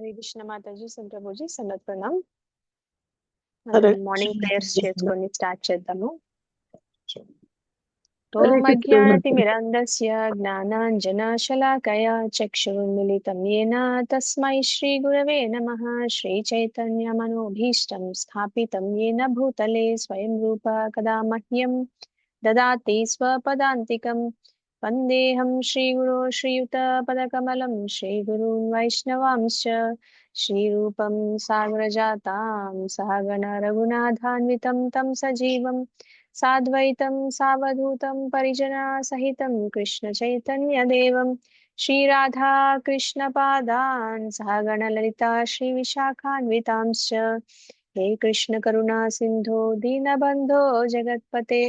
Hare Krishna Mataji సంప్రభుజీ Sanath Pranam. Hare morning prayers చేసుకొని start చేద్దాము. హరే ఓం కృష్ణ అజ్ఞానతిమిరంధస్య జ్ఞానాంజనశలాకయా చక్షురున్మిలితం येन తస్మై శ్రీ గురవే నమః. శ్రీ చైతన్య మనోభీష్టం స్థాపితం येन భూతలే స్వయం రూప కదా మహ్యం దదాతి స్వపదాంతికం. వందేహం శ్రీగురో శ్రీయుత పదకమలం శ్రీగురున్ వైష్ణవాంశ్చ శ్రీరూపం సాగరజాతాం సహగణ రఘునాథాన్వితం తం సజీవం సాద్వైతం సావధూతం పరిజనా సహితం కృష్ణ చైతన్య దేవం శ్రీరాధా కృష్ణ పాదాన్ సహగణ లలితా శ్రీ విశాఖాన్వితాంశ్చ. హే కృష్ణ కరుణా సింధో దీనబంధో జగత్పతే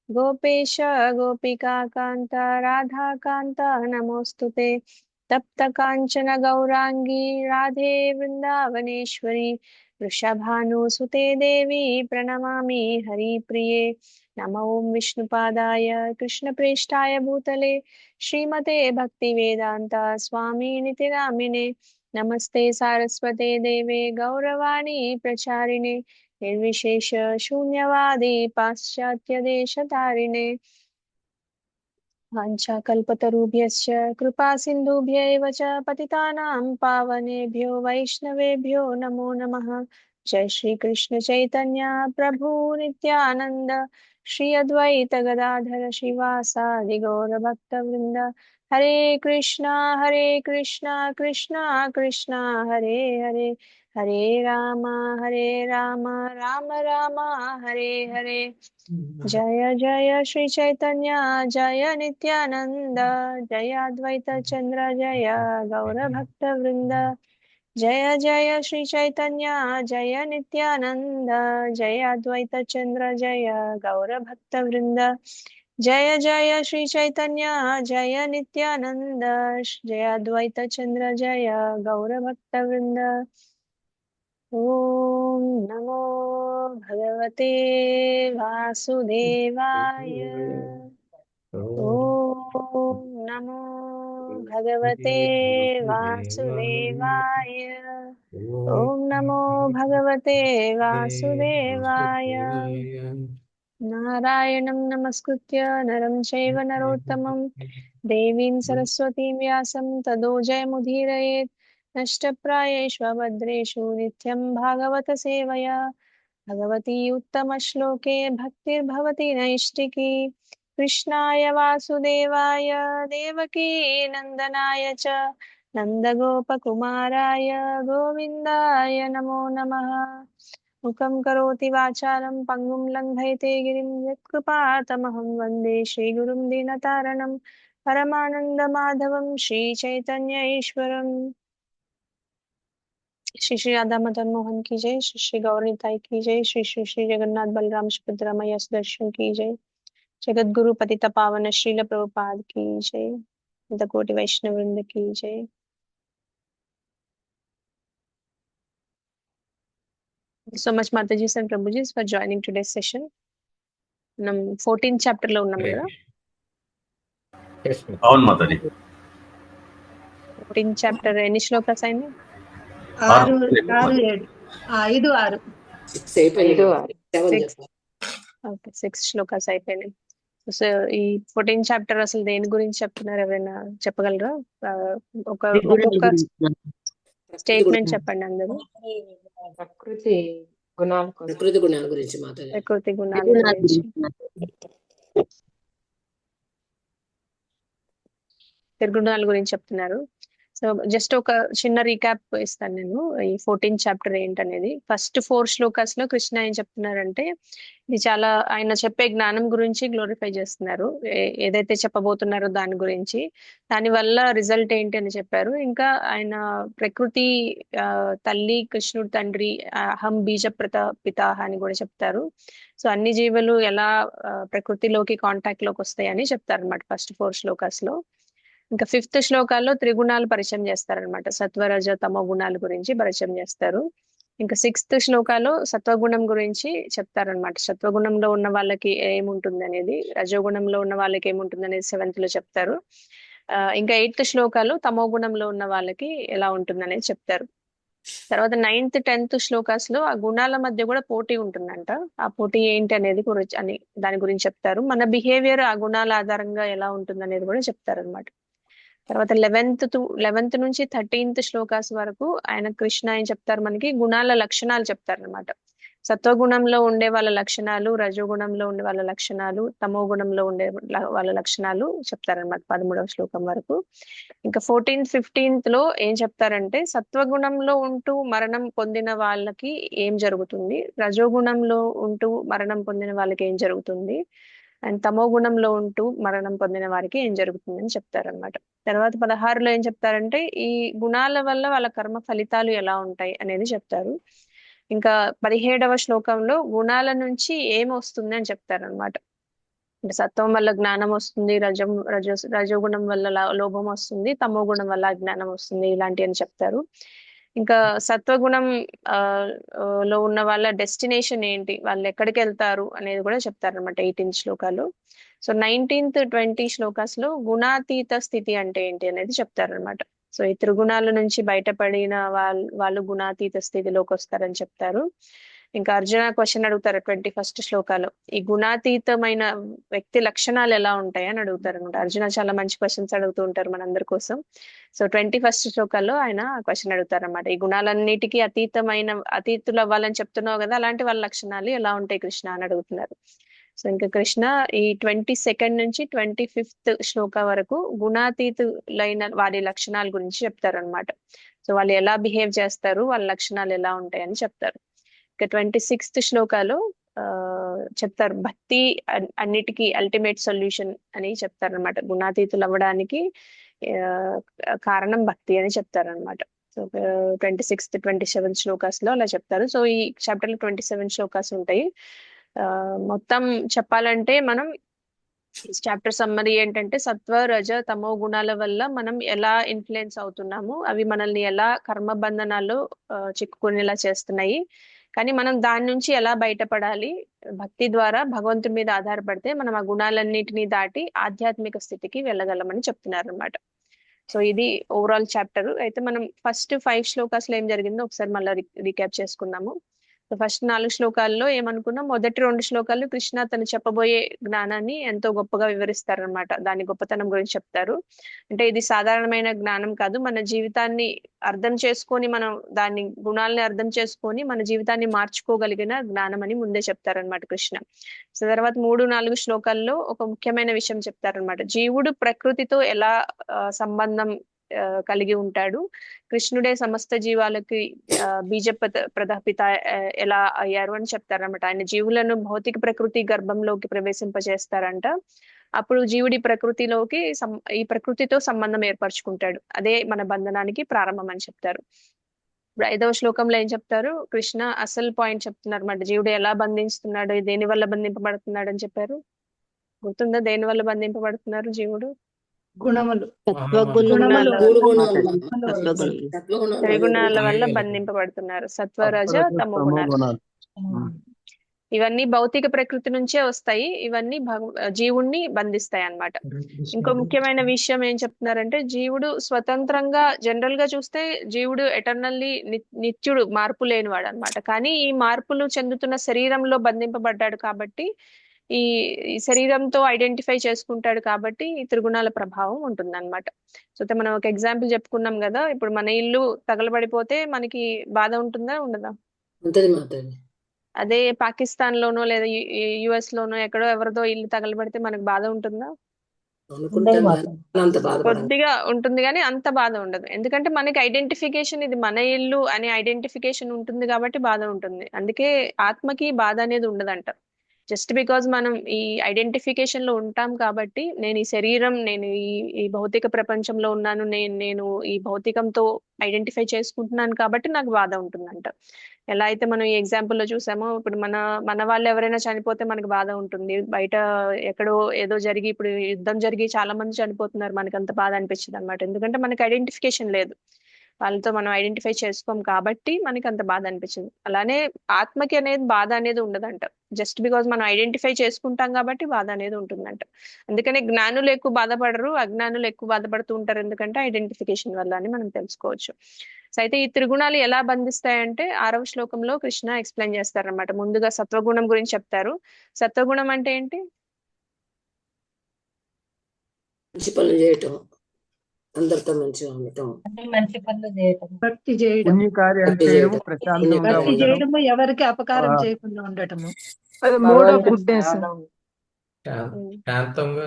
గోపేశ గోపికా కాంత రాధాకాంత నమోస్తుతే. తప్త కాంచన గౌరాంగీ రాధే వృందావనేశ్వరి వృషభానుసుతే దేవి ప్రణమామి హరిప్రిये. నమో ఓం విష్ణుపాదాయ కృష్ణప్రేష్టాయ భూతలే శ్రీమతే భక్తివేదాంత స్వామినితి నామినే. నమస్తే సారస్వతే దేవే గౌరవాణి ప్రచారిణే నిర్విశేష శూన్యవాది పాశ్చాత్య దేశతారిణే. వాంఛాకల్పతరుभ्यश्च कृपा सिन्धुभ्यैव च पतितानां पावनेभ्यो वैष्णवेभ्यो नमो नमः. जय श्री कृष्ण चैतन्य प्रभु नित्यानंद श्री अद्वैत गदाधर श्रीवासादि गौर भक्त वृंद. हरे कृष्णा कृष्णा कृष्णा हरे हरे हरे राम राम राम हरे हरे. जय जय श्री चैतन्य जय नित्यानंद जय अद्वैत चंद्र जय गौर भक्त वृंद. जय जय श्री चैतन्य जय नित्यानंद जय अद्वैत चंद्र जय गौर भक्त वृंद. जय जय श्री चैतन्य जय नित्यानंद जय अद्वैत चंद्र जय गौर भक्त वृंद. ओम नमो भगवते वासुदेवाय. ओम नमो भगवते वासुदेवाय. ओम नमो भगवते वासुदेवाय. नारायणं नमस्कृत्य नरं चैव नरोत्तमं देवीं सरस्वतीं व्यासं ततो जयमुदीरयेत्. नष्टप्रायेषु भद्रेषु नित्यं भागवत सेवया भगवती उत्तमश्लोके भक्तिर्भवति नैष्टिकी. कृष्णाय वासुदेवाय देवकी नन्दनाय च नन्दगोपकुमाराय गोविन्दाय नमो नमः. मुखं करोति वाचालं पङ्गुं लङ्घयते गिरिं यत्कृपातमहं वन्दे श्रीगुरुं दीनतारणं परमानन्दमाधवं श्रीचैतन्य ईश्वरम्. श्री श्री राधा मदन मोहन की जय. श्री श्री गौरताई की जय. श्री श्री श्री जगन्नाथ बलराम सुभद्रा मैया सुदर्शन की जय. जगत गुरु पतित पावन श्रील प्रभुपाद की जय. कोटि वैष्णव वृंद की जय. So much Mataji and Prabhuji for joining today's session. మనం 14th చాప్టర్ లో ఉన్నాం కదా. అవును మాతాజీ. 14th చాప్టర్ ఎన్ని శ్లోకాస్ అయినాయి? 6 7 5 6 ఓకే, 6 శ్లోకాస్ అయిపోయినాయి. సో ఈ 14th చాప్టర్ అసలు దేని గురించి చెప్తున్నారు, ఎవరైనా చెప్పగలరా? ఒక్కొక్క స్టేట్మెంట్ చెప్పండి అందరూ. ప్రకృతి గుణాల గురించి మాట్లాడారు. ప్రకృతి గుణాల గురించి, త్రిగుణాల గురించి చెప్తున్నారు. సో జస్ట్ ఒక చిన్న రీక్యాప్ ఇస్తాను నేను. ఈ 14th చాప్టర్ ఏంటనేది, ఫస్ట్ 4 శ్లోకాస్ లో కృష్ణ ఏం చెప్తున్నారంటే, ఇది చాలా ఆయన చెప్పే జ్ఞానం గురించి గ్లోరిఫై చేస్తున్నారు. ఏదైతే చెప్పబోతున్నారో దాని గురించి, దాని వల్ల రిజల్ట్ ఏంటి అని చెప్పారు. ఇంకా ఆయన ప్రకృతి తల్లి, కృష్ణుడు తండ్రి, అహం బీజ పితాహ అని కూడా చెప్తారు. సో అన్ని జీవులు ఎలా ప్రకృతిలోకి కాంటాక్ట్ లోకి వస్తాయి అని చెప్తారు అనమాట ఫస్ట్ 4 శ్లోకాస్ లో. ఇంకా 5th శ్లోకాల్లో త్రిగుణాలు పరిచయం చేస్తారనమాట. సత్వరజ తమో గుణాల గురించి పరిచయం చేస్తారు. ఇంకా 6th శ్లోకాలో సత్వగుణం గురించి చెప్తారనమాట. సత్వగుణంలో ఉన్న వాళ్ళకి ఏముంటుంది అనేది, రజోగుణంలో ఉన్న వాళ్ళకి ఏముంటుంది అనేది 7th లో చెప్తారు. ఇంకా 8th శ్లోకాలు తమో గుణంలో ఉన్న వాళ్ళకి ఎలా ఉంటుంది అనేది చెప్తారు. తర్వాత 9th 10th శ్లోకాస్ లో ఆ గుణాల మధ్య కూడా పోటీ ఉంటుందంట. ఆ పోటీ ఏంటి అనేది దాని గురించి చెప్తారు. మన బిహేవియర్ ఆ గుణాల ఆధారంగా ఎలా ఉంటుంది అనేది కూడా చెప్తారు అనమాట. తర్వాత 11th నుంచి 13th శ్లోకాస్ వరకు ఆయన కృష్ణ ఏం చెప్తారు, మనకి గుణాల లక్షణాలు చెప్తారు అనమాట. సత్వగుణంలో ఉండే వాళ్ళ లక్షణాలు, రజోగుణంలో ఉండే వాళ్ళ లక్షణాలు, తమో గుణంలో ఉండే వాళ్ళ లక్షణాలు చెప్తారనమాట 13వ శ్లోకం వరకు. ఇంకా 14th 15th లో ఏం చెప్తారంటే సత్వగుణంలో ఉంటూ మరణం పొందిన వాళ్ళకి ఏం జరుగుతుంది, రజోగుణంలో ఉంటూ మరణం పొందిన వాళ్ళకి ఏం జరుగుతుంది, అండ్ తమో గుణంలో ఉంటూ మరణం పొందిన వారికి ఏం జరుగుతుంది అని చెప్తారనమాట. తర్వాత 16లో ఏం చెప్తారంటే ఈ గుణాల వల్ల వాళ్ళ కర్మ ఫలితాలు ఎలా ఉంటాయి అనేది చెప్తారు. ఇంకా 17వ శ్లోకంలో గుణాల నుంచి ఏం వస్తుంది అని చెప్తారనమాట. అంటే సత్వం వల్ల జ్ఞానం వస్తుంది, రజోగుణం వల్ల లోభం వస్తుంది, తమో గుణం వల్ల అజ్ఞానం వస్తుంది, ఇలాంటివి అని చెప్తారు. ఇంకా సత్వగుణం ఆ లో ఉన్న వాళ్ళ డెస్టినేషన్ ఏంటి, వాళ్ళు ఎక్కడికి వెళ్తారు అనేది కూడా చెప్తారనమాట 18 శ్లోకాలు. సో 19th 20 శ్లోకాస్ లో గుణాతీత స్థితి అంటే ఏంటి అనేది చెప్తారనమాట. సో ఈ త్రిగుణాల నుంచి బయటపడిన వాళ్ళు గుణాతీత స్థితిలోకి వస్తారని చెప్తారు. ఇంకా అర్జున క్వశ్చన్ అడుగుతారు 21st శ్లోకాలో, ఈ గుణాతీతమైన వ్యక్తి లక్షణాలు ఎలా ఉంటాయి అని అడుగుతారు అనమాట. అర్జున చాలా మంచి క్వశ్చన్స్ అడుగుతూ ఉంటారు మనందరి కోసం. సో 21st శ్లోకాల్లో ఆయన క్వశ్చన్ అడుగుతారు అనమాట, ఈ గుణాలన్నిటికీ అతీతులు అవ్వాలని చెప్తున్నావు కదా, అలాంటి వాళ్ళ లక్షణాలు ఎలా ఉంటాయి కృష్ణ అని అడుగుతున్నారు. సో ఇంకా కృష్ణ ఈ 22nd నుంచి 25th శ్లోక వరకు గుణాతీతులైన వారి లక్షణాల గురించి చెప్తారు అనమాట. సో వాళ్ళు ఎలా బిహేవ్ చేస్తారు, వాళ్ళ లక్షణాలు ఎలా ఉంటాయని చెప్తారు. ఇక 26th శ్లోకాలో చెప్తారు భక్తి అన్నిటికీ అల్టిమేట్ సొల్యూషన్ అని చెప్తారు అనమాట. గుణాతీతులు అవ్వడానికి కారణం భక్తి అని చెప్తారు అనమాట. సో 26th 27th శ్లోకాస్ లో అలా చెప్తారు. సో ఈ చాప్టర్ లో 27 శ్లోకాస్ ఉంటాయి. మొత్తం చెప్పాలంటే మనం చాప్టర్ సమ్మరీ ఏంటంటే సత్వ రజ తమో గుణాల వల్ల మనం ఎలా ఇన్ఫ్లుయెన్స్ అవుతున్నాము, అవి మనల్ని ఎలా కర్మ బంధనాల్లో చిక్కుకునేలా చేస్తున్నాయి, కానీ మనం దాని నుంచి ఎలా బయటపడాలి, భక్తి ద్వారా భగవంతుడి మీద ఆధారపడితే మనం ఆ గుణాలన్నిటినీ దాటి ఆధ్యాత్మిక స్థితికి వెళ్ళగలమని చెప్తున్నారు అనమాట. సో ఇది ఓవరాల్ చాప్టర్. అయితే మనం ఫస్ట్ 5 శ్లోకాస్ లో ఏం జరిగిందో ఒకసారి మళ్ళీ రీక్యాప్ చేసుకుందాము. ఫస్ట్ 4 శ్లోకాల్లో ఏమనుకున్నాం, మొదటి 2 శ్లోకాలు కృష్ణ తను చెప్పబోయే జ్ఞానాన్ని ఎంతో గొప్పగా వివరిస్తారనమాట. దాని గొప్పతనం గురించి చెప్తారు. అంటే ఇది సాధారణమైన జ్ఞానం కాదు, మన జీవితాన్ని అర్థం చేసుకొని మనం దాన్ని గుణాలని అర్థం చేసుకొని మన జీవితాన్ని మార్చుకోగలిగిన జ్ఞానం అని ముందే చెప్తారనమాట కృష్ణ. సో తర్వాత 3-4 శ్లోకాల్లో ఒక ముఖ్యమైన విషయం చెప్తారనమాట. జీవుడు ప్రకృతితో ఎలా సంబంధం కలిగి ఉంటాడు, కృష్ణుడే సమస్త జీవాలకి బీజ ప్రదపిత ఎలా అయ్యారు అని చెప్తారనమాట. ఆయన జీవులను భౌతిక ప్రకృతి గర్భంలోకి ప్రవేశింపజేస్తారంట. అప్పుడు జీవుడి ప్రకృతిలోకి ఈ ప్రకృతితో సంబంధం ఏర్పరచుకుంటాడు, అదే మన బంధనానికి ప్రారంభం అని చెప్తారు. ఇప్పుడు 5వ శ్లోకంలో ఏం చెప్తారు, కృష్ణ అసలు పాయింట్ చెప్తున్నారు అన్నమాట. జీవుడు ఎలా బంధిస్తున్నాడు, దేని వల్ల బంధింపబడుతున్నాడు అని చెప్పారు, గుర్తుందా? దేని వల్ల బంధింపబడుతున్నారు జీవుడు? గుణములు గుణాల సత్వగుణం త్రిగుణాల వల్ల బంధింపబడుతున్నారు, సత్వరజ తమో గుణాలు. ఇవన్నీ భౌతిక ప్రకృతి నుంచే వస్తాయి, ఇవన్నీ జీవుణ్ణి బంధిస్తాయి అన్నమాట. ఇంకో ముఖ్యమైన విషయం ఏం చెప్తున్నారంటే, జీవుడు స్వతంత్రంగా జనరల్ గా చూస్తే జీవుడు ఎటర్నల్లీ నిత్యుడు, మార్పు లేనివాడు అనమాట. కానీ ఈ మార్పులు చెందుతున్న శరీరంలో బంధింపబడ్డాడు కాబట్టి, ఈ శరీరంతో ఐడెంటిఫై చేసుకుంటాడు కాబట్టి ఈ త్రిగుణాల ప్రభావం ఉంటుంది అనమాట. సో మనం ఒక ఎగ్జాంపుల్ చెప్పుకున్నాం కదా, ఇప్పుడు మన ఇల్లు తగలబడిపోతే మనకి బాధ ఉంటుందా, ఉండదా? అదే పాకిస్తాన్ లోనో లేదా యుఎస్ లోనో ఎక్కడో ఎవరిదో ఇల్లు తగలబడితే మనకు బాధ ఉంటుందా? కొద్దిగా ఉంటుంది కానీ అంత బాధ ఉండదు. ఎందుకంటే మనకి ఐడెంటిఫికేషన్, ఇది మన ఇల్లు అనే ఐడెంటిఫికేషన్ ఉంటుంది కాబట్టి బాధ ఉంటుంది. అందుకే ఆత్మకి బాధ అనేది ఉండదంట. జస్ట్ బికాజ్ మనం ఈ ఐడెంటిఫికేషన్ లో ఉంటాం కాబట్టి, నేను ఈ శరీరం, నేను ఈ భౌతిక ప్రపంచంలో ఉన్నాను, నేను ఈ భౌతికంతో ఐడెంటిఫై చేసుకుంటున్నాను కాబట్టి నాకు బాధ ఉంటుందంట. ఎలా అయితే మనం ఈ ఎగ్జాంపుల్ లో చూసామో, ఇప్పుడు మన వాళ్ళు ఎవరైనా చనిపోతే మనకు బాధ ఉంటుంది. బయట ఎక్కడో ఏదో జరిగి, ఇప్పుడు యుద్ధం జరిగి చాలా మంది చనిపోతున్నారు, మనకి అంత బాధ అనిపించదు అనమాట. ఎందుకంటే మనకి ఐడెంటిఫికేషన్ లేదు, వాళ్ళతో మనం ఐడెంటిఫై చేసుకోం కాబట్టి మనకి అంత బాధ అనిపించదు. అలానే ఆత్మకి అనేది బాధ అనేది ఉండదంట. జస్ట్ బికాజ్ మనం ఐడెంటిఫై చేసుకుంటాం కాబట్టి బాధ అనేది ఉంటుందంట. అందుకనే జ్ఞానులు ఎక్కువ బాధపడరు, అజ్ఞానులు ఎక్కువ బాధపడుతూ ఉంటారు. ఎందుకంటే ఐడెంటిఫికేషన్ వల్ల అని మనం తెలుసుకోవచ్చు. సో అయితే ఈ త్రిగుణాలు ఎలా బంధిస్తాయంటే 6వ శ్లోకంలో కృష్ణ ఎక్స్ప్లెయిన్ చేస్తారనమాట. ముందుగా సత్వగుణం గురించి చెప్తారు. సత్వగుణం అంటే ఏంటి? మంచి పనులు చేయటం, అందరితో మంచిగా ఉండటం, మంచి పనులు చేయటం, భక్తి చేయడం, పుణ్యకార్యాలు భక్తి చేయడము, చేయటం, ప్రశాంతంగా భక్తి ఉండడం, చేయడము, ఎవరికి అపకారం ఆ, చేయకుండా ఉండటము. అది మోడ్ ఆఫ్ భగవంతుని గుడ్నెస్. ధ్యానం, శాంతంగా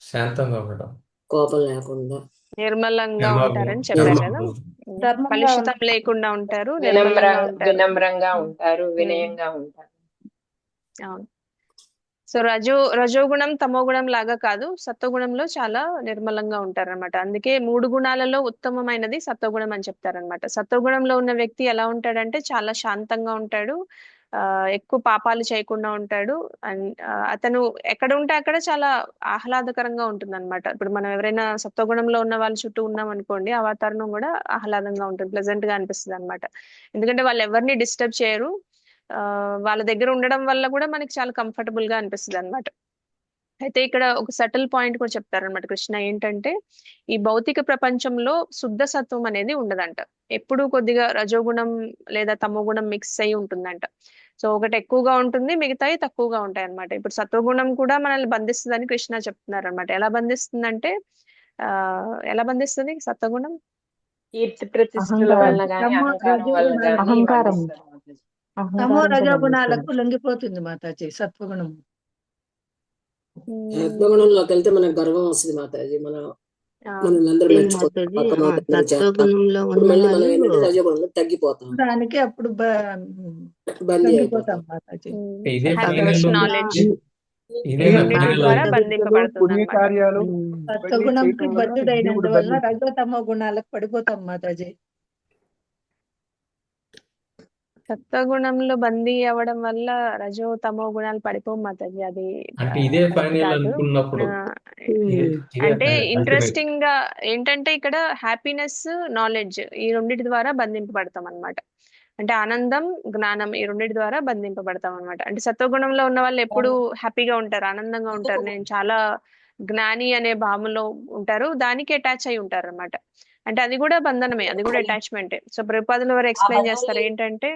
శాంతంగా ఉండడం, కోపం లేకుండా, నిర్మలంగా ఉంటారని నిర్మలంగా చెప్పారు కదా. ఉండడం. ధర్మంగా కలుషితం ఉంటారు. లేకుండా ఉంటారు, నిర్మలంగా ఉంటారు. వినమ్రంగా ఉంటారు, వినయంగా ఉంటారు. అవును. సో రజోగుణం తమోగుణం లాగా కాదు, సత్వగుణంలో చాలా నిర్మలంగా ఉంటారన్నమాట. అందుకే 3 గుణాలలో ఉత్తమమైనది సత్వగుణం అని చెప్తారనమాట. సత్వగుణంలో ఉన్న వ్యక్తి ఎలా ఉంటాడంటే చాలా శాంతంగా ఉంటాడు, ఎక్కువ పాపాలు చేయకుండా ఉంటాడు. అండ్ అతను ఎక్కడ ఉంటే అక్కడ చాలా ఆహ్లాదకరంగా ఉంటుంది అనమాట. ఇప్పుడు మనం ఎవరైనా సత్వగుణంలో ఉన్న వాళ్ళ చుట్టూ ఉన్నాం అనుకోండి, ఆ వాతావరణం కూడా ఆహ్లాదంగా ఉంటుంది, ప్లెజెంట్ గా అనిపిస్తుంది అనమాట. ఎందుకంటే వాళ్ళు ఎవరిని డిస్టర్బ్ చేయరు. వాళ్ళ దగ్గర ఉండడం వల్ల కూడా మనకి చాలా కంఫర్టబుల్ గా అనిపిస్తుంది అనమాట. అయితే ఇక్కడ ఒక సటిల్ పాయింట్ కూడా చెప్తారనమాట కృష్ణ. ఏంటంటే ఈ భౌతిక ప్రపంచంలో శుద్ధ సత్వం అనేది ఉండదంట. ఎప్పుడు కొద్దిగా రజోగుణం లేదా తమోగుణం మిక్స్ అయి ఉంటుందంట. సో ఒకటి ఎక్కువగా ఉంటుంది, మిగతాయి తక్కువగా ఉంటాయి అనమాట. ఇప్పుడు సత్వగుణం కూడా మనల్ని బంధిస్తుందని కృష్ణ చెప్తున్నారు అనమాట. ఎలా బంధిస్తుందంటే ఎలా బంధిస్తుంది సత్వగుణం? కీర్తి ప్రతిష్టల వల్ల గాని, అహంకారం వల్ల గాని అహంకారం. బంధిస్తారు మాతాజీ. తమో అహంకారంతో రజోగుణాలకు బంధిస్తుంది. లొంగిపోతుంది మాతాజీ సత్వగుణం. ఆత్మగుణంలోకి వెళ్తే మనకు గర్వం వస్తుంది మాతాజీ. మనల్ని అందరూ లేదు మెచ్చుకుంటారు, మాతాజీ, పక్కన వాళ్ళు అందరూ చేస్తారు. సత్వగుణంలో అప్పుడు ఉన్న మళ్ళీ మనం వాళ్ళు ఏంటంటే రజోగుణంలో తగ్గిపోతాం, దానికి అప్పుడు బందీ లొంగిపోతాం అయిపోతాం. మాతాజీ. ఇదే హ్యాపీనెస్, ఫైనల్ నాలెడ్జ్, ఇదే ఈ నా రెండింటి ఫైనల్ ద్వారా అవుతుంది. బంధింపబడుతుంది అనమాట. పుణ్యకార్యాలు సత్వగుణంకి చేయటం వల్ల బద్ధుడైనందు జీవుడు వల్ల బంధించు. రజోతమో గుణాలకు పడిపోతాం మాతాజీ. సత్వగుణంలో బందీ అవ్వడం వల్ల రజో తమో గుణాలు పడిపోవు మాతాజీ. అది అంటే ఇదే కరెక్ట్ ఫైనల్ కాదు. అనుకున్నప్పుడు ఇదే అంటే అల్టిమేట్. ఇంట్రెస్టింగ్ గా ఏంటంటే ఇక్కడ హ్యాపీనెస్, నాలెడ్జ్ ఈ రెండిటి ద్వారా బంధింపబడతాం అన్నమాట. అంటే ఆనందం, జ్ఞానం ఈ రెండిటి ద్వారా బంధింపబడతాం అన్నమాట. అంటే సత్వగుణంలో ఉన్న వాళ్ళు ఎప్పుడు హ్యాపీగా ఉంటారు, ఆనందంగా ఉంటారు, నేను చాలా జ్ఞాని అనే భావనలో ఉంటారు, దానికి అటాచ్ అయి ఉంటారు అన్నమాట. అంటే అది కూడా బంధనమే, అది కూడా అటాచ్మెంటే. సో ప్రభుపాదులు వారు ఎక్స్ప్లెయిన్ చేస్తారు ఏంటంటే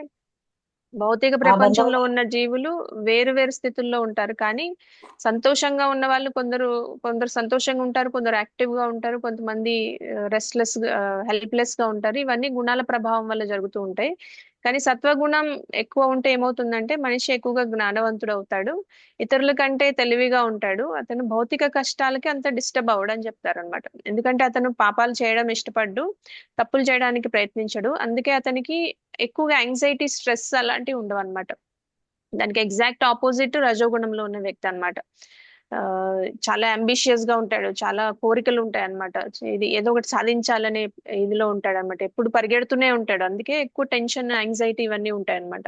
భౌతిక ప్రపంచంలో ఉన్న జీవులు వేరు వేరు స్థితుల్లో ఉంటారు, కానీ సంతోషంగా ఉన్న వాళ్ళు కొందరు సంతోషంగా ఉంటారు, కొందరు యాక్టివ్ గా ఉంటారు, కొంతమంది రెస్ట్లెస్ హెల్ప్లెస్ గా ఉంటారు. ఇవన్నీ గుణాల ప్రభావం వల్ల జరుగుతూ ఉంటాయి. కానీ సత్వగుణం ఎక్కువ ఉంటే ఏమవుతుందంటే మనిషి ఎక్కువగా జ్ఞానవంతుడు అవుతాడు, ఇతరుల కంటే తెలివిగా ఉంటాడు, అతను భౌతిక కష్టాలకి అంత డిస్టర్బ్ అవ్వడని చెప్తారు అనమాట. ఎందుకంటే అతను పాపాలు చేయడం ఇష్టపడ్డు, తప్పులు చేయడానికి ప్రయత్నించడు, అందుకే అతనికి ఎక్కువగా యాంగ్జైటీ, స్ట్రెస్ అలాంటివి ఉండవు అనమాట. దానికి ఎగ్జాక్ట్ ఆపోజిట్ రజోగుణంలో ఉన్న వ్యక్తి అన్నమాట. చాలా అంబిషియస్ గా ఉంటాడు, చాలా కోరికలు ఉంటాయి అనమాట, ఇది ఏదో ఒకటి సాధించాలనే ఇదిలో ఉంటాడు అనమాట, ఎప్పుడు పరిగెడుతూనే ఉంటాడు, అందుకే ఎక్కువ టెన్షన్, యాంగ్జైటీ ఇవన్నీ ఉంటాయి అనమాట.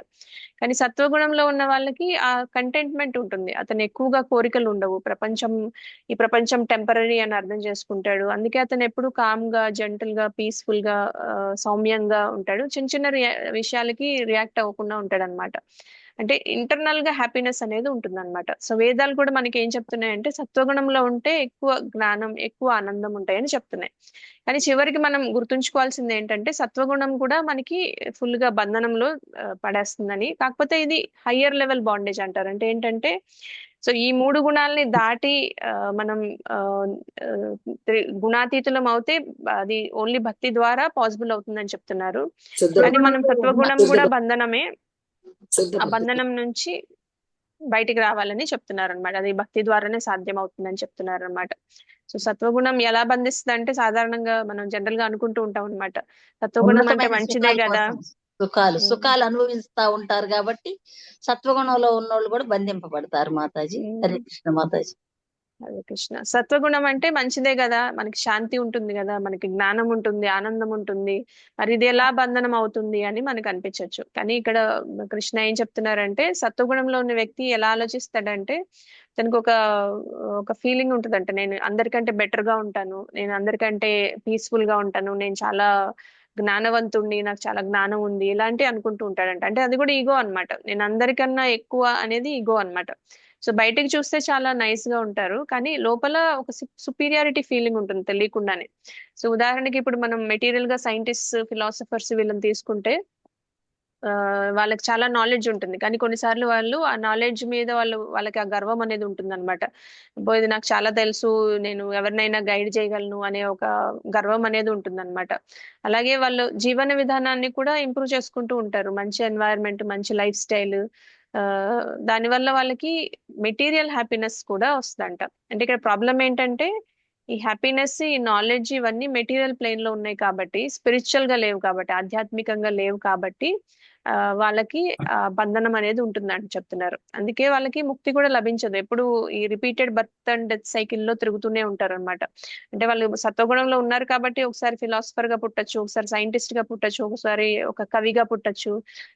కానీ సత్వగుణంలో ఉన్న వాళ్ళకి ఆ కంటెంట్మెంట్ ఉంటుంది, అతను ఎక్కువగా కోరికలు ఉండవు, ఈ ప్రపంచం టెంపరీ అని అర్థం చేసుకుంటాడు, అందుకే అతను ఎప్పుడు కామ్ గా, జెంటల్ గా, పీస్ఫుల్ గా, సౌమ్యంగా ఉంటాడు, చిన్న చిన్న విషయాలకి రియాక్ట్ అవ్వకుండా ఉంటాడు అనమాట. అంటే ఇంటర్నల్ గా హ్యాపీనెస్ అనేది ఉంటుంది అనమాట. సో వేదాలు కూడా మనకి ఏం చెప్తున్నాయంటే సత్వగుణంలో ఉంటే ఎక్కువ జ్ఞానం, ఎక్కువ ఆనందం ఉంటాయని చెప్తున్నాయి. కానీ చివరికి మనం గుర్తుంచుకోవాల్సింది ఏంటంటే సత్వగుణం కూడా మనకి ఫుల్ గా బంధనంలో పడేస్తుందని. కాకపోతే ఇది హయ్యర్ లెవెల్ బాండేజ్ అంటారు. అంటే ఏంటంటే సో ఈ 3 గుణాలని దాటి మనం గుణాతీతులం అవుతే అది ఓన్లీ భక్తి ద్వారా పాసిబుల్ అవుతుందని చెప్తున్నారు. కానీ మనం సత్వగుణం కూడా బంధనమే, ఆ బంధనం నుంచి బయటికి రావాలని చెప్తున్నారు అనమాట. అది భక్తి ద్వారానే సాధ్యం అవుతుందని చెప్తున్నారు అనమాట. సో సత్వగుణం ఎలా బంధిస్తుంది అంటే సాధారణంగా మనం జనరల్ గా అనుకుంటూ ఉంటాం అనమాట, సత్వగుణం అంటే ఉన్నతమైన మంచిదే సుఖాల కదా. కోసం సుఖాలు అనుభవిస్తా ఉంటారు కాబట్టి సత్వగుణంలో ఉన్నోళ్ళు కూడా బంధింపబడతారు మాతాజీ. హరే కృష్ణ మాతాజీ. హరే కృష్ణ. సత్వగుణం అంటే మంచిదే కదా, మనకి శాంతి ఉంటుంది కదా, మనకి జ్ఞానం ఉంటుంది, ఆనందం ఉంటుంది, మరి ఇది ఎలా బంధనం అవుతుంది అని మనకు అనిపించవచ్చు. కానీ ఇక్కడ కృష్ణ ఏం చెప్తున్నారంటే సత్వగుణంలో ఉన్న వ్యక్తి ఎలా ఆలోచిస్తాడంటే తనకు ఒక ఫీలింగ్ ఉంటుందంట, నేను అందరికంటే బెటర్ గా ఉంటాను, నేను అందరికంటే పీస్ఫుల్ గా ఉంటాను, నేను చాలా జ్ఞానవంతుణ్ణి, నాకు చాలా జ్ఞానం ఉంది, ఇలాంటి అనుకుంటూ ఉంటాడంట. అంటే అది కూడా ఈగో అన్నమాట, నేను అందరికన్నా ఎక్కువ అనేది ఈగో అన్నమాట. సో బయటికి చూస్తే చాలా నైస్ గా ఉంటారు, కానీ లోపల ఒక సుపీరియారిటీ ఫీలింగ్ ఉంటుంది తెలియకుండానే. సో ఉదాహరణకి ఇప్పుడు మనం మెటీరియల్ గా సైంటిస్ట్, ఫిలాసఫర్స్ వీళ్ళని తీసుకుంటే వాళ్ళకి చాలా నాలెడ్జ్ ఉంటుంది, కానీ కొన్నిసార్లు వాళ్ళు ఆ నాలెడ్జ్ మీద వాళ్ళకి ఆ గర్వం అనేది ఉంటుంది అనమాట. ఇది నాకు చాలా తెలుసు, నేను ఎవరినైనా గైడ్ చేయగలను అనే ఒక గర్వం అనేది ఉంటుంది అనమాట. అలాగే వాళ్ళు జీవన విధానాన్ని కూడా ఇంప్రూవ్ చేసుకుంటూ ఉంటారు, మంచి ఎన్వైరన్మెంట్, మంచి లైఫ్ స్టైల్. దానివల్ల వాళ్ళకి మెటీరియల్ హ్యాపీనెస్ కూడా వస్తుందంట. అంటే ఇక్కడ ప్రాబ్లం ఏంటంటే ఈ హ్యాపీనెస్, ఈ నాలెడ్జ్ ఇవన్నీ మెటీరియల్ ప్లేన్ లో ఉన్నాయి కాబట్టి, స్పిరిచువల్ గా లేవు కాబట్టి, ఆధ్యాత్మికంగా లేవు కాబట్టి వాళ్ళకి బంధనం అనేది ఉంటుందని చెప్తున్నారు. అందుకే వాళ్ళకి ముక్తి కూడా లభించదు, ఎప్పుడు ఈ repeated birth and death cycle లో తిరుగుతూనే ఉంటారు అనమాట. అంటే వాళ్ళు సత్వగుణంలో ఉన్నారు కాబట్టి ఒకసారి ఫిలాసఫర్ గా పుట్టచ్చు, ఒకసారి సైంటిస్ట్ గా పుట్టచ్చు, ఒకసారి ఒక కవిగా పుట్టచ్చు.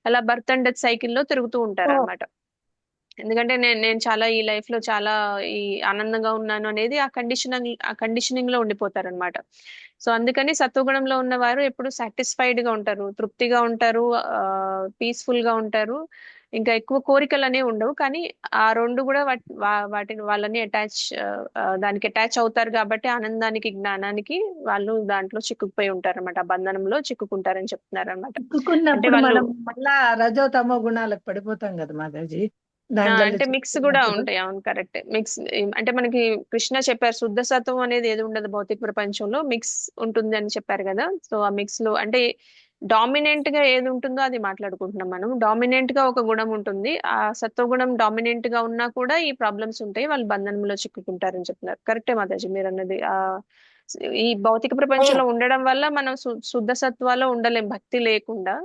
అలా బర్త్ అండ్ డెత్ సైకిల్ లో తిరుగుతూ ఉంటారు అనమాట. ఎందుకంటే నేను చాలా ఈ లైఫ్ లో చాలా ఈ ఆనందంగా ఉన్నాను అనేది ఆ కండిషనింగ్ లో ఉండిపోతారు అనమాట. సో అందుకని సత్వగుణంలో ఉన్న వారు ఎప్పుడు సాటిస్ఫైడ్ గా ఉంటారు, తృప్తిగా ఉంటారు, పీస్ఫుల్ గా ఉంటారు. ఇంకా ఎక్కువ కోరికలు అనేవి ఉండవు, కానీ ఆ రెండు కూడా వాటిని వాళ్ళని దానికి అటాచ్ అవుతారు కాబట్టి ఆనందానికి, జ్ఞానానికి వాళ్ళు దాంట్లో చిక్కుకుపోయి ఉంటారు అనమాట, ఆ బంధనంలో చిక్కుకుంటారని చెప్తున్నారు అనమాట. అంటే చిక్కుకున్నప్పుడు వాళ్ళు మనం మళ్ళా రజో తమో గుణాలకు పడిపోతాం కదా మాతాజీ, దాంట్లో అంటే మిక్స్ కూడా చిక్కుకున్నప్పుడు. ఉంటాయి. అవును, కరెక్ట్. మిక్స్ అంటే మనకి కృష్ణ చెప్పారు, శుద్ధ సత్వం అనేది ఏది ఉండదు భౌతిక ప్రపంచంలో, మిక్స్ ఉంటుంది అని చెప్పారు కదా. సో ఆ మిక్స్ లో అంటే డామినెంట్ గా ఏది ఉంటుందో అది మాట్లాడుకుంటున్నాం మనం. డామినెంట్ గా ఒక గుణం ఉంటుంది, ఆ సత్వగుణం డామినెంట్ గా ఉన్నా కూడా ఈ ప్రాబ్లమ్స్ ఉంటాయి, వాళ్ళు బంధనంలో చిక్కుకుంటారని చెప్తున్నారు. కరెక్టే మాతాజీ మీరు అన్నది. ఈ భౌతిక ప్రపంచంలో ఉండడం వల్ల మనం శుద్ధ సత్వాలో ఉండలేం భక్తి లేకుండా.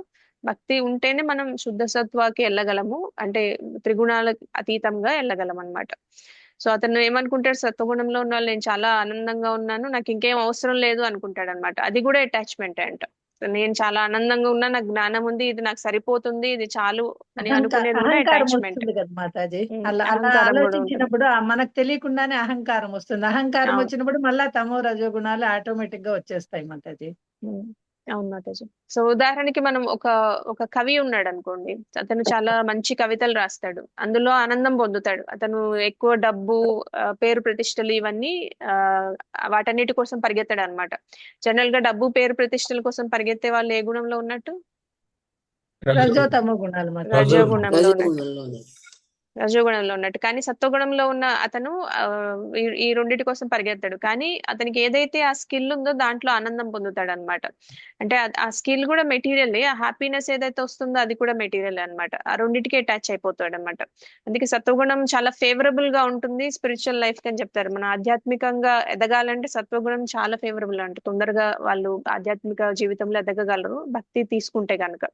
భక్తి ఉంటేనే మనం శుద్ధ సత్వాకి వెళ్ళగలము, అంటే త్రిగుణాల అతీతంగా వెళ్ళగలం అన్నమాట. సో అతను ఏమనుకుంటాడు, సత్వగుణంలో ఉన్న వాళ్ళు నేను చాలా ఆనందంగా ఉన్నాను, నాకు ఇంకేం అవసరం లేదు అనుకుంటాడు అనమాట. అది కూడా అటాచ్మెంట్ అంట. సో నేను చాలా ఆనందంగా ఉన్నా, నాకు జ్ఞానం ఉంది, ఇది నాకు సరిపోతుంది, ఇది చాలు అని అనుకునేది కూడా అహంకారం అటాచ్మెంట్. వస్తుంది కదా మాతాజీ, అలా అలా అహంకారం కూడా ఉంటుంది. ఆలోచించినప్పుడు మనకు తెలియకుండానే అహంకారం వస్తుంది. అహంకారం వచ్చినప్పుడు మళ్ళా తమో రజో గుణాలు ఆటోమేటిక్ గా వచ్చేస్తాయి మాతాజీ. ఉమ్, అవును మాతాజీ. సో ఉదాహరణకి మనం ఒక కవి ఉన్నాడు అనుకోండి, అతను చాలా మంచి కవితలు రాస్తాడు, అందులో ఆనందం పొందుతాడు. అతను ఎక్కువ డబ్బు, పేరు ప్రతిష్టలు ఇవన్నీ వాటన్నిటి కోసం పరిగెత్తాడు అనమాట. జనరల్ గా డబ్బు, పేరు ప్రతిష్టల కోసం పరిగెత్తే వాళ్ళు ఏ గుణంలో ఉన్నట్టు? రజో తమో గుణాలు మాతాజీ. రజోగుణంలో ఉన్నట్టు. రజోగుణంలోనే. రజోగుణంలో ఉన్నట్టు. కానీ సత్వగుణంలో ఉన్న అతను ఈ రెండిటి కోసం పరిగెత్తాడు, కానీ అతనికి ఏదైతే ఆ స్కిల్ ఉందో దాంట్లో ఆనందం పొందుతాడు అనమాట. అంటే ఆ స్కిల్ కూడా మెటీరియల్, ఆ హ్యాపీనెస్ ఏదైతే వస్తుందో అది కూడా మెటీరియల్ అనమాట. ఆ రెండింటికి అటాచ్ అయిపోతాడు అనమాట. అందుకే సత్వగుణం చాలా ఫేవరబుల్ గా ఉంటుంది స్పిరిచువల్ లైఫ్ అని చెప్తారు. మన ఆధ్యాత్మికంగా ఎదగాలంటే సత్వగుణం చాలా ఫేవరబుల్, అంటే తొందరగా వాళ్ళు ఆధ్యాత్మిక జీవితంలో ఎదగగలరు భక్తి తీసుకుంటే కనుక.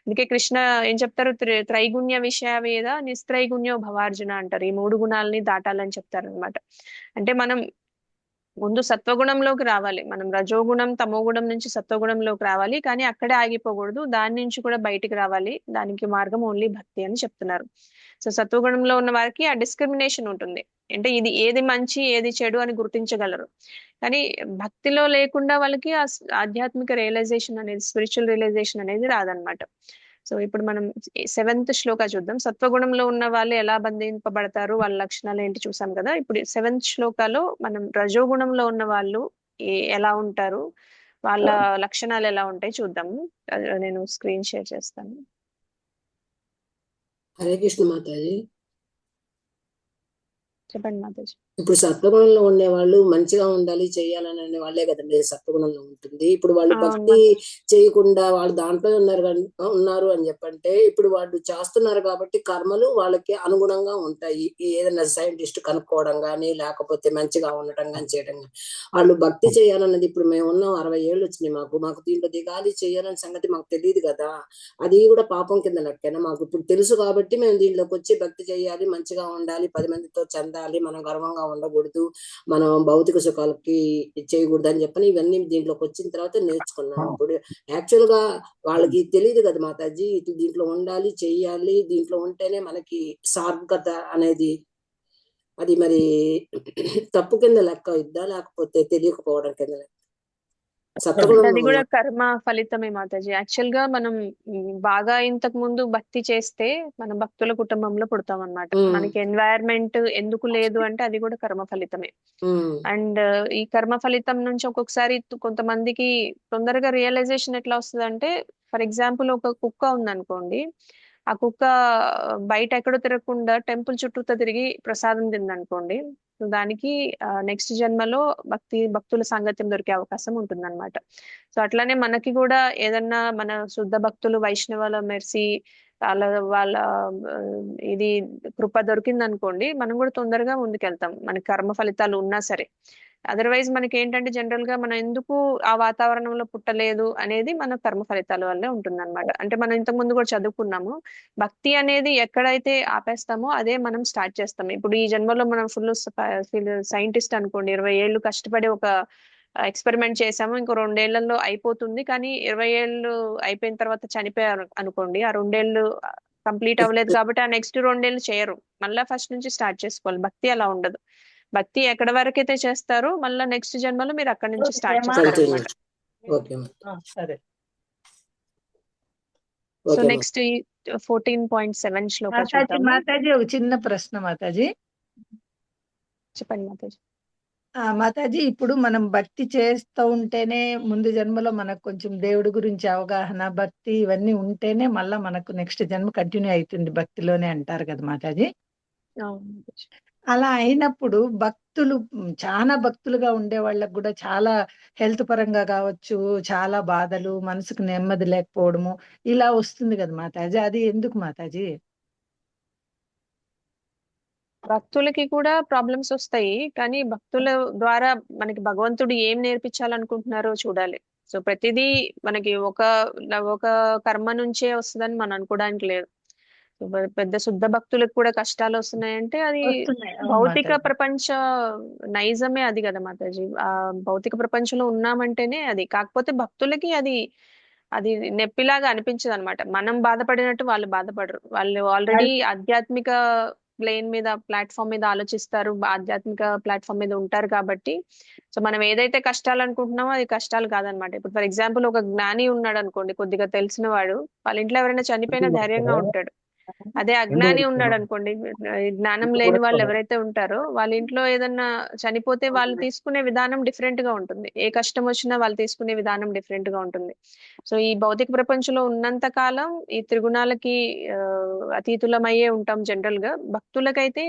అందుకే కృష్ణ ఏం చెప్తారు, త్రైగుణ్య విషయ వేద నిస్త్రైగుణ్యో భవార్జున అంటారు. ఈ మూడు గుణాలని దాటాలని చెప్తారు అనమాట. అంటే మనం ముందు సత్వగుణంలోకి రావాలి, మనం రజోగుణం, తమోగుణం నుంచి సత్వగుణంలోకి రావాలి, కానీ అక్కడే ఆగిపోకూడదు, దాని నుంచి కూడా బయటికి రావాలి. దానికి మార్గం ఓన్లీ భక్తి అని చెప్తున్నారు. సో సత్వగుణంలో ఉన్న వారికి ఆ డిస్క్రిమినేషన్ ఉంటుంది, అంటే ఇది ఏది మంచి ఏది చెడు అని గుర్తించగలరు. కానీ భక్తిలో లేకుండా వాళ్ళకి ఆధ్యాత్మిక రియలైజేషన్ అనేది, స్పిరిచువల్ రియలైజేషన్ అనేది రాదనమాట. సో ఇప్పుడు మనం 7th శ్లోక చూద్దాం. సత్వగుణంలో ఉన్న వాళ్ళు ఎలా బంధింపబడతారు, వాళ్ళ లక్షణాలు ఏంటి చూసాం కదా. ఇప్పుడు 7th శ్లోకాలో మనం రజోగుణంలో ఉన్న వాళ్ళు ఎలా ఉంటారు, వాళ్ళ లక్షణాలు ఎలా ఉంటాయి చూద్దాము. నేను స్క్రీన్ షేర్ చేస్తాను. హరే కృష్ణ మాతాజీ. చెప్పండి మాతాజీ. ఇప్పుడు సత్వగుణంలో ఉండేవాళ్ళు మంచిగా ఉండాలి, చేయాలని అనే వాళ్ళే కదండి సత్వగుణంలో ఉంటుంది. ఇప్పుడు వాళ్ళు భక్తి చేయకుండా వాళ్ళు దాంట్లో ఉన్నారు అని చెప్పంటే, ఇప్పుడు వాళ్ళు చేస్తున్నారు కాబట్టి కర్మలు వాళ్ళకి అనుగుణంగా ఉంటాయి. ఏదైనా సైంటిస్ట్ కనుక్కోవడం కానీ, లేకపోతే మంచిగా ఉండటం కానీ చేయడం కానీ. వాళ్ళు భక్తి చేయాలన్నది, ఇప్పుడు మేము ఉన్నాం 60 ఏళ్ళు వచ్చినాయి, మాకు దీంట్లో దిగాలి చేయాలనే సంగతి మాకు తెలియదు కదా. అది కూడా పాపం కింద లెక్కన. మాకు ఇప్పుడు తెలుసు కాబట్టి మేము దీంట్లోకి వచ్చి భక్తి చేయాలి, మంచిగా ఉండాలి, 10 మందితో చెందాలి, మనం గర్వంగా ఉండకూడదు, మనం భౌతిక సుఖాలకి చేయకూడదు అని చెప్పని ఇవన్నీ దీంట్లోకి వచ్చిన తర్వాత నేర్చుకున్నాం. ఇప్పుడు యాక్చువల్ గా వాళ్ళకి తెలియదు కదా మాతాజీ, దీంట్లో ఉండాలి, చెయ్యాలి, దీంట్లో ఉంటేనే మనకి సార్థకత అనేది. అది మరి తప్పు కింద లెక్క ఇద్దా, లేకపోతే తెలియకపోవడం కింద లెక్క? అది సత్వగుణంలో కూడా ఉన్న కర్మ ఫలితమే మాతాజీ. యాక్చువల్ గా మనం బాగా ఇంతకు ముందు భక్తి చేస్తే మనం భక్తుల కుటుంబంలో పుడతాం అన్నమాట. ఉమ్, మనకి ఎన్వైరన్మెంట్ ఎందుకు లేదు అంటే అది కూడా కర్మ ఫలితమే. ఉమ్, అండ్ ఈ కర్మ ఫలితం నుంచి ఒక్కొక్కసారి కొంతమందికి తొందరగా రియలైజేషన్ ఎట్లా వస్తుంది అంటే, ఫర్ ఎగ్జాంపుల్ ఒక కుక్క ఉందనుకోండి, ఆ కుక్క బయట ఎక్కడో తిరగకుండా టెంపుల్ చుట్టూతో తిరిగి ప్రసాదం తిందనుకోండి, సో దానికి నెక్స్ట్ జన్మలో భక్తుల సాంగత్యం దొరికే అవకాశం ఉంటుందన్నమాట. సో అట్లానే మనకి కూడా ఏదన్నా మన శుద్ధ భక్తులు వైష్ణవుల మెర్సీ వాళ్ళ వాళ్ళ ఆ, ఇది కృప దొరికింది అనుకోండి, మనం కూడా తొందరగా ముందుకెళ్తాం మనకి కర్మ ఫలితాలు ఉన్నా సరే. అదర్వైజ్ మనకి ఏంటంటే జనరల్ గా మనం ఎందుకు ఆ వాతావరణంలో పుట్టలేదు అనేది మన కర్మ ఫలితాల వల్లే ఉంటుందన్నమాట. అంటే మనం ఇంతకు ముందు కూడా చదువుకున్నాము, భక్తి అనేది ఎక్కడైతే ఆపేస్తామో అదే మనం స్టార్ట్ చేస్తాం. ఇప్పుడు ఈ జన్మలో మనం ఫుల్ సైంటిస్ట్ అనుకోండి, 20 ఏళ్ళు కష్టపడి ఒక ఎక్స్పెరిమెంట్ చేసాము, ఇంకో 2 ఏళ్లలో అయిపోతుంది, కానీ 20 ఏళ్ళు అయిపోయిన తర్వాత చనిపోయారు అనుకోండి, ఆ 2 ఏళ్ళు కంప్లీట్ అవ్వలేదు కాబట్టి ఆ నెక్స్ట్ 2 ఏళ్ళు చేయరు, మళ్ళా ఫస్ట్ నుంచి స్టార్ట్ చేసుకోవాలి. భక్తి అలా ఉండదు. భక్తి ఎక్కడ వరకైతే చేస్తారో మళ్ళీ నెక్స్ట్ జన్మలో మీరు అక్కడి నుంచి స్టార్ట్ చేస్తారు కంటిన్యూ. అనమాట. ఓకే సరే. సో ఓకే నెక్స్ట్ 14.7 శ్లోక మాతాజీ చూద్దాము. మాతాజీ ఒక చిన్న ప్రశ్న మాతాజీ. చెప్పండి మాతాజీ. మాతాజీ ఇప్పుడు మనం భక్తి చేస్తూ ఉంటేనే ముందు జన్మలో మనకు కొంచెం దేవుడి గురించి అవగాహన, భక్తి ఇవన్నీ ఉంటేనే మళ్ళా మనకు నెక్స్ట్ జన్మ కంటిన్యూ అవుతుంది భక్తిలోనే అంటారు కదా మాతాజీ. అవును మాతాజీ. అలా అయినప్పుడు భక్తులు చాలా భక్తులుగా ఉండే వాళ్ళకు కూడా చాలా హెల్త్ పరంగా కావచ్చు, చాలా బాధలు, మనసుకు నెమ్మది లేకపోవడము ఇలా వస్తుంది కదా మాతాజీ. అది ఎందుకు మాతాజీ? భక్తులకి కూడా ప్రాబ్లమ్స్ వస్తాయి, కానీ భక్తుల ద్వారా మనకి భగవంతుడు ఏం నేర్పించాలనుకుంటున్నారో చూడాలి. సో ప్రతిదీ మనకి ఒక కర్మ నుంచే వస్తుందని మనం అనుకోవడానికి లేదు. సో పెద్ద శుద్ధ భక్తులకు కూడా కష్టాలు వస్తున్నాయంటే అది వస్తున్నాయి. అవును భౌతిక మాతాజీ. ప్రపంచ నైజమే అది కదా మాతాజీ. ఆ భౌతిక ప్రపంచంలో ఉన్నామంటేనే అది. కాకపోతే భక్తులకి అది అది నొప్పిలాగా అనిపించదు అనమాట. మనం బాధపడినట్టు వాళ్ళు బాధపడరు. వాళ్ళు ఆల్రెడీ ఆధ్యాత్మిక ప్లాట్ఫామ్ మీద ఆలోచిస్తారు, ఆధ్యాత్మిక ప్లాట్ఫామ్ మీద ఉంటారు కాబట్టి. సో మనం ఏదైతే కష్టాలు అనుకుంటున్నామో అది కష్టాలు కాదనమాట. ఇప్పుడు ఫర్ ఎగ్జాంపుల్ ఒక జ్ఞాని ఉన్నాడు అనుకోండి, కొద్దిగా తెలిసిన వాడు, వాళ్ళ ఇంట్లో ఎవరైనా చనిపోయినా ధైర్యంగా ఉంటాడు. అదే అజ్ఞాని ఉన్నాడు అనుకోండి, జ్ఞానం లేని వాళ్ళు ఎవరైతే ఉంటారో వాళ్ళ ఇంట్లో ఏదన్నా చనిపోతే వాళ్ళు తీసుకునే విధానం డిఫరెంట్ గా ఉంటుంది. ఏ కష్టం వచ్చినా వాళ్ళు తీసుకునే విధానం డిఫరెంట్ గా ఉంటుంది. సో ఈ భౌతిక ప్రపంచంలో ఉన్నంత కాలం ఈ త్రిగుణాలకి అతీతులమయ్యే ఉంటాం జనరల్ గా. భక్తులకైతే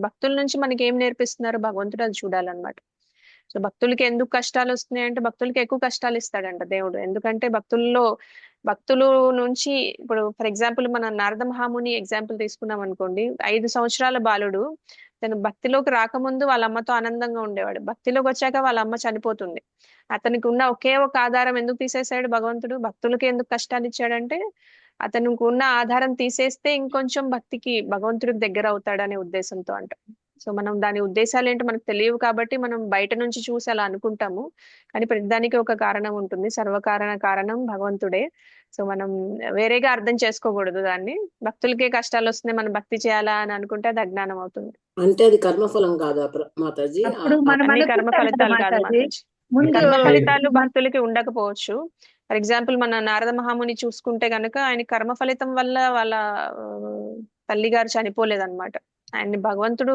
భక్తుల నుంచి మనకి ఏం నేర్పిస్తున్నారు భగవంతుడు అది చూడాలన్నమాట. సో భక్తులకి ఎందుకు కష్టాలు వస్తున్నాయి అంటే, భక్తులకి ఎక్కువ కష్టాలు ఇస్తాడంట దేవుడు. ఎందుకంటే భక్తులు నుంచి, ఇప్పుడు ఫర్ ఎగ్జాంపుల్ మన నారద మహాముని ఎగ్జాంపుల్ తీసుకున్నాం అనుకోండి, 5 సంవత్సరాల బాలుడు తను భక్తిలోకి రాకముందు వాళ్ళ అమ్మతో ఆనందంగా ఉండేవాడు. భక్తిలోకి వచ్చాక వాళ్ళ అమ్మ చనిపోతుంది. అతనికి ఉన్న ఒకే ఒక ఆధారం ఎందుకు తీసేశాడు భగవంతుడు, భక్తులకి ఎందుకు కష్టాలు ఇచ్చాడంటే, అతనికి ఉన్న ఆధారం తీసేస్తే ఇంకొంచెం భగవంతుడికి దగ్గర అవుతాడనే ఉద్దేశంతో అంట. సో మనం దాని ఉద్దేశాలు ఏంటో మనకు తెలియవు కాబట్టి మనం బయట నుంచి చూసి అలా అనుకుంటాము, కానీ ప్రతిదానికి ఒక కారణం ఉంటుంది. కారణం భగవంతుడే. సో మనం వేరేగా అర్థం చేసుకోకూడదు దాన్ని. భక్తులకే కష్టాలు వస్తున్నాయి, మనం భక్తి చేయాలా అని అనుకుంటే అది అజ్ఞానం అవుతుంది. అంటే అది కర్మఫలం కాదా మాతాజీ? అప్పుడు మనం అన్ని కర్మ అనుకుంటాం కదా ఫలితాలు కాదు మాతాజీ, మాతాజీ. ముందు కర్మ ఫలితాలు భక్తులకి ఉండకపోవచ్చు. ఫర్ ఎగ్జాంపుల్ మన నారద మహాముని చూసుకుంటే గనక ఆయన కర్మ ఫలితం వల్ల వాళ్ళ తల్లి గారు చనిపోలేదన్నమాట. ఆయన్ని భగవంతుడు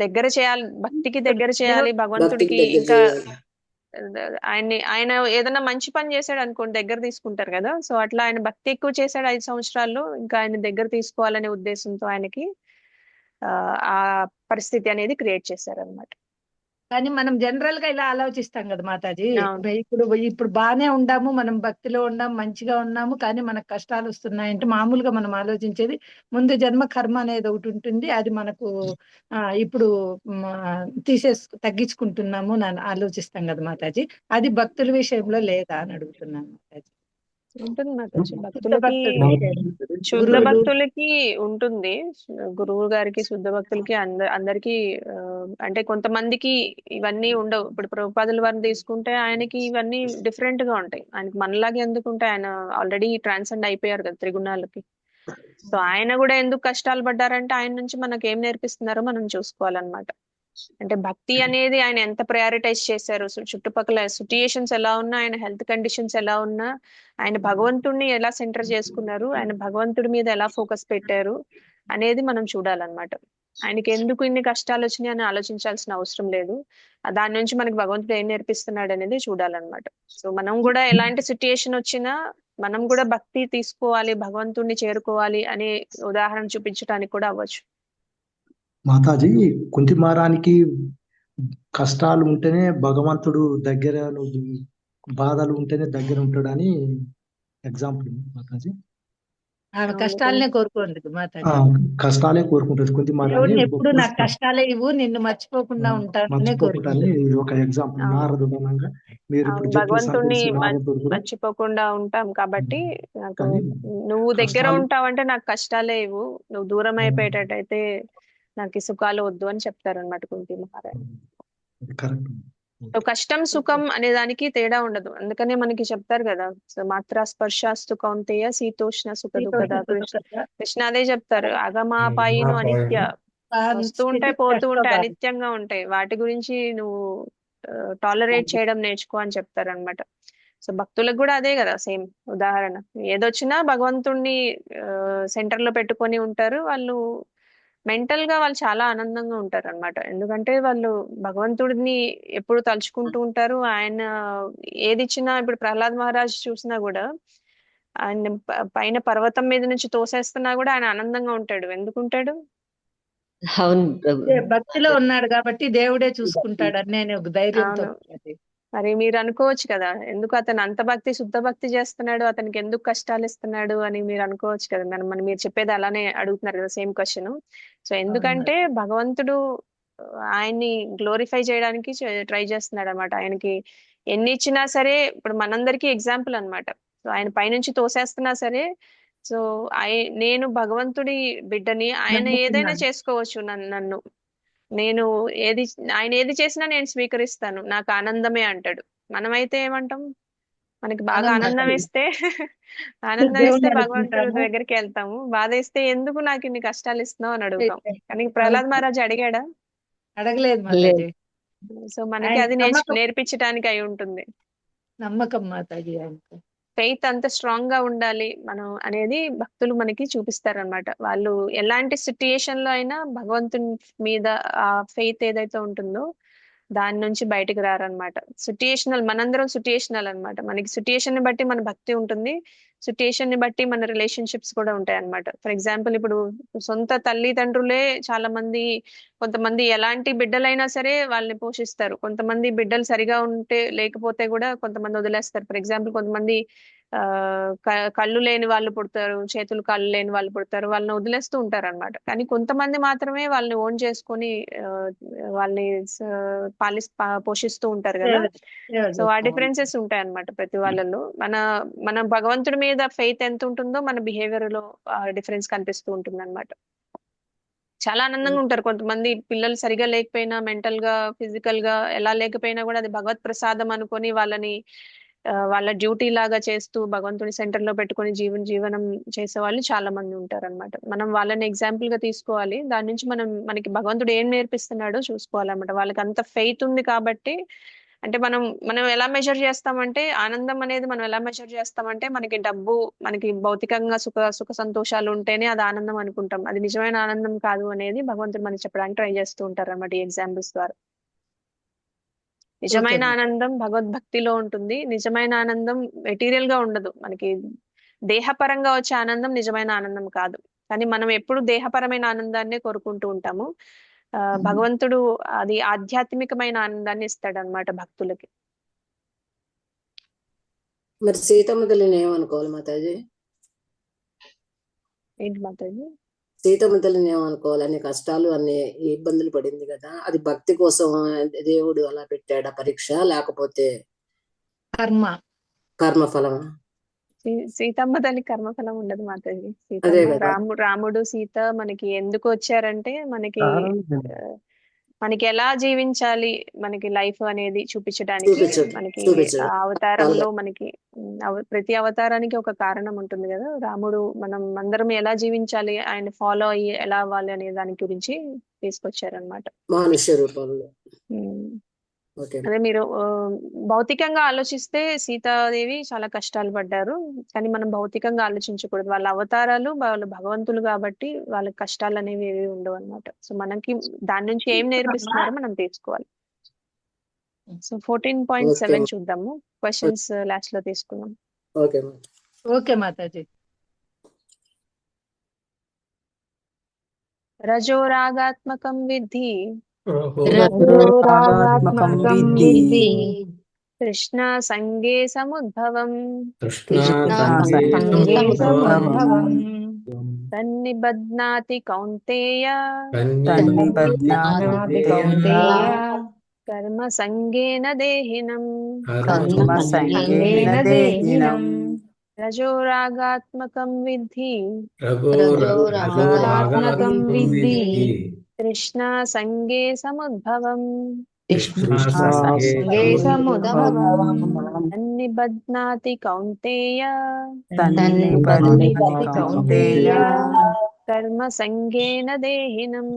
దగ్గర చేయాలి, భక్తికి దగ్గర చేయాలి భక్తికి భగవంతుడికి. దగ్గర ఇంకా చేయాలి. ఆయన ఏదైనా మంచి పని చేశాడు అనుకోండి దగ్గర తీసుకుంటారు కదా. సో అట్లా ఆయన భక్తి ఎక్కువ చేశాడు 5 సంవత్సరాల్లో, ఇంకా ఆయన దగ్గర తీసుకోవాలనే ఉద్దేశంతో ఆయనకి ఆ పరిస్థితి అనేది క్రియేట్ చేశారు అనమాట. కానీ మనం జనరల్ గా ఇలా ఆలోచిస్తాం కదా మాతాజీ. అవును. ఇప్పుడు బానే ఉండాము, మనం భక్తిలో ఉన్నాము, మంచిగా ఉన్నాము, కానీ మనకు కష్టాలు వస్తున్నాయంటే మామూలుగా మనం ఆలోచించేది ముందు జన్మ కర్మ అనేది ఒకటి ఉంటుంది, అది మనకు ఇప్పుడు తగ్గించుకుంటున్నాము అని ఆలోచిస్తాం కదా మాతాజీ. అది భక్తుల విషయంలో లేదా అని అడుగుతున్నాను మాతాజీ. ఉంటుంది మాతాజీ. భక్తులకి శుద్ధ గురువులు భక్తులకి ఉంటుంది, గురువు గారికి శుద్ధ భక్తులకి అందరికి అంటే కొంతమందికి ఇవన్నీ ఉండవు. ఇప్పుడు ప్రభుపాదుల వారిని తీసుకుంటే ఆయనకి ఇవన్నీ డిఫరెంట్ గా ఉంటాయి. ఆయనకి మనలాగే ఎందుకు ఉంటాయి, ఆయన ఆల్రెడీ ట్రాన్సెండ్ అయిపోయారు కదా త్రిగుణాలకి. సో ఆయన కూడా ఎందుకు కష్టాలు పడ్డారంటే ఆయన నుంచి మనకి ఏం నేర్పిస్తున్నారో మనం చూసుకోవాలన్నమాట. అంటే భక్తి అనేది ఆయన ఎంత ప్రయారిటైజ్ చేశారు, చుట్టుపక్కల సిట్యుయేషన్స్ ఎలా ఉన్నా, ఆయన హెల్త్ కండిషన్స్ ఎలా ఉన్నా, ఆయన భగవంతుడిని ఎలా సెంటర్ చేసుకున్నారు, ఆయన భగవంతుడి మీద ఎలా ఫోకస్ పెట్టారు అనేది మనం చూడాలన్నమాట. ఆయనకి ఎందుకు ఇన్ని కష్టాలు వచ్చినాయి అని ఆలోచించాల్సిన అవసరం లేదు. దాని నుంచి మనకి భగవంతుడు ఏం నేర్పిస్తున్నాడు అనేది చూడాలన్నమాట. సో మనం కూడా ఎలాంటి సిట్యుయేషన్ వచ్చినా మనం కూడా భక్తి తీసుకోవాలి, భగవంతుడిని చేరుకోవాలి అనే ఉదాహరణ చూపించడానికి కూడా అవ్వచ్చు. మాతాజీ, కుంతిమారానికి కష్టాలు ఉంటేనే భగవంతుడు దగ్గర, బాధలు ఉంటేనే దగ్గర ఉంటాడని ఎగ్జాంపుల్ మాతాజీ. ఆమె కష్టాలనే కోరుకోండి మాతాజీ. కష్టాలే కోరుకుంటది కుంతిమారాని. దేవుడిని ఎప్పుడు నాకు కష్టాలే ఇవ్వు, నిన్ను మర్చిపోకుండా ఉంటానని మర్చిపోకుండానే కోరుకుంటాను. ఇది ఒక ఎగ్జాంపుల్. నారదుడు అనంగా మీరు ఇప్పుడు చెప్పే భగవంతుడిని సెంటెన్స్ నారదుడు కూడా మర్చిపోకుండా ఉంటాం కాబట్టి నాకు కానీ నువ్వు దగ్గర కష్టాలు ఉంటావంటే నాకు కష్టాలే ఇవ్వు, నువ్వు దూరం అయిపోయేటట్టయితే నాకు ఈ సుఖాలు వద్దు అని చెప్తారు అనమాట కుంతి మహారాణి. కరెక్ట్. సో కష్టం సుఖం అనే దానికి తేడా ఉండదు. అందుకనే మనకి చెప్తారు కదా, సో మాత్రా స్పర్శాస్తు కౌంతేయ శీతోష్ణ సుఖ దుఃఖద. కృష్ణ అదే చెప్తారు, అగమాపాయిను అనిత్య, వస్తూ ఉంటాయి పోతూ ఉంటాయి, అనిత్యంగా ఉంటాయి, వాటి గురించి నువ్వు టాలరేట్ చేయడం నేర్చుకో అని చెప్తారు అనమాట. సో భక్తులకు కూడా అదే కదా సేమ్ ఉదాహరణ. ఏదొచ్చినా భగవంతుణ్ణి సెంటర్ లో పెట్టుకొని ఉంటారు వాళ్ళు. మెంటల్ గా వాళ్ళు చాలా ఆనందంగా ఉంటారు అనమాట. ఎందుకంటే వాళ్ళు భగవంతుడిని ఎప్పుడు తలుచుకుంటూ ఉంటారు. ఆయన ఏది ఇచ్చినా, ఇప్పుడు ప్రహ్లాద్ మహారాజ్ చూసినా కూడా ఆయన పైన పర్వతం మీద నుంచి తోసేస్తున్నా కూడా ఆయన ఆనందంగా ఉంటాడు. ఎందుకుంటాడు? అవును ప్రభు. భక్తిలో ఉన్నాడు కాబట్టి దేవుడే చూసుకుంటాడని నేను ఒక ధైర్యంతో. అవును. మరి మీరు అనుకోవచ్చు కదా, ఎందుకు అతను అంత భక్తి, శుద్ధ భక్తి చేస్తున్నాడు, అతనికి ఎందుకు కష్టాలు ఇస్తున్నాడు అని మీరు అనుకోవచ్చు కదా. మనం మీరు చెప్పేది అలానే అడుగుతున్నారు కదా, సేమ్ క్వశ్చన్. సో ఎందుకంటే భగవంతుడు ఆయన్ని గ్లోరిఫై చేయడానికి ట్రై చేస్తున్నాడు అనమాట. ఆయనకి ఎన్ని ఇచ్చినా సరే, ఇప్పుడు మనందరికీ ఎగ్జాంపుల్ అన్నమాట. సో ఆయన పైనుంచి తోసేస్తున్నా సరే, సో నేను భగవంతుడి బిడ్డని, ఆయన ఏదైనా చేసుకోవచ్చు నన్ను, నేను ఆయన ఏది చేసినా నేను స్వీకరిస్తాను, నాకు ఆనందమే అంటాడు. మనమైతే ఏమంటాం, మనకి బాగా ఆనందం ఇస్తే భగవంతుడి దగ్గరికి వెళ్తాము, బాధ ఇస్తే ఎందుకు నాకు ఇన్ని కష్టాలు ఇస్తున్నావు అని అడుగుతాం. కానీ ప్రహ్లాద్ మహారాజ్ అడిగాడా? అడగలేదు మాతాజీ. సో మనకి అది నేర్పించడానికి అయి ఉంటుంది. నమ్మకం మాతాజీ. ఫెయిత్ అంత స్ట్రాంగ్ గా ఉండాలి మనం అనేది భక్తులు మనకి చూపిస్తారు అనమాట. వాళ్ళు ఎలాంటి సిట్యుయేషన్ లో అయినా భగవంతుని మీద ఆ ఫెయిత్ ఏదైతే ఉంటుందో దాని నుంచి బయటకు రారనమాట. సిట్యుయేషనల్, మనందరం సిట్యుయేషనల్ అనమాట. మనకి సిట్యుయేషన్ ని బట్టి మన భక్తి ఉంటుంది, సిట్యుయేషన్ ని బట్టి మన రిలేషన్షిప్స్ కూడా ఉంటాయి అనమాట. ఫర్ ఎగ్జాంపుల్, ఇప్పుడు సొంత తల్లిదండ్రులే చాలా మంది, కొంతమంది ఎలాంటి బిడ్డలైనా సరే వాళ్ళని పోషిస్తారు. కొంతమంది బిడ్డలు సరిగా ఉంటే లేకపోతే కూడా కొంతమంది వదిలేస్తారు. ఫర్ ఎగ్జాంపుల్, కొంతమంది కళ్ళు లేని వాళ్ళు పుడతారు, చేతులు కాళ్ళు లేని వాళ్ళు పుడతారు, వాళ్ళని వదిలేస్తూ ఉంటారు అనమాట. కానీ కొంతమంది మాత్రమే వాళ్ళని ఓన్ చేసుకొని వాళ్ళని పోషిస్తూ ఉంటారు కదా. సో ఆ డిఫరెన్సెస్ ఉంటాయి అనమాట ప్రతి వాళ్ళలో. మన భగవంతుడి మీద ఫెయిత్ ఎంత ఉంటుందో మన బిహేవియర్ లో డిఫరెన్స్ కనిపిస్తూ ఉంటుంది అనమాట. చాలా ఆనందంగా ఉంటారు కొంతమంది. పిల్లలు సరిగా లేకపోయినా, మెంటల్ గా, ఫిజికల్ గా ఎలా లేకపోయినా కూడా అది భగవత్ ప్రసాదం అనుకొని వాళ్ళని వాళ్ళ డ్యూటీ లాగా చేస్తూ భగవంతుని సెంటర్ లో పెట్టుకొని జీవనం చేసే వాళ్ళు చాలా మంది ఉంటారు అనమాట. మనం వాళ్ళని ఎగ్జాంపుల్ గా తీసుకోవాలి. దాని నుంచి మనకి భగవంతుడు ఏం నేర్పిస్తున్నాడో చూసుకోవాలన్నమాట. వాళ్ళకి అంత ఫెయిత్ ఉంది కాబట్టి. అంటే మనం ఎలా మెజర్ చేస్తామంటే, ఆనందం అనేది మనం ఎలా మెజర్ చేస్తామంటే, మనకి డబ్బు, మనకి భౌతికంగా సుఖ సంతోషాలు ఉంటేనే అది ఆనందం అనుకుంటాం. అది నిజమైన ఆనందం కాదు అనేది భగవంతుడు మనకి చెప్పడానికి ట్రై చేస్తూ ఉంటారు అన్నమాట ఈ ఎగ్జాంపుల్స్ ద్వారా. నిజమైన ఆనందం భగవద్భక్తిలో ఉంటుంది. నిజమైన ఆనందం మెటీరియల్ గా ఉండదు. మనకి దేహపరంగా వచ్చే ఆనందం నిజమైన ఆనందం కాదు. కానీ మనం ఎప్పుడు దేహపరమైన ఆనందాన్నే కోరుకుంటూ ఉంటాము. భగవంతుడు అది ఆధ్యాత్మికమైన ఆనందాన్ని ఇస్తాడు అనమాట భక్తులకి. మరి సీతమ్మ తల్లిని ఏమనుకోవాలి మాతాజీ? ఏంటి మాతాజీ? సీతమ్మ తల్లిని ఏమనుకోవాలి? అన్ని కష్టాలు, అన్ని ఇబ్బందులు పడింది కదా, అది భక్తి కోసం దేవుడు అలా పెట్టాడా పరీక్ష, లేకపోతే కర్మఫలమా? సీతమ్మ తల్లి కర్మఫలం ఉండదు మాతాజీ. రాముడు సీత మనకి ఎందుకు వచ్చారంటే, మనకి మనకి ఎలా జీవించాలి, మనకి లైఫ్ అనేది చూపించడానికి మనకి ఆ చూపించడం అవతారంలో మనకి ప్రతి అవతారానికి ఒక కారణం ఉంటుంది కదా. రాముడు మనం అందరం ఎలా జీవించాలి, ఆయన ఫాలో అయ్యి ఎలా అవ్వాలి అనే దాని గురించి తీసుకొచ్చారనమాట. మనుష్య రూపంలో. ఓకే అదే మీరు భౌతికంగా ఆలోచిస్తే సీతాదేవి చాలా కష్టాలు పడ్డారు, కానీ మనం భౌతికంగా ఆలోచించకూడదు. వాళ్ళ అవతారాలు వాళ్ళు భగవంతులు కాబట్టి వాళ్ళకి కష్టాలు అనేవి ఏవి ఉండవు అనమాట. సో మనకి దాని నుంచి ఏం నేర్పిస్తున్నారో మనం తీసుకోవాలి. సో 14.7 ఓకే చూద్దాము. క్వశ్చన్స్ లాస్ట్ లో తీసుకుందాం. Okay okay Mataji. రజోరాగాత్మకం విద్ధి రజోరాగాత్మకం విద్ధి కృష్ణ సంగే సముద్భవం సంగే సముద్భవం తన్నిబధ్నాతి కౌంతేయ తన్నిబధ్నాతి కౌంతేయ కర్మ సంగేన దేహినం. కర్మ సంగేన దేహినం. రజోరాగాత్మకం విద్ధి రజోరాగాత్మకం విద్ధి కృష్ణ సంగే సముద్భవం కృష్ణ సంగే సముద్భవం తన్నిబధ్నాతి కౌంతేయ తన్నిబధ్నాతి కౌంతేయ కర్మ సంగేన దేహినం.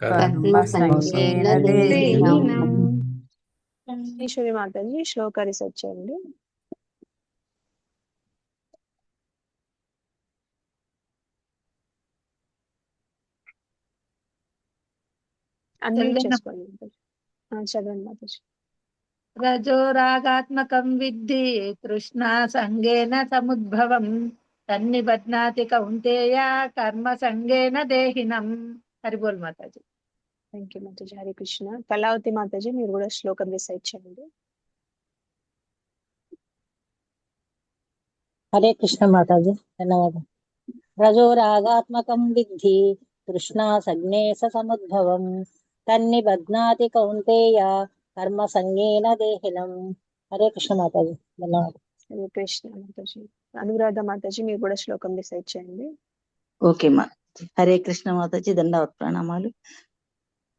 కర్మ సంగేన దేహినం. ఈశ్వరి మాతాజీ శ్లోక రీసెర్చ్ చేయండి. అన్మ్యూట్ చేసుకోండి. చదవండి మాతాజీ. రజోరాగాత్మకం విద్ధి తృష్ణా సంగేన సముద్భవం తన్నిబధ్నాతి కౌంతేయ కర్మ సంగేన దేహినం. హరిబోల్ మాతాజీ. థ్యాంక్ యూ మాతాజీ. హరి కృష్ణ. కళావతి మాతాజీ మీరు కూడా శ్లోకం రిసైట్ చేయండి. హరే కృష్ణ మాతాజీ, ధన్యవాదాలు. రజోరాగాత్మకం విద్ధి తృష్ణా సంజ్ఞే సముద్భవం తన్నిబధ్నాతి కౌంతేయ కర్మ సంగేన దేహినం. హరే కృష్ణ మాతాజీ, ధన్యవాదాలు. హరే కృష్ణ మాతాజీ. అనురాధ మాతాజీ మీరు కూడా శ్లోకం రిసైట్ చేయండి. ఓకే మాతాజీ. హరే కృష్ణ మాతాజీ, దండవత్ ప్రణామాలు.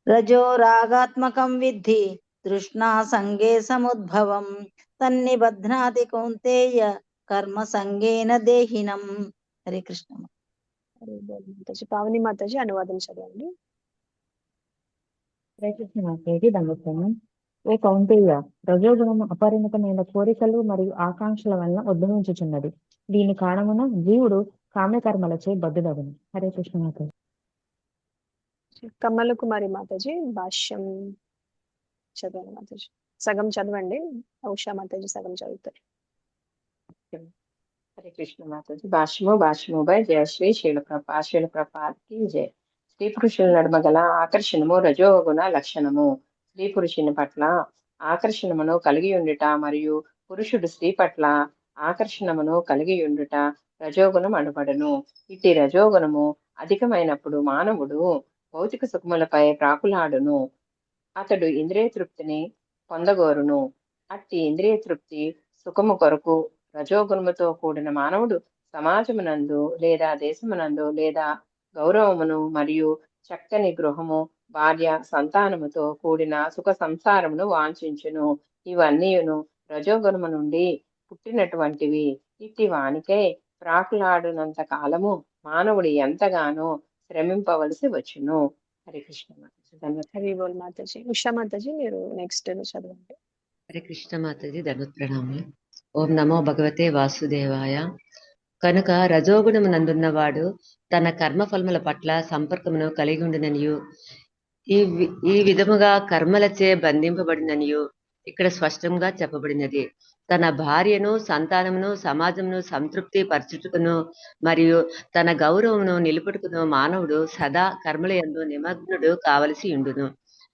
రజోరాగాత్మకం విద్ధి తృష్ణా సంగే సముద్భవం తన్నిబధ్నాతి కౌంతేయ కర్మ సంగేన దేహినం. హరే కృష్ణ మాతాజీ. పావని మాతాజీ అనువాదం చదవండి. హరే కృష్ణ మాతాజీ, దండోత్సవం. ఓ కౌంతేయ, రజోగుణము అపరిమితమైన కోరికలు మరియు ఆకాంక్షల వలన ఉద్భవించుచున్నది. దీని కారణమున జీవుడు కామ్యకర్మలచే బద్ధుడగును. హరే కృష్ణ మాతాజీ. కమ్మల కుమారి మాతాజీ భాష్యం చదవండి మాతాజీ. సగం చదవండి. ఉషా మాతాజీ సగం చదువుతారు. హరే కృష్ణ మాతాజీ. భాష్యము బై జయశ్రీ శీలప్రపాద్కి జయ. స్త్రీ పురుషుల నడుమ గల ఆకర్షణము రజోగుణ లక్షణము. స్త్రీ పురుషుని పట్ల ఆకర్షణమును కలిగి ఉండుట మరియు పురుషుడు స్త్రీ పట్ల ఆకర్షణమును కలిగి ఉండుట రజోగుణం అనబడును. ఇట్టి రజోగుణము అధికమైనప్పుడు మానవుడు భౌతిక సుఖములపై ప్రాకులాడును. అతడు ఇంద్రియ తృప్తిని పొందగోరును. అట్టి ఇంద్రియ తృప్తి సుఖము కొరకు రజోగుణముతో కూడిన మానవుడు సమాజమునందు లేదా దేశమునందు లేదా గౌరవమును మరియు చక్కని గృహము, భార్య, సంతానముతో కూడిన సుఖ సంసారమును వాంఛించును. ఇవన్నీయును రజోగుణము నుండి పుట్టినటువంటివి. ఇట్టి వానికై ప్రాకులాడునంత కాలము మానవుడు ఎంతగానో శ్రమింపవలసి వచ్చును. హరే కృష్ణ మాతాజీ. హరి బోల్ మాతాజీ. ఉషా మాతాజీ మీరు నెక్స్ట్ చదవండి. హరే కృష్ణ మాతాజీ, ధనుత్ ప్రణామాలు. ఓం నమో భగవతే వాసుదేవాయ. కనుక రజోగుణము నందున్నవాడు తన కర్మఫలముల పట్ల సంపర్కమును కలిగి ఉండుననియు ఈ విధముగా కర్మలచే బంధింపబడిననియు ఇక్కడ స్పష్టంగా చెప్పబడినది. తన భార్యను, సంతానమును, సమాజమును సంతృప్తి పరచుటకును మరియు తన గౌరవమును నిలుపుటకును మానవుడు సదా కర్మల యందు నిమగ్నుడు కావలసి ఉండును.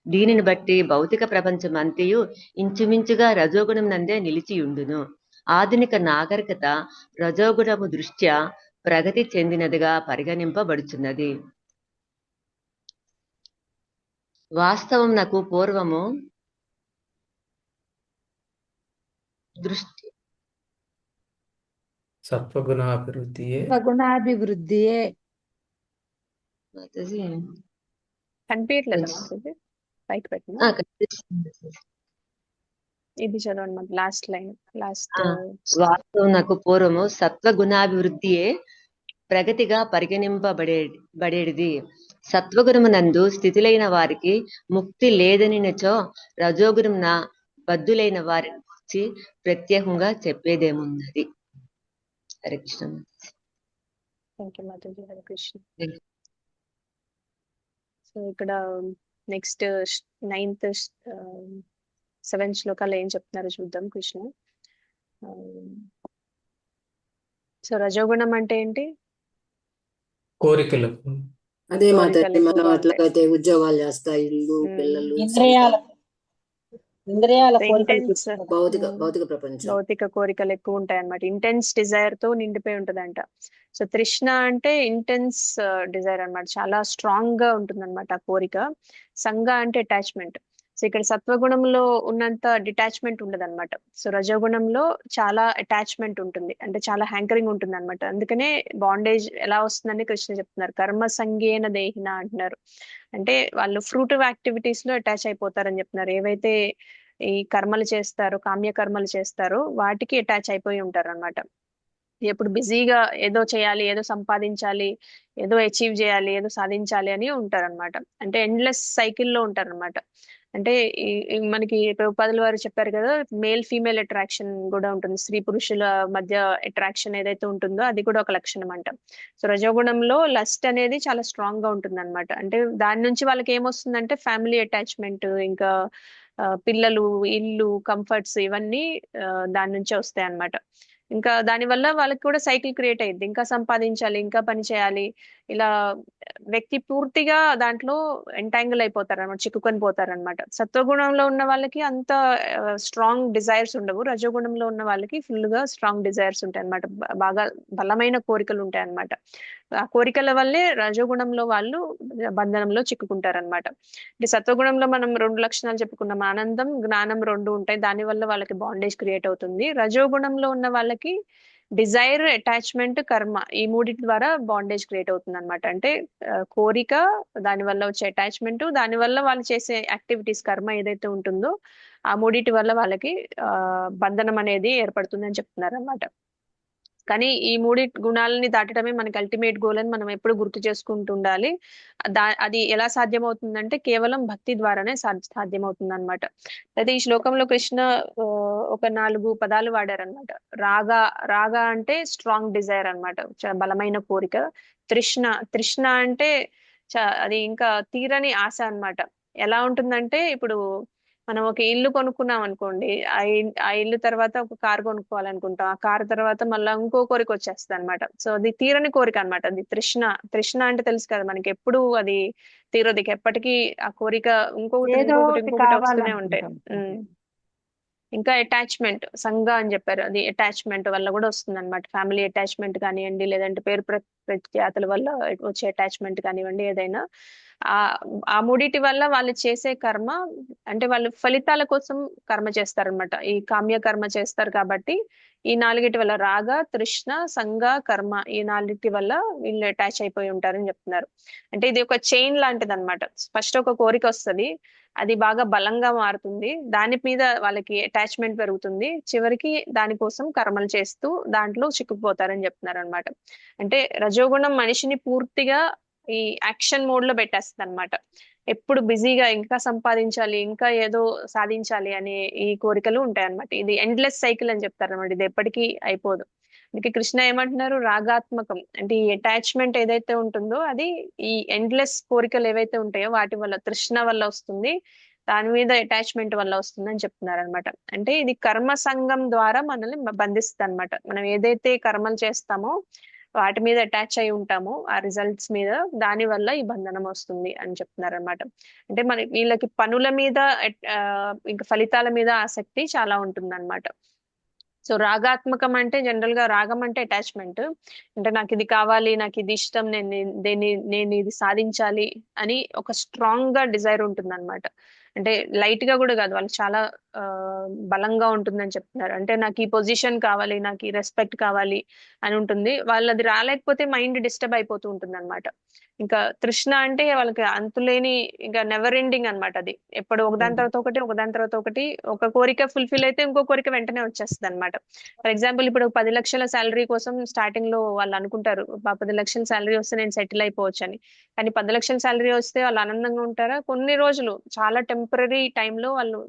దీనిని బట్టి భౌతిక ప్రపంచం అంతయు ఇంచుమించుగా రజోగుణం నందే నిలిచి ఉండును. ఆధునిక నాగరికత రజోగుణము దృష్ట్యా ప్రగతి చెందినదిగా పరిగణింపబడుచున్నది. వాస్తవం నాకు పూర్వము దృష్టి సత్వగుణాభివృద్ధియే సగుణాభివృద్ధియే. కనిపించట్లేదా మాతాజీ? పైకి పెట్టిన కనిపిస్తుంది. ఇది చదవండి మనకి లాస్ట్ లైన్ లాస్ట్. వాస్తవమునకు పూర్వము సత్వగుణాభివృద్ధియే ప్రగతిగా పరిగణింపబడేది. సత్వగుణమునందు స్థితులైన వారికి ముక్తి లేదనినచో రజోగుణమున బద్ధులైన వారిని గురించి ప్రత్యేకంగా చెప్పేదేమున్నది. హరే కృష్ణ. థ్యాంక్ యూ మాతాజీ. Hare Krishna. Thank you. So ఇక్కడ నెక్స్ట్ 9th 7 శ్లోకాలు ఏం చెప్తున్నారో చూద్దాం కృష్ణ. సో రజోగుణం అంటే ఏంటి? కోరికలు. అదే మాతాజీ, కోరికలు మనం ఎక్కువగా ఉంటాయి. ఎట్లాగైతే ఉద్యోగాలు చేస్తా, ఇల్లు, పిల్లలు, ఇంద్రియాల కోరికలు ఇంటెన్స్ భౌతిక ప్రపంచం, భౌతిక కోరికలు ఎక్కువ ఉంటాయి అన్నమాట. ఇంటెన్స్ డిజైర్ తో నిండిపోయి ఉంటదంట. సో తృష్ణ అంటే ఇంటెన్స్ డిజైర్ అన్నమాట, చాలా స్ట్రాంగ్ గా ఉంటుంది అనమాట ఆ కోరిక. సంగ అంటే అటాచ్మెంట్. సో ఇక్కడ సత్వగుణంలో ఉన్నంత డిటాచ్మెంట్ ఉండదు అనమాట. సో రజోగుణంలో చాలా అటాచ్మెంట్ ఉంటుంది, అంటే చాలా హ్యాంకరింగ్ ఉంటుంది అనమాట. అందుకనే బాండేజ్ ఎలా వస్తుందని కృష్ణ చెప్తున్నారు. కర్మ సంగేన దేహిన అంటున్నారు. అంటే వాళ్ళు ఫ్రూటివ్ యాక్టివిటీస్ లో అటాచ్ అయిపోతారని చెప్తున్నారు. ఏవైతే ఈ కర్మలు చేస్తారో, కామ్య కర్మలు చేస్తారో వాటికి అటాచ్ అయిపోయి ఉంటారు అనమాట. ఎప్పుడు బిజీగా ఏదో చేయాలి, ఏదో సంపాదించాలి, ఏదో అచీవ్ చేయాలి, ఏదో సాధించాలి అని ఉంటారన్నమాట. అంటే ఎండ్లెస్ సైకిల్లో ఉంటారన్నమాట. అంటే మనకి ప్రభుపాదుల వారు చెప్పారు కదా, మేల్ ఫీమేల్ అట్రాక్షన్ కూడా ఉంటుంది. స్త్రీ పురుషుల మధ్య అట్రాక్షన్ ఏదైతే ఉంటుందో అది కూడా ఒక లక్షణం అంట. సో రజోగుణంలో లస్ట్ అనేది చాలా స్ట్రాంగ్ గా ఉంటుంది అనమాట. అంటే దాని నుంచి వాళ్ళకి ఏమొస్తుందంటే ఫ్యామిలీ అటాచ్మెంట్, ఇంకా పిల్లలు, ఇల్లు, కంఫర్ట్స్, ఇవన్నీ దాని నుంచే వస్తాయి అన్నమాట. ఇంకా దానివల్ల వాళ్ళకి కూడా సైకిల్ క్రియేట్ అయ్యింది. ఇంకా సంపాదించాలి, ఇంకా పని చేయాలి, ఇలా వ్యక్తి పూర్తిగా దాంట్లో ఎంటాంగిల్ అయిపోతారు అనమాట, చిక్కుకొని పోతారు అనమాట. సత్వగుణంలో ఉన్న వాళ్ళకి అంత స్ట్రాంగ్ డిజైర్స్ ఉండవు. రజోగుణంలో ఉన్న వాళ్ళకి ఫుల్ గా స్ట్రాంగ్ డిజైర్స్ ఉంటాయి అనమాట. బాగా బలమైన కోరికలు ఉంటాయి అనమాట. ఆ కోరికల వల్లే రజోగుణంలో వాళ్ళు బంధనంలో చిక్కుకుంటారనమాట. అంటే సత్వగుణంలో మనం 2 లక్షణాలు చెప్పుకున్నాం, ఆనందం, జ్ఞానం 2 ఉంటాయి. దాని వల్ల వాళ్ళకి బాండేజ్ క్రియేట్ అవుతుంది. రజోగుణంలో ఉన్న వాళ్ళకి డిజైర్, అటాచ్మెంట్, కర్మ, ఈ మూడింటి ద్వారా బాండేజ్ క్రియేట్ అవుతుంది అనమాట. అంటే కోరిక, దాని వల్ల వచ్చే అటాచ్మెంట్, దాని వల్ల వాళ్ళు చేసే యాక్టివిటీస్, కర్మ ఏదైతే ఉంటుందో ఆ మూడింటి వల్ల వాళ్ళకి బంధనం అనేది ఏర్పడుతుంది అని చెప్తున్నారు అనమాట. కానీ ఈ 3 గుణాలని దాటడమే మనకి అల్టిమేట్ గోల్ అని మనం ఎప్పుడు గుర్తు చేసుకుంటూ ఉండాలి. అది ఎలా సాధ్యమవుతుందంటే కేవలం భక్తి ద్వారానే సాధ్యమవుతుంది అనమాట. అయితే ఈ శ్లోకంలో కృష్ణ ఒక 4 పదాలు వాడారనమాట. రాగ అంటే స్ట్రాంగ్ డిజైర్ అనమాట, బలమైన కోరిక. తృష్ణ అంటే అది ఇంకా తీరని ఆశ అన్నమాట. ఎలా ఉంటుందంటే ఇప్పుడు మనం ఒక ఇల్లు కొనుక్కున్నాం అనుకోండి, ఆ ఇల్లు తర్వాత ఒక కారు కొనుక్కోవాలనుకుంటాం, ఆ కారు తర్వాత మళ్ళీ ఇంకో కోరిక వచ్చేస్తుంది అనమాట. సో అది తీరని కోరిక అనమాట. అది తృష్ణ అంటే తెలుసు కదా మనకి, ఎప్పుడు అది తీరదు. ఎప్పటికీ ఆ కోరిక ఇంకొకటి వస్తూనే ఉంటాయి. ఇంకా అటాచ్మెంట్, సంఘ అని చెప్పారు, అది అటాచ్మెంట్ వల్ల కూడా వస్తుంది అనమాట. ఫ్యామిలీ అటాచ్మెంట్ కానివ్వండి, లేదంటే పేరు ప్రఖ్యాతుల వల్ల వచ్చే అటాచ్మెంట్ కానివ్వండి, ఏదైనా ఆ మూడిటి వల్ల వాళ్ళు చేసే కర్మ, అంటే వాళ్ళు ఫలితాల కోసం కర్మ చేస్తారనమాట. ఈ కామ్య కర్మ చేస్తారు కాబట్టి ఈ 4 వల్ల, రాగ, తృష్ణ, సంఘ, కర్మ, ఈ 4 వల్ల వీళ్ళు అటాచ్ అయిపోయి ఉంటారని చెప్తున్నారు. అంటే ఇది ఒక చైన్ లాంటిది అనమాట. ఫస్ట్ ఒక కోరిక వస్తుంది, అది బాగా బలంగా మారుతుంది, దాని మీద వాళ్ళకి అటాచ్మెంట్ పెరుగుతుంది, చివరికి దానికోసం కర్మలు చేస్తూ దాంట్లో చిక్కుకుపోతారని చెప్తున్నారు అనమాట. అంటే రజోగుణం మనిషిని పూర్తిగా ఈ యాక్షన్ మోడ్ లో పెట్టేస్తుంది అనమాట. ఎప్పుడు బిజీగా ఇంకా సంపాదించాలి, ఇంకా ఏదో సాధించాలి అనే ఈ కోరికలు ఉంటాయి అనమాట. ఇది ఎండ్లెస్ సైకిల్ అని చెప్తారు అనమాట, ఇది ఎప్పటికీ అయిపోదు. అందుకే కృష్ణ ఏమంటున్నారు, రాగాత్మకం అంటే ఈ అటాచ్మెంట్ ఏదైతే ఉంటుందో అది ఈ ఎండ్లెస్ కోరికలు ఏవైతే ఉంటాయో వాటి వల్ల, తృష్ణ వల్ల వస్తుంది, దాని మీద అటాచ్మెంట్ వల్ల వస్తుంది అని చెప్తున్నారు అనమాట. అంటే ఇది కర్మ సంఘం ద్వారా మనల్ని బంధిస్తుంది అనమాట. మనం ఏదైతే కర్మలు చేస్తామో వాటి మీద అటాచ్ అయి ఉంటామో ఆ రిజల్ట్స్ మీద, దాని వల్ల ఈ బంధనం వస్తుంది అని చెప్తున్నారు అనమాట. అంటే మన వీళ్ళకి పనుల మీద ఇంకా ఫలితాల మీద ఆసక్తి చాలా ఉంటుంది అనమాట. సో రాగాత్మకం అంటే జనరల్ గా రాగం అంటే అటాచ్మెంట్, అంటే నాకు ఇది కావాలి, నాకు ఇది ఇష్టం, నేను ఇది సాధించాలి అని ఒక స్ట్రాంగ్ గా డిజైర్ ఉంటుంది అనమాట. అంటే లైట్ గా కూడా కాదు, వాళ్ళకి చాలా ఆ, బలంగా ఉంటుందని చెప్తున్నారు. అంటే నాకు ఈ పొజిషన్ కావాలి, నాకు ఈ రెస్పెక్ట్ కావాలి అని ఉంటుంది. వాళ్ళది రాలేకపోతే మైండ్ డిస్టర్బ్ అయిపోతూ ఉంటుంది అనమాట. ఇంకా తృష్ణ అంటే వాళ్ళకి అంతులేని, ఇంకా నెవర్ ఎండింగ్ అనమాట. అది ఎప్పుడు ఒకదాని తర్వాత ఒకటి, ఒకదాని తర్వాత ఒకటి. ఒక కోరిక ఫుల్ఫిల్ అయితే ఇంకో కోరిక వెంటనే వచ్చేస్తుంది అనమాట. ఫర్ ఎగ్జాంపుల్ ఇప్పుడు 10 లక్షల శాలరీ కోసం స్టార్టింగ్ లో వాళ్ళు అనుకుంటారు, 10 లక్షల శాలరీ వస్తే నేను సెటిల్ అయిపోవచ్చు అని. కానీ 10 లక్షల శాలరీ వస్తే వాళ్ళు ఆనందంగా ఉంటారా? కొన్ని రోజులు, చాలా టెంపరీ టైంలో వాళ్ళు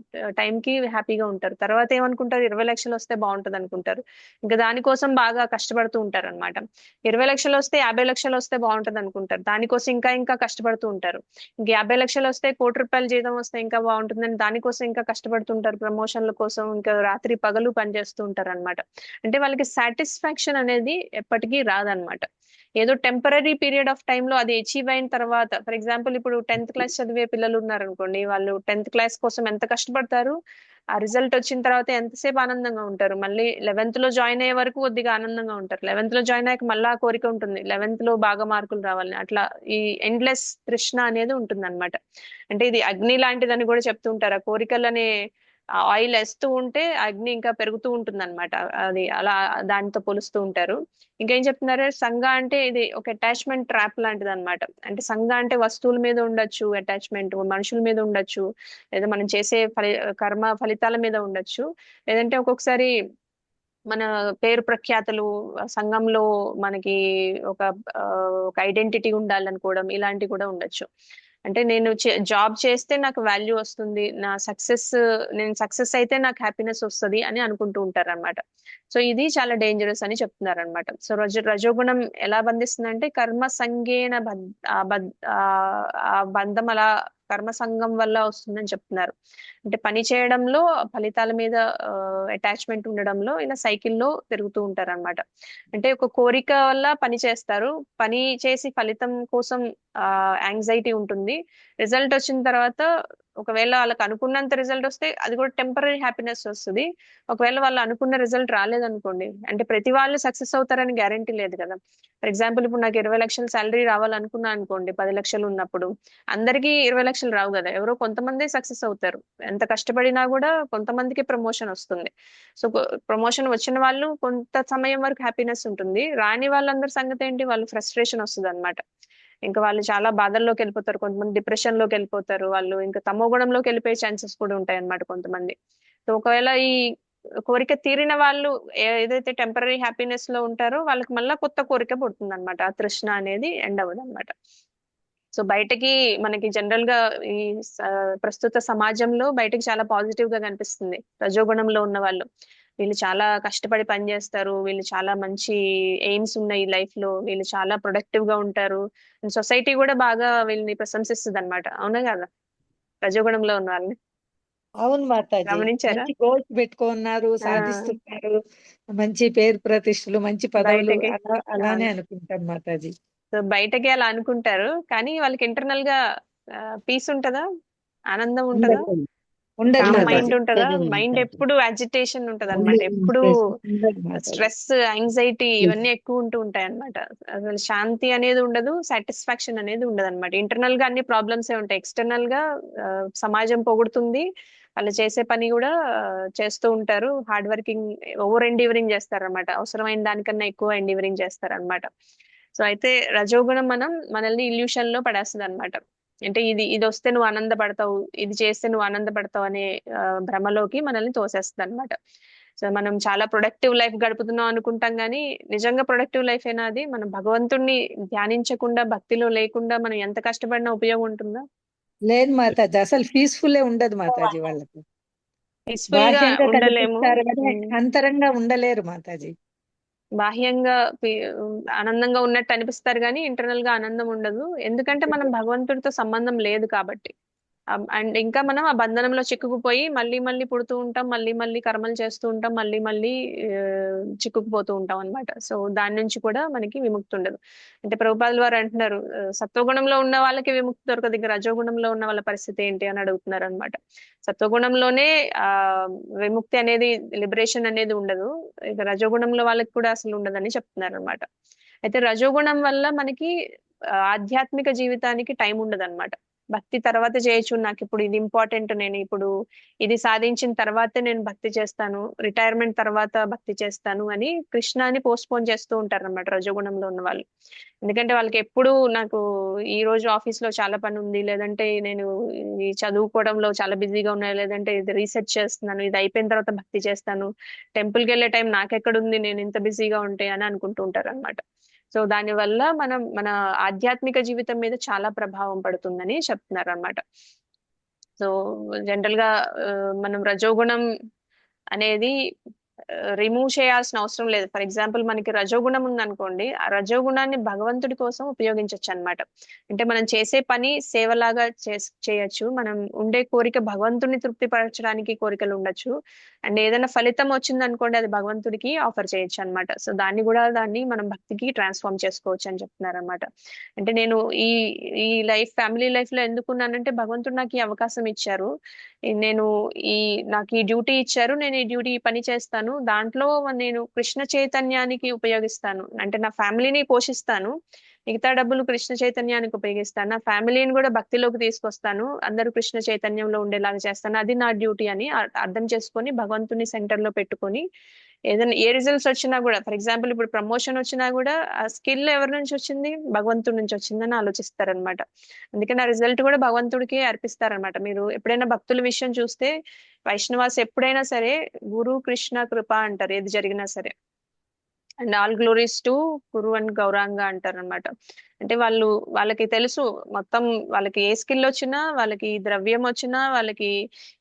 టైంకి హ్యాపీగా ఉంటారు. తర్వాత ఏమనుకుంటారు, 20 లక్షలు వస్తే బాగుంటుంది అనుకుంటారు. ఇంకా దానికోసం బాగా కష్టపడుతూ ఉంటారు అనమాట. 20 లక్షలు వస్తే 50 లక్షలు వస్తే బాగుంటుంది అనుకుంటారు, దానికోసం ఇంకా ఇంకా కష్టపడుతూ ఉంటారు. ఇంక 50 లక్షలు వస్తే ₹1,00,00,000 జీతం వస్తే ఇంకా బాగుంటుందని దానికోసం ఇంకా కష్టపడుతుంటారు, ప్రమోషన్ల కోసం ఇంకా రాత్రి పగలు పనిచేస్తూ ఉంటారు అనమాట. అంటే వాళ్ళకి సాటిస్ఫాక్షన్ అనేది ఎప్పటికీ రాదనమాట. ఏదో టెంపరీ పీరియడ్ ఆఫ్ టైమ్ లో అది అచీవ్ అయిన తర్వాత, ఫర్ ఎగ్జాంపుల్ ఇప్పుడు 10th క్లాస్ చదివే పిల్లలు ఉన్నారు అనుకోండి, వాళ్ళు 10th క్లాస్ కోసం ఎంత కష్టపడతారు, ఆ రిజల్ట్ వచ్చిన తర్వాత ఎంతసేపు ఆనందంగా ఉంటారు, మళ్ళీ 11th లో జాయిన్ అయ్యే వరకు కొద్దిగా ఆనందంగా ఉంటారు, 11th లో జాయిన్ అయ్యాక మళ్ళీ ఆ కోరిక ఉంటుంది 11th లో బాగా మార్కులు రావాలని. అట్లా ఈ ఎండ్లెస్ తృష్ణ అనేది ఉంటుంది అనమాట. అంటే ఇది అగ్ని లాంటిదని కూడా చెప్తూ ఉంటారు. ఆ కోరికలనే ఆయిల్ వేస్తూ ఉంటే అగ్ని ఇంకా పెరుగుతూ ఉంటుంది అనమాట. అది అలా దానితో పోలుస్తూ ఉంటారు. ఇంకేం చెప్తున్నారు, సంఘ అంటే ఇది ఒక అటాచ్మెంట్ ట్రాప్ లాంటిది అనమాట. అంటే సంఘ అంటే వస్తువుల మీద ఉండొచ్చు అటాచ్మెంట్, మనుషుల మీద ఉండొచ్చు, లేదా మనం చేసే కర్మ ఫలితాల మీద ఉండొచ్చు, లేదంటే ఒక్కొక్కసారి మన పేరు ప్రఖ్యాతలు, సంఘంలో మనకి ఒక ఆ, ఒక ఐడెంటిటీ ఉండాలనుకోవడం, ఇలాంటివి కూడా ఉండొచ్చు. అంటే నేను జాబ్ చేస్తే నాకు వాల్యూ వస్తుంది, నా సక్సెస్, నేను సక్సెస్ అయితే నాకు హ్యాపీనెస్ వస్తుంది అని అనుకుంటూ ఉంటారు అనమాట. సో ఇది చాలా డేంజరస్ అని చెప్తున్నారు అనమాట. సో రజోగుణం ఎలా బంధిస్తుందంటే కర్మ సంగేన ఆ బంధం అలా కర్మ సంఘం వల్ల వస్తుందని చెప్తున్నారు. అంటే పని చేయడంలో, ఫలితాల మీద అటాచ్మెంట్ ఉండడంలో, ఇలా సైకిల్లో తిరుగుతూ ఉంటారు అనమాట. అంటే ఒక కోరిక వల్ల పని చేస్తారు, పని చేసి ఫలితం కోసం యాంగ్జైటీ ఉంటుంది. రిజల్ట్ వచ్చిన తర్వాత ఒకవేళ వాళ్ళకి అనుకున్నంత రిజల్ట్ వస్తే అది కూడా టెంపరీ హ్యాపీనెస్ వస్తుంది. ఒకవేళ వాళ్ళు అనుకున్న రిజల్ట్ రాలేదనుకోండి, అంటే ప్రతి వాళ్ళు సక్సెస్ అవుతారని గ్యారంటీ లేదు కదా. ఫర్ ఎగ్జాంపుల్ ఇప్పుడు నాకు 20 లక్షల శాలరీ రావాలనుకున్నా అనుకోండి, 10 లక్షలు ఉన్నప్పుడు అందరికీ 20 లక్షలు రావు కదా, ఎవరో కొంతమంది సక్సెస్ అవుతారు. ఎంత కష్టపడినా కూడా కొంతమందికి ప్రమోషన్ వస్తుంది. సో ప్రమోషన్ వచ్చిన వాళ్ళు కొంత సమయం వరకు హ్యాపీనెస్ ఉంటుంది, రాని వాళ్ళందరి సంగతి ఏంటి, వాళ్ళు ఫ్రస్ట్రేషన్ వస్తుంది అనమాట. ఇంకా వాళ్ళు చాలా బాధల్లోకి వెళ్ళిపోతారు, కొంతమంది డిప్రెషన్ లోకి వెళ్ళిపోతారు, వాళ్ళు ఇంకా తమో గుణంలోకి వెళ్ళిపోయే ఛాన్సెస్ కూడా ఉంటాయి అన్నమాట కొంతమంది. సో ఒకవేళ ఈ కోరిక తీరిన వాళ్ళు ఏదైతే టెంపరీ హ్యాపీనెస్ లో ఉంటారో వాళ్ళకి మళ్ళీ కొత్త కోరిక పుడుతుంది అనమాట. ఆ తృష్ణ అనేది ఎండ్ అవ్వదు అనమాట. సో బయటకి మనకి జనరల్ గా ఈ ప్రస్తుత సమాజంలో బయటకి చాలా పాజిటివ్ గా కనిపిస్తుంది రజోగుణంలో ఉన్న వాళ్ళు. వీళ్ళు చాలా కష్టపడి పనిచేస్తారు, వీళ్ళు చాలా మంచి ఎయిమ్స్ ఉన్నాయి లైఫ్ లో, వీళ్ళు చాలా ప్రొడక్టివ్ గా ఉంటారు, సొసైటీ కూడా బాగా వీళ్ళని ప్రశంసిస్తుంది అనమాట. అవునా కదా, రజోగుణంలో ఉన్న వాళ్ళని అవును మాతాజీ, గమనించారా? మంచి గోల్స్ పెట్టుకున్నారు, సాధిస్తున్నారు, మంచి పేరు ప్రతిష్టలు, మంచి పదవులు, బయటకి అలానే అనుకుంటాను మాతాజీ. సో బయటకి అలా అనుకుంటారు, కానీ వాళ్ళకి ఇంటర్నల్ గా పీస్ ఉంటదా, ఆనందం ఉంటదా, ఉండదు కామ్ మాతాజీ. మైండ్ ఉంటదా? మైండ్ ఎప్పుడు అజిటేషన్ ఉంటది అనమాట, ఎప్పుడు స్ట్రెస్, యాంగ్జైటీ ఇవన్నీ ఎక్కువ ఉంటూ ఉంటాయి అనమాట. అసలు శాంతి అనేది ఉండదు, సాటిస్ఫాక్షన్ అనేది ఉండదు అనమాట. ఇంటర్నల్ గా అన్ని ప్రాబ్లమ్స్ ఉంటాయి, ఎక్స్టర్నల్ గా సమాజం పొగుడుతుంది, వాళ్ళు చేసే పని కూడా చేస్తూ ఉంటారు, హార్డ్ వర్కింగ్, ఓవర్ ఎండీవరింగ్ చేస్తారు అనమాట, అవసరమైన దానికన్నా ఎక్కువ ఎండీవరింగ్ చేస్తారు అనమాట. సో అయితే రజోగుణం మనల్ని ఇల్యూషన్ లో పడేస్తుంది అనమాట. అంటే ఇది ఇది వస్తే నువ్వు ఆనందపడతావు, ఇది చేస్తే నువ్వు ఆనందపడతావు అనే భ్రమలోకి మనల్ని తోసేస్తుంది అనమాట. సో మనం చాలా ప్రొడక్టివ్ లైఫ్ గడుపుతున్నాం అనుకుంటాం, కానీ నిజంగా ప్రొడక్టివ్ లైఫ్ అయినా అది మనం భగవంతుణ్ణి ధ్యానించకుండా, భక్తిలో లేకుండా మనం ఎంత కష్టపడినా ఉపయోగం ఉంటుందా? లేదు మాతాజీ, అసలు పీస్ఫుల్ ఉండదు మాతాజీ. వాళ్ళకి పీస్ఫుల్ గా బాహ్యంగా ఉండలేము, కనిపిస్తారు కానీ అంతరంగా ఉండలేరు మాతాజీ. బాహ్యంగా ఆనందంగా ఉన్నట్టు అనిపిస్తారు కానీ ఇంటర్నల్ గా ఆనందం ఉండదు. ఎందుకంటే మనం భగవంతుడితో సంబంధం లేదు కాబట్టి. అండ్ ఇంకా మనం ఆ బంధనంలో చిక్కుకుపోయి మళ్ళీ మళ్ళీ పుడుతూ ఉంటాం, మళ్ళీ మళ్ళీ కర్మలు చేస్తూ ఉంటాం, మళ్ళీ మళ్ళీ చిక్కుకుపోతూ ఉంటాం అనమాట. సో దాని నుంచి కూడా మనకి విముక్తి ఉండదు. అంటే ప్రభుపాదుల వారు అంటున్నారు, సత్వగుణంలో ఉన్న వాళ్ళకి విముక్తి దొరకదు, ఇంకా రజోగుణంలో ఉన్న వాళ్ళ పరిస్థితి ఏంటి అని అడుగుతున్నారు అనమాట. సత్వగుణంలోనే ఆ విముక్తి అనేది, లిబరేషన్ అనేది ఉండదు, ఇక రజోగుణంలో వాళ్ళకి కూడా అసలు ఉండదని చెప్తున్నారు అనమాట. అయితే రజోగుణం వల్ల మనకి ఆధ్యాత్మిక జీవితానికి టైం ఉండదు అనమాట. భక్తి తర్వాత చేయొచ్చు, నాకు ఇప్పుడు ఇది ఇంపార్టెంట్, నేను ఇప్పుడు ఇది సాధించిన తర్వాతే నేను భక్తి చేస్తాను, రిటైర్మెంట్ తర్వాత భక్తి చేస్తాను అని కృష్ణాని పోస్ట్పోన్ చేస్తూ ఉంటారు అన్నమాట రజోగుణంలో ఉన్న వాళ్ళు. ఎందుకంటే వాళ్ళకి ఎప్పుడు నాకు ఈ రోజు ఆఫీస్ లో చాలా పని ఉంది, లేదంటే నేను ఈ చదువుకోవడంలో చాలా బిజీగా ఉన్నా, లేదంటే ఇది రీసెర్చ్ చేస్తున్నాను, ఇది అయిపోయిన తర్వాత భక్తి చేస్తాను, టెంపుల్కి వెళ్ళే టైం నాకెక్కడుంది నేను ఇంత బిజీగా ఉంటే అని అనుకుంటూ ఉంటారు అనమాట. సో దాని వల్ల మన ఆధ్యాత్మిక జీవితం మీద చాలా ప్రభావం పడుతుందని చెప్తున్నారు అనమాట. సో జనరల్ గా మనం రజోగుణం అనేది రిమూవ్ చేయాల్సిన అవసరం లేదు. ఫర్ ఎగ్జాంపుల్ మనకి రజోగుణం ఉందనుకోండి, ఆ రజోగుణాన్ని భగవంతుడి కోసం ఉపయోగించవచ్చు అన్నమాట. అంటే మనం చేసే పని సేవలాగా చేయొచ్చు, మనం ఉండే కోరిక భగవంతుడిని తృప్తిపరచడానికి కోరికలు ఉండొచ్చు, అండ్ ఏదైనా ఫలితం వచ్చింది అనుకోండి అది భగవంతుడికి ఆఫర్ చేయొచ్చు అన్నమాట. సో దాన్ని మనం భక్తికి ట్రాన్స్ఫార్మ్ చేసుకోవచ్చు అని చెప్తున్నారు అనమాట. అంటే నేను ఈ ఈ ఫ్యామిలీ లైఫ్ లో ఎందుకున్నానంటే భగవంతుడు నాకు ఈ అవకాశం ఇచ్చారు, నేను నాకు ఈ డ్యూటీ ఇచ్చారు, నేను ఈ డ్యూటీ పని చేస్తాను, దాంట్లో నేను కృష్ణ చైతన్యానికి ఉపయోగిస్తాను, అంటే నా ఫ్యామిలీని పోషిస్తాను, మిగతా డబ్బులు కృష్ణ చైతన్యానికి ఉపయోగిస్తాను, నా ఫ్యామిలీని కూడా భక్తిలోకి తీసుకొస్తాను, అందరూ కృష్ణ చైతన్యంలో ఉండేలాగా చేస్తాను, అది నా డ్యూటీ అని అర్థం చేసుకొని భగవంతుని సెంటర్ లో పెట్టుకొని ఏదైనా ఏ రిజల్ట్స్ వచ్చినా కూడా, ఫర్ ఎగ్జాంపుల్ ఇప్పుడు ప్రమోషన్ వచ్చినా కూడా ఆ స్కిల్ ఎవరి నుంచి వచ్చింది, భగవంతుడి నుంచి వచ్చిందని ఆలోచిస్తారనమాట. అందుకని ఆ రిజల్ట్ కూడా భగవంతుడికి అర్పిస్తారనమాట. మీరు ఎప్పుడైనా భక్తుల విషయం చూస్తే వైష్ణవాస్ ఎప్పుడైనా సరే గురు కృష్ణ కృప అంటారు ఏది జరిగినా సరే, and all glories to Guru and Gauranga అంటారు అనమాట. అంటే వాళ్ళకి తెలుసు మొత్తం, వాళ్ళకి ఏ స్కిల్ వచ్చినా, వాళ్ళకి ద్రవ్యం వచ్చినా, వాళ్ళకి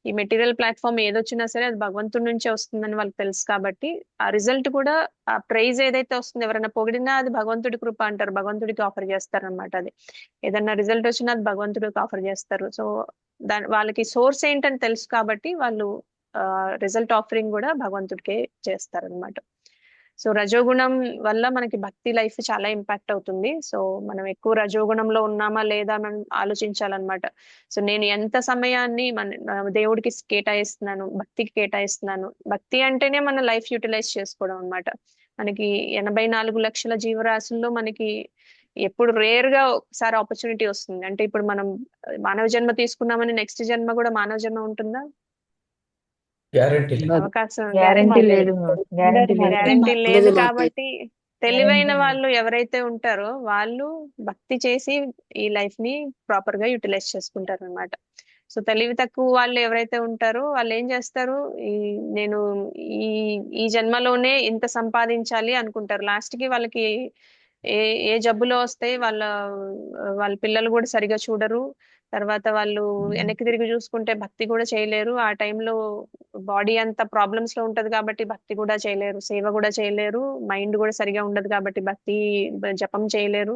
ఈ మెటీరియల్ ప్లాట్ఫామ్ ఏదొచ్చినా సరే అది భగవంతుడి నుంచే వస్తుందని వాళ్ళకి తెలుసు. కాబట్టి ఆ రిజల్ట్ కూడా, ఆ ప్రైజ్ ఏదైతే వస్తుందో, ఎవరైనా పొగిడినా అది భగవంతుడి కృప అంటారు, భగవంతుడికి ఆఫర్ చేస్తారు అనమాట. అది ఏదైనా రిజల్ట్ వచ్చినా అది భగవంతుడికి ఆఫర్ చేస్తారు. సో వాళ్ళకి సోర్స్ ఏంటని తెలుసు కాబట్టి వాళ్ళు రిజల్ట్ ఆఫరింగ్ కూడా భగవంతుడికే చేస్తారనమాట. సో రజోగుణం వల్ల మనకి భక్తి లైఫ్ చాలా ఇంపాక్ట్ అవుతుంది. సో మనం ఎక్కువ రజోగుణంలో ఉన్నామా లేదా మనం ఆలోచించాలన్నమాట. సో నేను ఎంత సమయాన్ని దేవుడికి కేటాయిస్తున్నాను, భక్తికి కేటాయిస్తున్నాను. భక్తి అంటేనే మన లైఫ్ యూటిలైజ్ చేసుకోవడం అన్నమాట. మనకి 84 లక్షల జీవరాశుల్లో మనకి ఎప్పుడు రేర్ గా ఒకసారి ఆపర్చునిటీ వస్తుంది. అంటే ఇప్పుడు మనం మానవ జన్మ తీసుకున్నామని నెక్స్ట్ జన్మ కూడా మానవ జన్మ ఉంటుందా? గ్యారంటీ అవకాశం గ్యారంటీ లేదు, గ్యారంటీ లేదు. కాబట్టి తెలివైన వాళ్ళు ఎవరైతే ఉంటారో వాళ్ళు భక్తి చేసి ఈ లైఫ్ ని ప్రాపర్ గా యూటిలైజ్ చేసుకుంటారు అనమాట. సో తెలివి తక్కువ వాళ్ళు ఎవరైతే ఉంటారో వాళ్ళు ఏం చేస్తారు, నేను ఈ ఈ జన్మలోనే ఇంత సంపాదించాలి అనుకుంటారు. లాస్ట్ కి వాళ్ళకి ఏ జబ్బులో వస్తాయి, వాళ్ళ పిల్లలు కూడా సరిగా చూడరు. తర్వాత వాళ్ళు వెనక్కి తిరిగి చూసుకుంటే భక్తి కూడా చేయలేరు. ఆ టైంలో బాడీ అంతా ప్రాబ్లమ్స్ లో ఉంటది కాబట్టి భక్తి కూడా చేయలేరు, సేవ కూడా చేయలేరు, మైండ్ కూడా సరిగా ఉండదు కాబట్టి భక్తి జపం చేయలేరు.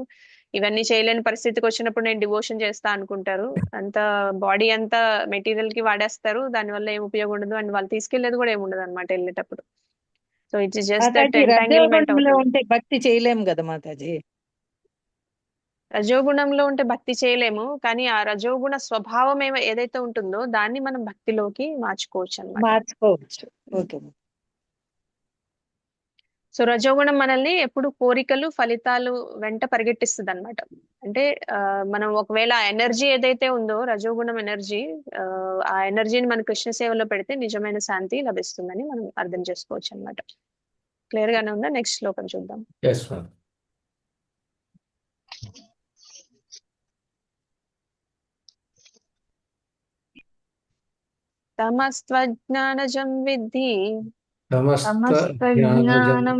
ఇవన్నీ చేయలేని పరిస్థితికి వచ్చినప్పుడు నేను డివోషన్ చేస్తా అనుకుంటారు. అంత బాడీ అంతా మెటీరియల్ కి వాడేస్తారు, దానివల్ల ఏం ఉపయోగం ఉండదు, అండ్ వాళ్ళు తీసుకెళ్లేది కూడా ఏమి ఉండదు అనమాట వెళ్ళేటప్పుడు. So it's just that entanglement రజోగుణంలో అవుతుంది. ఉంటే భక్తి చేయలేము కదా మాతాజీ. రజోగుణంలో ఉంటే భక్తి చేయలేము, కానీ ఆ రజోగుణ స్వభావం ఏదైతే ఉంటుందో దాన్ని మనం భక్తిలోకి మార్చుకోవచ్చు అన్నమాట. మార్చుకోవచ్చు. ఓకే. సో రజోగుణం మనల్ని ఎప్పుడు కోరికలు ఫలితాలు వెంట పరిగెట్టిస్తుంది అనమాట. అంటే మనం ఒకవేళ ఆ ఎనర్జీ ఏదైతే ఉందో రజోగుణం ఎనర్జీ, ఆ ఎనర్జీని మన కృష్ణ సేవలో పెడితే నిజమైన శాంతి లభిస్తుందని మనం అర్థం చేసుకోవచ్చు అనమాట. క్లియర్ గానే ఉందా? నెక్స్ట్ శ్లోకం చూద్దాం. Yes, ma'am. తమస్త్వజ్ఞానజం విద్ధి సమస్తజ్ఞానం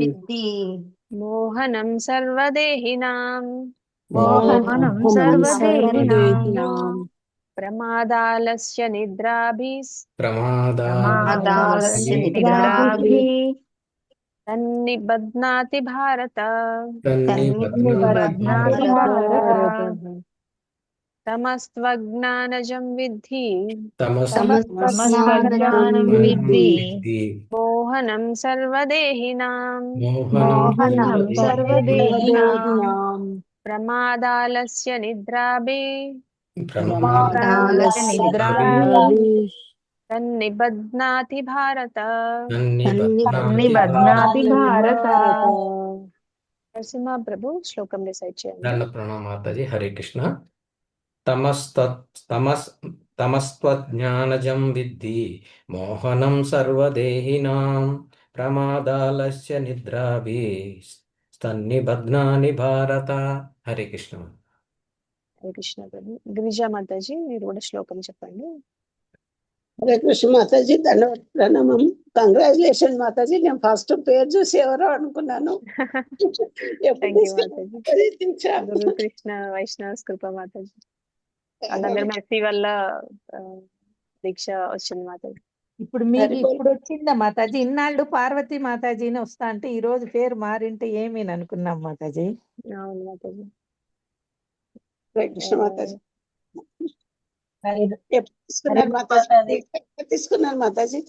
విద్ధి మోహనం సర్వదేహినాం మోహనం సర్వదేహినాం ప్రమాదాలస్య నిద్రాభిస్ ప్రమాదాలస్య నిద్రాభిః తన్నిబధ్నాతి భారత తన్నిబధ్నాతి భారత తమస్త్వజ్ఞానజం విద్ధి సమస్తజ్ఞానం విద్ధి మోహనం సర్వదేహినాం మోహనం సర్వదేహినాం ప్రమాదాలస్య నిద్రాభిః ప్రమాదాలస్య నిద్రాభిః తన్నిబధ్నాతి భారత. తన్నిబధ్నాతి భారత. నరసింహ ప్రభు శ్లోకం డిసైడ్ చేయండి. దండ ప్రణామ మాతాజీ. హరే కృష్ణ. తమస్ తమస్త్వజ్ఞానజం విద్ధి మోహనం సర్వదేహినాం ప్రమాదాలస్య నిద్రాభి స్తన్నిబధ్నాని భారత. హరే కృష్ణ. హరే కృష్ణ ప్రభు. గిరిజా మాతాజీ మీరు కూడా శ్లోకం చెప్పండి. హరే కృష్ణ మాతాజీ, ధన్యవాద ప్రణామం. కంగ్రాచులేషన్ మాతాజీ. నేను ఫస్ట్ పేరు చూసి ఎవరో అనుకున్నాను. థ్యాంక్ యూ మాతాజీ. గురు కృష్ణ వైష్ణవ కృప మాతాజీ. వాళ్ళందరి మెర్సీ వల్ల దీక్ష వచ్చింది మాతాజీ. ఇప్పుడు మీకు ఇప్పుడు వచ్చిందా మాతాజీ? ఇన్నాళ్ళు పార్వతీ మాతాజీని వస్తా అంటే ఈ రోజు పేరు మారింటే ఏమీ అనుకున్నాం మాతాజీ. అవును మాతాజీ. హరే కృష్ణ మాతాజీ. తీసుకున్నారు మాతాజీ?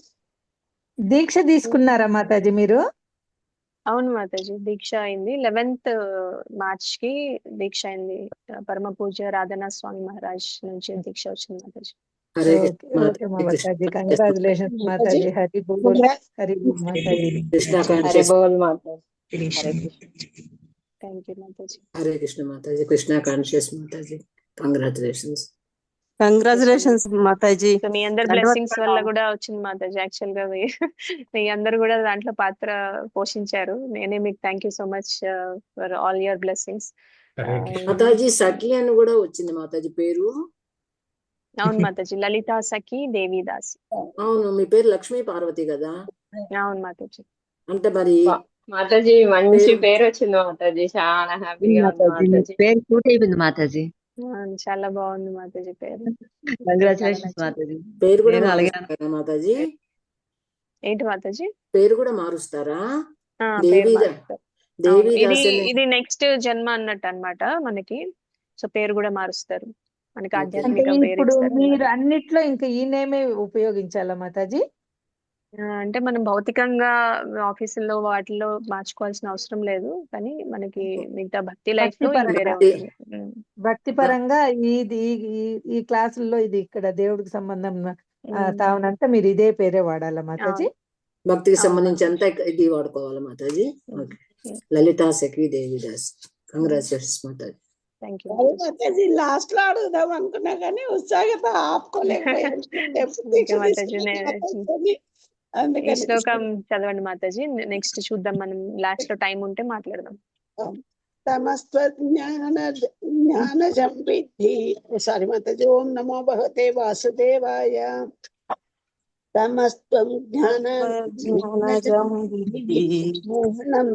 దీక్ష తీసుకున్నారా మాతాజీ మీరు? అవును మాతాజీ, దీక్ష అయింది 11th మార్చ్ కి దీక్ష అయింది. పరమ పూజ రాధనా స్వామి మహారాజ్ నుంచి దీక్ష వచ్చింది మాతాజీ. మాతాజీ కంగ్రాచులేషన్స్ మాతాజీ. హరి బోల్, హరి బోల్ మాతాజీ. హరే బోల్ మాతాజీ. థ్యాంక్ యూ మాతాజీ. హరే కృష్ణ మాతాజీ. కృష్ణ కాన్షియస్ మాతాజీ. కంగ్రాచులేషన్స్. కంగ్రాచులేషన్స్ మాతాజీ. మీ అందరి బ్లెస్సింగ్స్ వల్ల కూడా వచ్చింది మాతాజీ. యాక్చువల్ గా మీ అందరు కూడా దాంట్లో పాత్ర పోషించారు. నేనే మీకు thank you so much for all your blessings. మాతాజీ సఖి అని కూడా వచ్చింది మాతాజీ పేరు. అవును మాతాజీ, లలితా సఖి దేవిదాస్. అవును, మీ పేరు లక్ష్మీ పార్వతి కదా? అవును మాతాజీ. అంటే మరి మాతాజీ మంచి పేరు వచ్చింది మాతాజీ. చాలా హ్యాపీగా ఉంది మాతాజీ. పేరు సూట్ అయిపోయింది మాతాజీ. చాలా బాగుంది మాతాజీ పేరు. కంగ్రాచులేషన్స్ మాతాజీ. పేరు కూడా నేను అలాగే మారుస్తారా మాతాజీ? ఏంటి మాతాజీ? పేరు కూడా మారుస్తారా? పేరు మారుస్తారు. దేవిదాస్ ఇది నెక్స్ట్ జన్మ అన్నట్టు అన్నమాట మనకి. సో పేరు కూడా మారుస్తారు మనకి. అంటే ఆధ్యాత్మిక పేరు ఇప్పుడు ఇస్తారు. మీరు అన్నిట్లో ఇంకా ఈ నేమే ఉపయోగించాలా మాతాజీ? అంటే మనం భౌతికంగా ఆఫీసుల్లో వాటిల్లో మార్చుకోవాల్సిన అవసరం లేదు, కానీ మనకి మిగతా భక్తి లైఫ్ లో ఇది వేరే ఉంటుంది. భక్తి పరంగా ఇది ఈ క్లాసుల్లో ఇది ఇక్కడ దేవుడికి సంబంధం తావనంతా మీరు ఇదే పేరే వాడాలా మాతాజీ? భక్తికి సంబంధించి అంతా ఇది వాడుకోవాలా మాతాజీ? లలితా సఖి దేవిదాస్. కంగ్రాచులేషన్స్ మాతాజీ. మాతాజీ లాస్ట్ లో అడుగుదాం అనుకున్నా కానీ ఉత్సాహత ఆపుకోలేకపోయాను. శ్లోకం చదవండి మాతాజీ. నెక్స్ట్ చూద్దాం, మనం లాస్ట్ లో టైం ఉంటే మాట్లాడదాం. జ్ఞానజం విద్ధి. సారీ మాతాజీ. ఓం నమో భగవతే వాసుదేవాయ. తమస్త్వం జ్ఞానజం విద్ధి మోహనం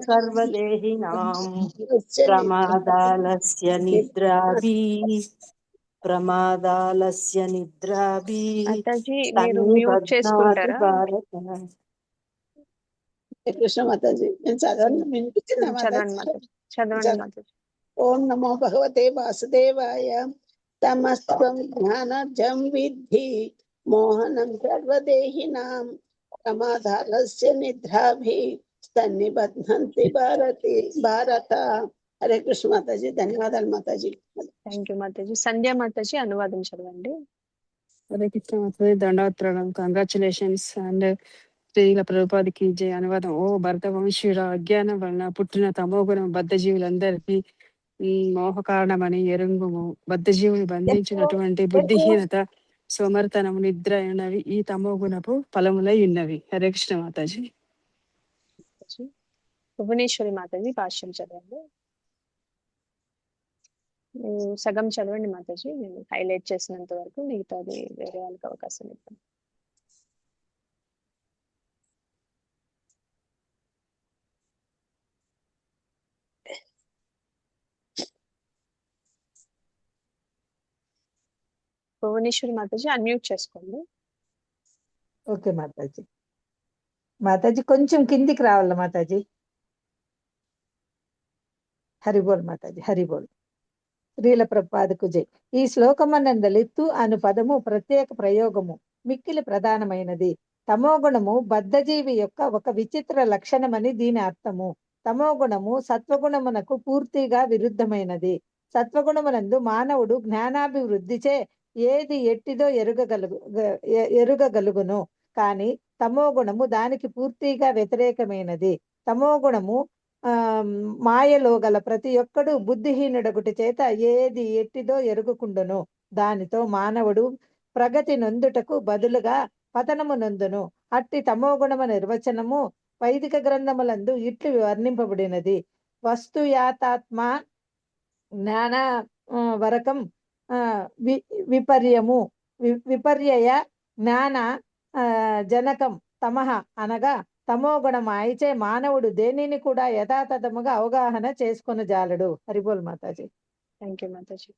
సర్వదేహినాం ప్రమాదాలస్య నిద్రాభి మాతాజీ మీరు మ్యూట్ చేసుకుంటారా? కృష్ణ మాతాజీ నేను చదవండి, వినిపించిందా చదవండి మాతాజీ. ఓం నమో భగవతే వాసుదేవాయ. తమస్త్వం జ్ఞానజం విద్ధి మోహనం సర్వదేహినాం ప్రమాదాలస్య నిద్రాభి స్తన్నిబధ్నంతి భారత. హరే కృష్ణ మాతాజీ. ధన్యవాదాలు మాతాజీ. థ్యాంక్ యూ మాతాజీ. సంధ్యా మాతాజీ అనువాదం చదవండి. హరే కృష్ణ మాతాజీ. దండవత్రం. కంగ్రాచులేషన్స్ అండ్ శ్రీల ప్రభుపాదికి జయ. అనువాదం. ఓ భరత వంశీయుల అజ్ఞానం వలన పుట్టిన తమోగుణం బద్ధజీవులందరికీ మోహ కారణమని ఎరుంగుము. బద్ధజీవుని బంధించినటువంటి బుద్ధిహీనత, సోమర్తనము, నిద్ర ఉన్నవి ఈ తమోగుణపు ఫలములై ఉన్నవి. హరే కృష్ణ మాతాజీ. భువనేశ్వరి మాతాజీ భాష్యం చదవండి. సగం చదవండి మాతాజీ, నేను హైలైట్ చేసినంత వరకు, మిగతాది వేరే వాళ్ళకి అవకాశం ఇస్తాను. భువనేశ్వరి మాతాజీ అన్మ్యూట్ చేసుకోండి. ఓకే మాతాజీ. మాతాజీ కొంచెం కిందికి రావాల మాతాజీ. హరిబోల్ మాతాజీ. హరిబోల్. శ్రీల ప్రభుపాదకు జై. ఈ శ్లోకమనందలి తు అను పదము ప్రత్యేక ప్రయోగము మిక్కిలి ప్రధానమైనది. తమోగుణము బద్ధజీవి యొక్క ఒక విచిత్ర లక్షణమని దీని అర్థము. తమోగుణము సత్వగుణమునకు పూర్తిగా విరుద్ధమైనది. సత్వగుణమునందు మానవుడు జ్ఞానాభివృద్ధిచే ఏది ఎట్టిదో ఎరుగగలుగును, కానీ తమోగుణము దానికి పూర్తిగా వ్యతిరేకమైనది. తమోగుణము ఆ మాయలో గల ప్రతి ఒక్కడు బుద్ధిహీనుడొకటి చేత ఏది ఎట్టిదో ఎరుగుకుండును. దానితో మానవుడు ప్రగతి నొందుటకు బదులుగా పతనము నొందును. అట్టి తమోగుణమ నిర్వచనము వైదిక గ్రంథములందు ఇట్లు వర్ణింపబడినది. వస్తుయాతాత్మ జ్ఞాన వరకం విపర్యము విపర్యయ జ్ఞాన జనకం తమః అనగా తమోగుణం అయిచే మానవుడు దేనిని కూడా యథాతథముగా అవగాహన చేసుకొని జాలడు. హరిబోల్ మాతాజీ. థ్యాంక్ యూ మాతాజీ.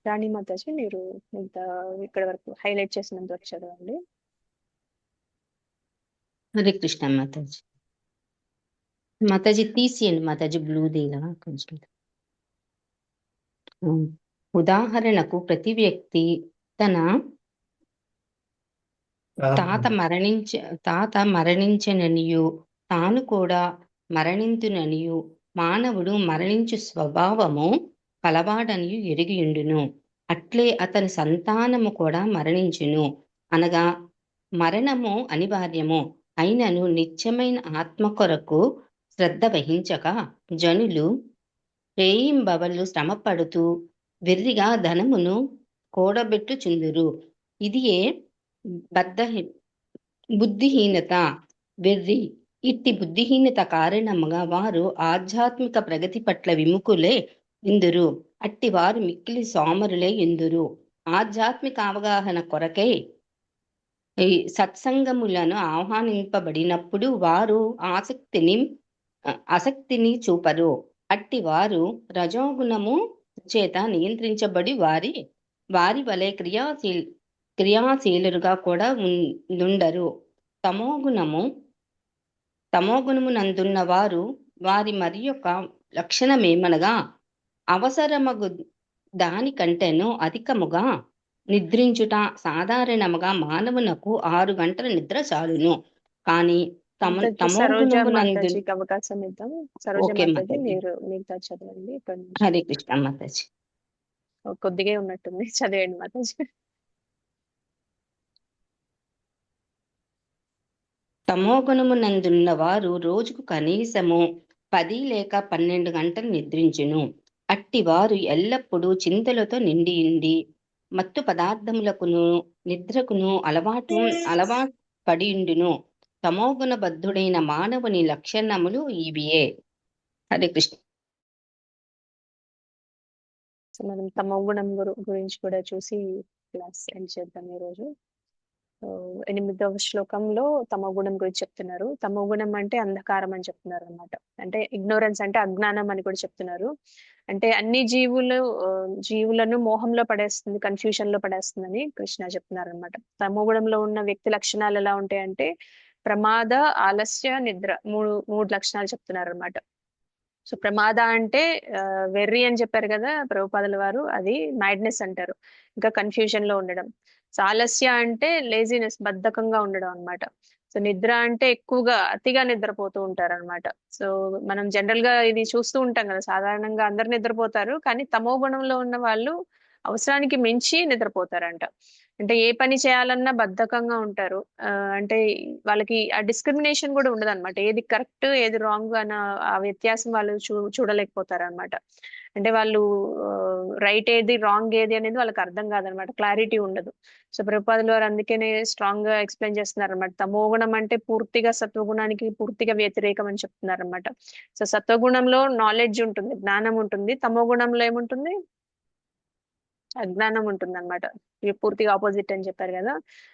రాణి మాతాజీ, మీరు ఇంత ఇక్కడ వరకు హైలైట్ చేసినంత వరకు చదవండి. హరే కృష్ణ మాతాజీ. మాతాజీ తీసేయండి మాతాజీ, బ్లూదేలా కొంచెం. ఉదాహరణకు ప్రతి వ్యక్తి తన తాత మరణించననియు తాను కూడా మరణింతుననియు మానవుడు మరణించు స్వభావము కలవాడనియు ఎరిగియుండును. అట్లే అతని సంతానము కూడా మరణించును. అనగా మరణము అనివార్యము అయినను నిత్యమైన ఆత్మ కొరకు శ్రద్ధ వహించక జనులు రేయింబవళ్ళు శ్రమపడుతూ వెర్రిగా ధనమును కూడబెట్టుచుందురు. ఇదియే బుద్ధిహీనత, వెర్రి. ఇట్టి బుద్ధిహీనత కారణముగా వారు ఆధ్యాత్మిక ప్రగతి పట్ల విముఖులే ఇందురు. అట్టి వారు మిక్కిలి సోమరులే ఇందురు. ఆధ్యాత్మిక అవగాహన కొరకై ఈ సత్సంగములను ఆహ్వానింపబడినప్పుడు వారు ఆసక్తిని చూపరు. అట్టి వారు రజోగుణము చేత నియంత్రించబడి వారి వలె క్రియాశీలుగా కూడా ఉండరు. తమోగుణము నందున్న వారి మరి యొక్క లక్షణమేమనగా అవసరమగు దానికంటేనూ అధికముగా నిద్రించుట. సాధారణముగా మానవునకు 6 గంటల నిద్ర చాలును. కానీ తమోగుణము నందు అవకాశం ఇద్దాం. సరోజ మాతాజీ, మీరు మిగతా చదవండి. హరే కృష్ణ మాతాజీ. కొద్దిగా ఉన్నట్టుంది, చదివండి మాతాజీ. తమోగుణము నందున్న వారు రోజుకు కనీసము 10 లేక 12 గంటలు నిద్రించును. అట్టి వారు ఎల్లప్పుడూ చింతలతో నిండి మత్తు పదార్థములకును నిద్రకును అలవాటు పడియుండును. తమోగుణ బద్ధుడైన మానవుని లక్షణములు ఇవియే. హరే కృష్ణ. మనం తమోగుణం గురించి కూడా చూసి క్లాస్ ఎండ్ చేద్దాం ఈరోజు. 8వ శ్లోకంలో తమోగుణం గురించి చెప్తున్నారు. తమోగుణం అంటే అంధకారం అని చెప్తున్నారు అనమాట. అంటే ఇగ్నోరెన్స్ అంటే అజ్ఞానం అని కూడా చెప్తున్నారు. అంటే అన్ని జీవులను మోహంలో పడేస్తుంది, కన్ఫ్యూషన్ లో పడేస్తుందని కృష్ణ చెప్తున్నారు అనమాట. తమోగుణంలో ఉన్న వ్యక్తి లక్షణాలు ఎలా ఉంటాయంటే ప్రమాద, ఆలస్య, నిద్ర, మూడు లక్షణాలు చెప్తున్నారు అనమాట. సో ప్రమాద అంటే వెర్రి అని చెప్పారు కదా ప్రభుపాదుల వారు, అది మ్యాడ్నెస్ అంటారు, ఇంకా కన్ఫ్యూజన్ లో ఉండడం. సో ఆలస్య అంటే లేజినెస్, బద్ధకంగా ఉండడం అనమాట. సో నిద్ర అంటే ఎక్కువగా అతిగా నిద్రపోతూ ఉంటారు అనమాట. సో మనం జనరల్ గా ఇది చూస్తూ ఉంటాం కదా, సాధారణంగా అందరు నిద్రపోతారు, కానీ తమో గుణంలో ఉన్న వాళ్ళు అవసరానికి మించి నిద్రపోతారంట. అంటే ఏ పని చేయాలన్నా బద్ధకంగా ఉంటారు. అంటే వాళ్ళకి ఆ డిస్క్రిమినేషన్ కూడా ఉండదు అనమాట. ఏది కరెక్ట్ ఏది రాంగ్ అన్న ఆ వ్యత్యాసం వాళ్ళు చూడలేకపోతారు అనమాట. అంటే వాళ్ళు రైట్ ఏది రాంగ్ ఏది అనేది వాళ్ళకి అర్థం కాదనమాట, క్లారిటీ ఉండదు. సో ప్రభుపాదుల వారు అందుకనే స్ట్రాంగ్ గా ఎక్స్ప్లెయిన్ చేస్తున్నారు అనమాట. తమోగుణం అంటే పూర్తిగా సత్వగుణానికి పూర్తిగా వ్యతిరేకం అని చెప్తున్నారు అనమాట. సో సత్వగుణంలో నాలెడ్జ్ ఉంటుంది, జ్ఞానం ఉంటుంది. తమోగుణంలో ఏముంటుంది? అజ్ఞానం ఉంటుంది అనమాట. పూర్తిగా ఆపోజిట్ అని చెప్పారు కదా,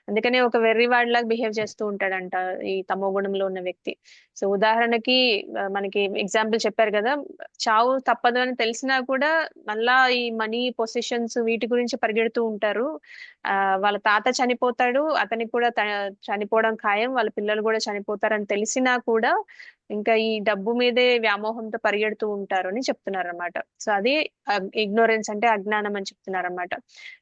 అందుకనే ఒక వెర్రివాడ్ లాగా బిహేవ్ చేస్తూ ఉంటాడంట ఈ తమో గుణంలో ఉన్న వ్యక్తి. సో ఉదాహరణకి మనకి ఎగ్జాంపుల్ చెప్పారు కదా, చావు తప్పదు అని తెలిసినా కూడా మళ్ళా ఈ మనీ, పొజిషన్స్ వీటి గురించి పరిగెడుతూ ఉంటారు. వాళ్ళ తాత చనిపోతాడు, అతనికి కూడా చనిపోవడం ఖాయం, వాళ్ళ పిల్లలు కూడా చనిపోతారని తెలిసినా కూడా ఇంకా ఈ డబ్బు మీదే వ్యామోహంతో పరిగెడుతూ ఉంటారు అని చెప్తున్నారు అనమాట. సో అది ఇగ్నోరెన్స్ అంటే అజ్ఞానం అని చెప్తున్నారు అనమాట.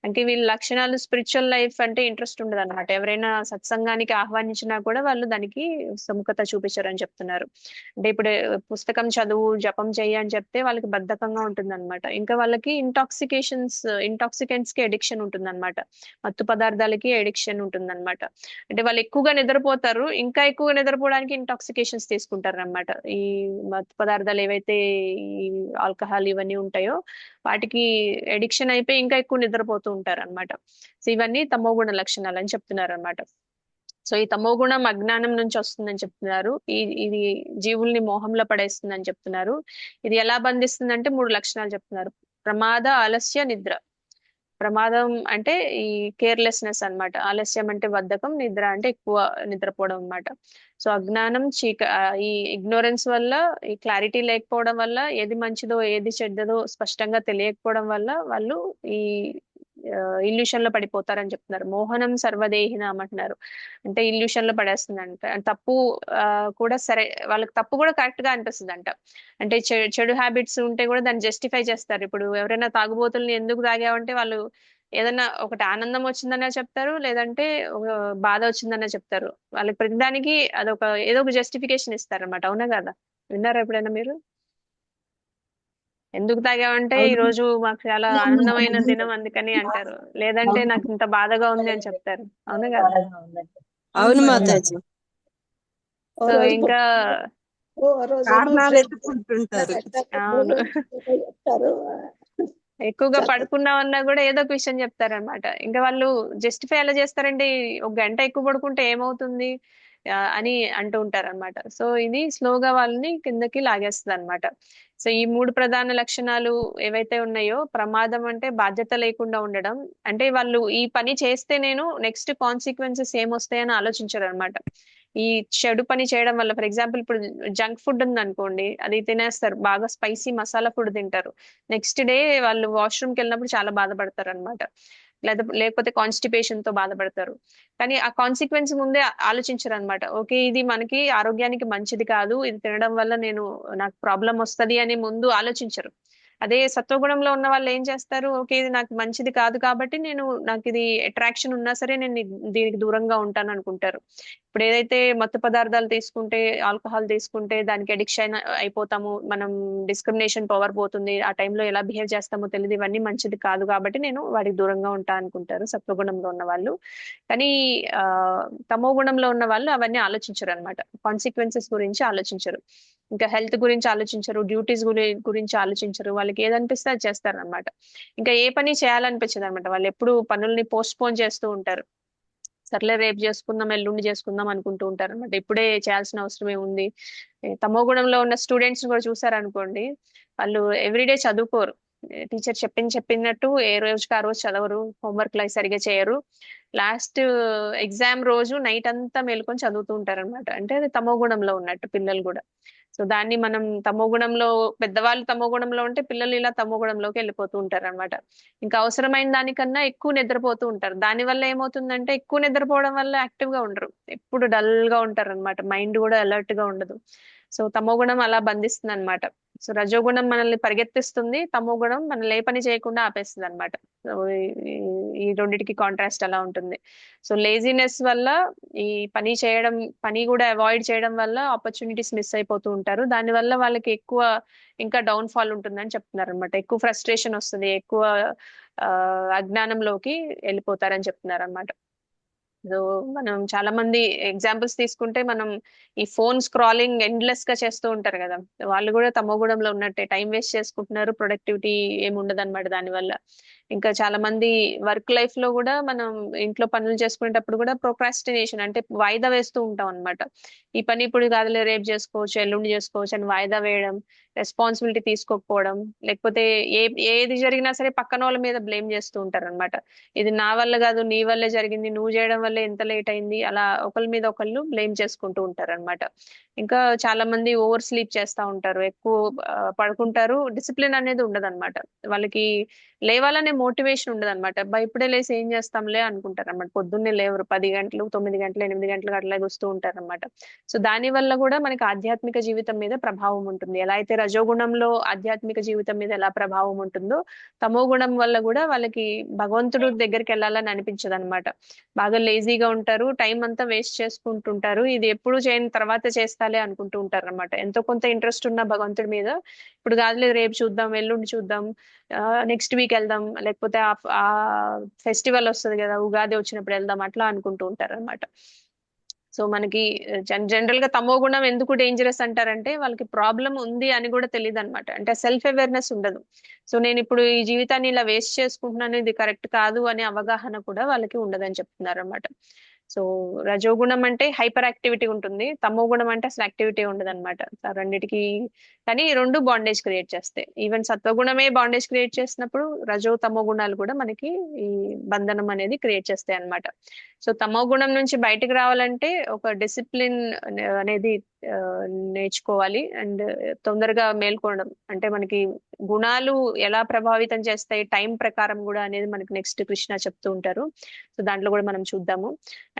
అంటే వీళ్ళ లక్షణాలు స్పిరిచువల్ లైఫ్ అంటే ఇంట్రెస్ట్ ఉండదు అనమాట. ఎవరైనా సత్సంగానికి ఆహ్వానించినా కూడా వాళ్ళు దానికి సుముఖత చూపించారని చెప్తున్నారు. అంటే ఇప్పుడు పుస్తకం చదువు, జపం చెయ్యి అని చెప్తే వాళ్ళకి బద్ధకంగా ఉంటుంది అనమాట. ఇంకా వాళ్ళకి ఇంటాక్సికెంట్స్ కి ఎడిక్షన్ ఉంటుంది అనమాట, మత్తు పదార్థాలకి ఎడిక్షన్ ఉంటుంది అనమాట. అంటే వాళ్ళు ఎక్కువగా నిద్రపోతారు, ఇంకా ఎక్కువగా నిద్రపోవడానికి ఇంటాక్సికేషన్స్ తీసుకుంటారు ఉంటారన్నమాట. ఈ మత్తు పదార్థాలు ఏవైతే ఈ ఆల్కహాల్ ఇవన్నీ ఉంటాయో వాటికి ఎడిక్షన్ అయిపోయి ఇంకా ఎక్కువ నిద్రపోతూ ఉంటారన్నమాట. సో ఇవన్నీ తమోగుణ లక్షణాలు అని చెప్తున్నారు అనమాట. సో ఈ తమో గుణం అజ్ఞానం నుంచి వస్తుందని చెప్తున్నారు. ఇది జీవుల్ని మోహంలో పడేస్తుందని చెప్తున్నారు. ఇది ఎలా బంధిస్తుందంటే 3 లక్షణాలు చెప్తున్నారు. ప్రమాద, ఆలస్య, నిద్ర. ప్రమాదం అంటే ఈ కేర్లెస్నెస్ అన్నమాట. ఆలస్యం అంటే బద్ధకం, నిద్ర అంటే ఎక్కువ నిద్రపోవడం అన్నమాట. సో అజ్ఞానం ఈ ఇగ్నోరెన్స్ వల్ల, ఈ క్లారిటీ లేకపోవడం వల్ల, ఏది మంచిదో ఏది చెడ్డదో స్పష్టంగా తెలియకపోవడం వల్ల వాళ్ళు ఈ ఇల్యూషన్ లో పడిపోతారని చెప్తున్నారు. మోహనం సర్వదేహినాం అంటున్నారు. అంటే ఇల్యూషన్ లో పడేస్తుందంట. తప్పు కూడా సరే, వాళ్ళకి తప్పు కూడా కరెక్ట్ గా అనిపిస్తుంది అంట. అంటే చెడు హ్యాబిట్స్ ఉంటే కూడా దాన్ని జస్టిఫై చేస్తారు. ఇప్పుడు ఎవరైనా తాగుబోతుల్ని ఎందుకు తాగావంటే వాళ్ళు ఏదైనా ఒకటి ఆనందం వచ్చిందనే చెప్తారు, లేదంటే ఒక బాధ వచ్చిందనే చెప్తారు. వాళ్ళకి ప్రతిదానికి అదొక ఏదో ఒక జస్టిఫికేషన్ ఇస్తారు అనమాట. అవునా కదా? విన్నారా ఎప్పుడైనా మీరు? ఎందుకు తాగామంటే ఈ రోజు మాకు చాలా ఆనందమైన దినం అందుకని అంటారు, లేదంటే నాకు ఇంత బాధగా ఉంది అని చెప్తారు. అవునా కదా? అవును మాతాజీ. సో ఇంకా కారణాలు ఎత్తుకుంటుంటారు. అవును, ఎక్కువగా పడుకున్నామన్నా కూడా ఏదో ఒక విషయం చెప్తారనమాట. ఇంకా వాళ్ళు జస్టిఫై ఎలా చేస్తారంటే ఒక గంట ఎక్కువ పడుకుంటే ఏమవుతుంది అని అంటూ ఉంటారన్నమాట. సో ఇది స్లోగా వాళ్ళని కిందకి లాగేస్తుంది అనమాట. సో ఈ 3 ప్రధాన లక్షణాలు ఏవైతే ఉన్నాయో, ప్రమాదం అంటే బాధ్యత లేకుండా ఉండడం, అంటే వాళ్ళు ఈ పని చేస్తే నేను నెక్స్ట్ కాన్సిక్వెన్సెస్ ఏమొస్తాయని ఆలోచించరు అనమాట. ఈ చెడు పని చేయడం వల్ల, ఫర్ ఎగ్జాంపుల్ ఇప్పుడు జంక్ ఫుడ్ ఉంది అనుకోండి, అది తినేస్తారు, బాగా స్పైసీ మసాలా ఫుడ్ తింటారు. నెక్స్ట్ డే వాళ్ళు వాష్రూమ్కి వెళ్ళినప్పుడు చాలా బాధపడతారు అనమాట. లేకపోతే కాన్స్టిపేషన్ తో బాధపడతారు. కానీ ఆ కాన్సిక్వెన్స్ ముందే ఆలోచించరు అనమాట. ఓకే, ఇది మనకి ఆరోగ్యానికి మంచిది కాదు, ఇది తినడం వల్ల నాకు ప్రాబ్లం వస్తది అని ముందు ఆలోచించరు. అదే సత్వగుణంలో ఉన్న వాళ్ళు ఏం చేస్తారు, ఓకే ఇది నాకు మంచిది కాదు కాబట్టి నాకు ఇది అట్రాక్షన్ ఉన్నా సరే నేను దీనికి దూరంగా ఉంటాను అనుకుంటారు. ఇప్పుడు ఏదైతే మత్తు పదార్థాలు తీసుకుంటే, ఆల్కహాల్ తీసుకుంటే దానికి అడిక్షన్ అయిపోతాము, మనం డిస్క్రిమినేషన్ పవర్ పోతుంది, ఆ టైంలో ఎలా బిహేవ్ చేస్తామో తెలియదు, ఇవన్నీ మంచిది కాదు కాబట్టి నేను వాడికి దూరంగా ఉంటా అనుకుంటారు సత్వగుణంలో ఉన్న వాళ్ళు. కానీ తమో గుణంలో ఉన్న వాళ్ళు అవన్నీ ఆలోచించరు అనమాట. కాన్సిక్వెన్సెస్ గురించి ఆలోచించరు, ఇంకా హెల్త్ గురించి ఆలోచించరు, డ్యూటీస్ గురించి ఆలోచించరు. వాళ్ళకి ఏదనిపిస్తే అది చేస్తారు అనమాట. ఇంకా ఏ పని చేయాలనిపించదు అనమాట. వాళ్ళు ఎప్పుడు పనుల్ని పోస్ట్ పోన్ చేస్తూ ఉంటారు. సర్లే రేపు చేసుకుందాం, ఎల్లుండి చేసుకుందాం అనుకుంటూ ఉంటారు అనమాట. ఇప్పుడే చేయాల్సిన అవసరమే ఉంది. తమో గుణంలో ఉన్న స్టూడెంట్స్ కూడా చూసారనుకోండి, వాళ్ళు ఎవ్రీడే చదువుకోరు. టీచర్ చెప్పినట్టు ఏ రోజుకి ఆ రోజు చదవరు, హోంవర్క్ లైఫ్ సరిగా చేయరు. లాస్ట్ ఎగ్జామ్ రోజు నైట్ అంతా మేల్కొని చదువుతూ ఉంటారు అనమాట. అంటే అది తమో గుణంలో ఉన్నట్టు పిల్లలు కూడా. సో దాన్ని మనం తమో గుణంలో, పెద్దవాళ్ళు తమో గుణంలో ఉంటే పిల్లలు ఇలా తమో గుణంలోకి వెళ్ళిపోతూ ఉంటారు అనమాట. ఇంకా అవసరమైన దానికన్నా ఎక్కువ నిద్రపోతూ ఉంటారు. దాని వల్ల ఏమవుతుందంటే, ఎక్కువ నిద్రపోవడం వల్ల యాక్టివ్ గా ఉండరు, ఎప్పుడు డల్ గా ఉంటారు అనమాట. మైండ్ కూడా అలర్ట్ గా ఉండదు. సో తమో గుణం అలా బంధిస్తుంది అనమాట. సో రజోగుణం మనల్ని పరిగెత్తిస్తుంది, తమో గుణం మనల్ని ఏ పని చేయకుండా ఆపేస్తుంది అనమాట. సో ఈ రెండిటికి కాంట్రాస్ట్ అలా ఉంటుంది. సో లేజినెస్ వల్ల ఈ పని కూడా అవాయిడ్ చేయడం వల్ల ఆపర్చునిటీస్ మిస్ అయిపోతూ ఉంటారు. దాని వల్ల వాళ్ళకి ఎక్కువ ఇంకా డౌన్ ఫాల్ ఉంటుందని చెప్తున్నారు అనమాట. ఎక్కువ ఫ్రస్ట్రేషన్ వస్తుంది, ఎక్కువ అజ్ఞానంలోకి వెళ్ళిపోతారని చెప్తున్నారు అనమాట. సో మనం చాలా మంది ఎగ్జాంపుల్స్ తీసుకుంటే, మనం ఈ ఫోన్ స్క్రాలింగ్ ఎండ్లెస్ గా చేస్తూ ఉంటారు కదా, వాళ్ళు కూడా తమో గుణంలో ఉన్నట్టే. టైం వేస్ట్ చేసుకుంటున్నారు, ప్రొడక్టివిటీ ఏమి ఉండదు అనమాట దానివల్ల. ఇంకా చాలా మంది వర్క్ లైఫ్ లో కూడా, మనం ఇంట్లో పనులు చేసుకునేటప్పుడు కూడా ప్రోక్రాస్టినేషన్ అంటే వాయిదా వేస్తూ ఉంటాం అనమాట. ఈ పని ఇప్పుడు కాదులే, రేపు చేసుకోవచ్చు, ఎల్లుండి చేసుకోవచ్చు అని వాయిదా వేయడం, రెస్పాన్సిబిలిటీ తీసుకోకపోవడం, లేకపోతే ఏది జరిగినా సరే పక్కన వాళ్ళ మీద బ్లేమ్ చేస్తూ ఉంటారు అనమాట. ఇది నా వల్ల కాదు, నీ వల్లే జరిగింది, నువ్వు చేయడం వల్లే ఎంత లేట్ అయింది, అలా ఒకరి మీద ఒకళ్ళు బ్లేమ్ చేసుకుంటూ ఉంటారు అనమాట. ఇంకా చాలా మంది ఓవర్ స్లీప్ చేస్తూ ఉంటారు, ఎక్కువ పడుకుంటారు, డిసిప్లిన్ అనేది ఉండదు అనమాట. వాళ్ళకి లేవాలనే మోటివేషన్ ఉండదు అనమాట. ఇప్పుడే లేసి ఏం చేస్తాంలే అనుకుంటారు అనమాట. పొద్దున్నే లేవరు, 10 గంటలు 9 గంటలు 8 గంటలకు అట్లా వస్తూ ఉంటారు అనమాట. సో దాని వల్ల కూడా మనకి ఆధ్యాత్మిక జీవితం మీద ప్రభావం ఉంటుంది. ఎలా అయితే రజోగుణంలో ఆధ్యాత్మిక జీవితం మీద ఎలా ప్రభావం ఉంటుందో, తమో గుణం వల్ల కూడా వాళ్ళకి భగవంతుడు దగ్గరికి వెళ్ళాలని అనిపించదు అనమాట. బాగా లేజీగా ఉంటారు, టైం అంతా వేస్ట్ చేసుకుంటుంటారు, ఇది ఎప్పుడు చేయని తర్వాత చేస్తాలే అనుకుంటూ ఉంటారు అనమాట. ఎంతో కొంత ఇంట్రెస్ట్ ఉన్న భగవంతుడి మీద, ఇప్పుడు కాదులే రేపు చూద్దాం, ఎల్లుండి చూద్దాం, నెక్స్ట్ వీక్ వెళ్దాం, లేకపోతే ఆ ఫెస్టివల్ వస్తుంది కదా, ఉగాది వచ్చినప్పుడు వెళ్దాం, అట్లా అనుకుంటూ ఉంటారు అనమాట. సో మనకి జనరల్ గా తమో గుణం ఎందుకు డేంజరస్ అంటారంటే వాళ్ళకి ప్రాబ్లం ఉంది అని కూడా తెలియదు అనమాట. అంటే సెల్ఫ్ అవేర్నెస్ ఉండదు. సో నేను ఇప్పుడు ఈ జీవితాన్ని ఇలా వేస్ట్ చేసుకుంటున్నాను, ఇది కరెక్ట్ కాదు అనే అవగాహన కూడా వాళ్ళకి ఉండదని చెప్తున్నారు అనమాట. సో రజోగుణం అంటే హైపర్ యాక్టివిటీ ఉంటుంది, తమో గుణం అంటే అసలు యాక్టివిటీ ఉండదు అనమాట. రెండిటికి కానీ ఈ రెండు బాండేజ్ క్రియేట్ చేస్తాయి. ఈవెన్ సత్వగుణమే బాండేజ్ క్రియేట్ చేసినప్పుడు రజో తమో గుణాలు కూడా మనకి ఈ బంధనం అనేది క్రియేట్ చేస్తాయి అన్నమాట. సో తమో గుణం నుంచి బయటకు రావాలంటే ఒక డిసిప్లిన్ అనేది నేర్చుకోవాలి. అండ్ తొందరగా మేల్కోవడం అంటే మనకి గుణాలు ఎలా ప్రభావితం చేస్తాయి టైం ప్రకారం కూడా అనేది మనకి నెక్స్ట్ కృష్ణ చెప్తూ ఉంటారు. సో దాంట్లో కూడా మనం చూద్దాము.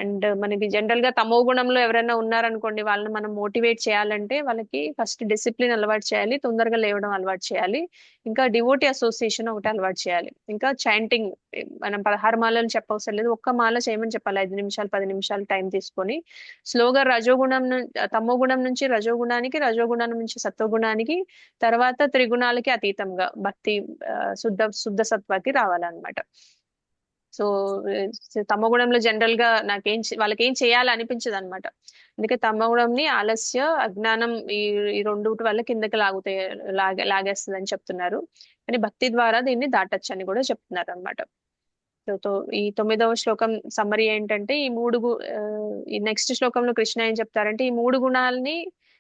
అండ్ మనకి జనరల్ గా తమో గుణంలో ఎవరైనా ఉన్నారనుకోండి, వాళ్ళని మనం మోటివేట్ చేయాలంటే వాళ్ళకి ఫస్ట్ డిసిప్లిన్ అలవాటు చేయాలి, తొందరగా లేవడం అలవాటు చేయాలి, ఇంకా డివోటీ అసోసియేషన్ ఒకటి అలవాటు చేయాలి, ఇంకా చాంటింగ్. మనం 16 మాలలు చెప్పవసరం లేదు, ఒక్క మాల చేయమని చెప్పాలి. 5 నిమిషాలు 10 నిమిషాలు టైం తీసుకొని స్లోగా రజోగుణం తమో గుణం నుంచి రజోగుణానికి, రజోగుణం నుంచి సత్వగుణానికి, తర్వాత త్రిగుణాలకి అతీతంగా భక్తి శుద్ధ సత్వాకి రావాలన్నమాట. సో తమో గుణంలో జనరల్ గా వాళ్ళకి ఏం చేయాలి అనిపించదు అనమాట. అందుకే తమో గుణంని ఆలస్య, అజ్ఞానం ఈ రెండుటి వల్ల కిందకి లాగేస్తుంది అని చెప్తున్నారు. కానీ భక్తి ద్వారా దీన్ని దాటచ్చు అని కూడా చెప్తున్నారు అనమాట. సో ఈ 9వ శ్లోకం సమ్మరీ ఏంటంటే ఈ నెక్స్ట్ శ్లోకంలో కృష్ణ ఏం చెప్తారంటే ఈ 3 గుణాలని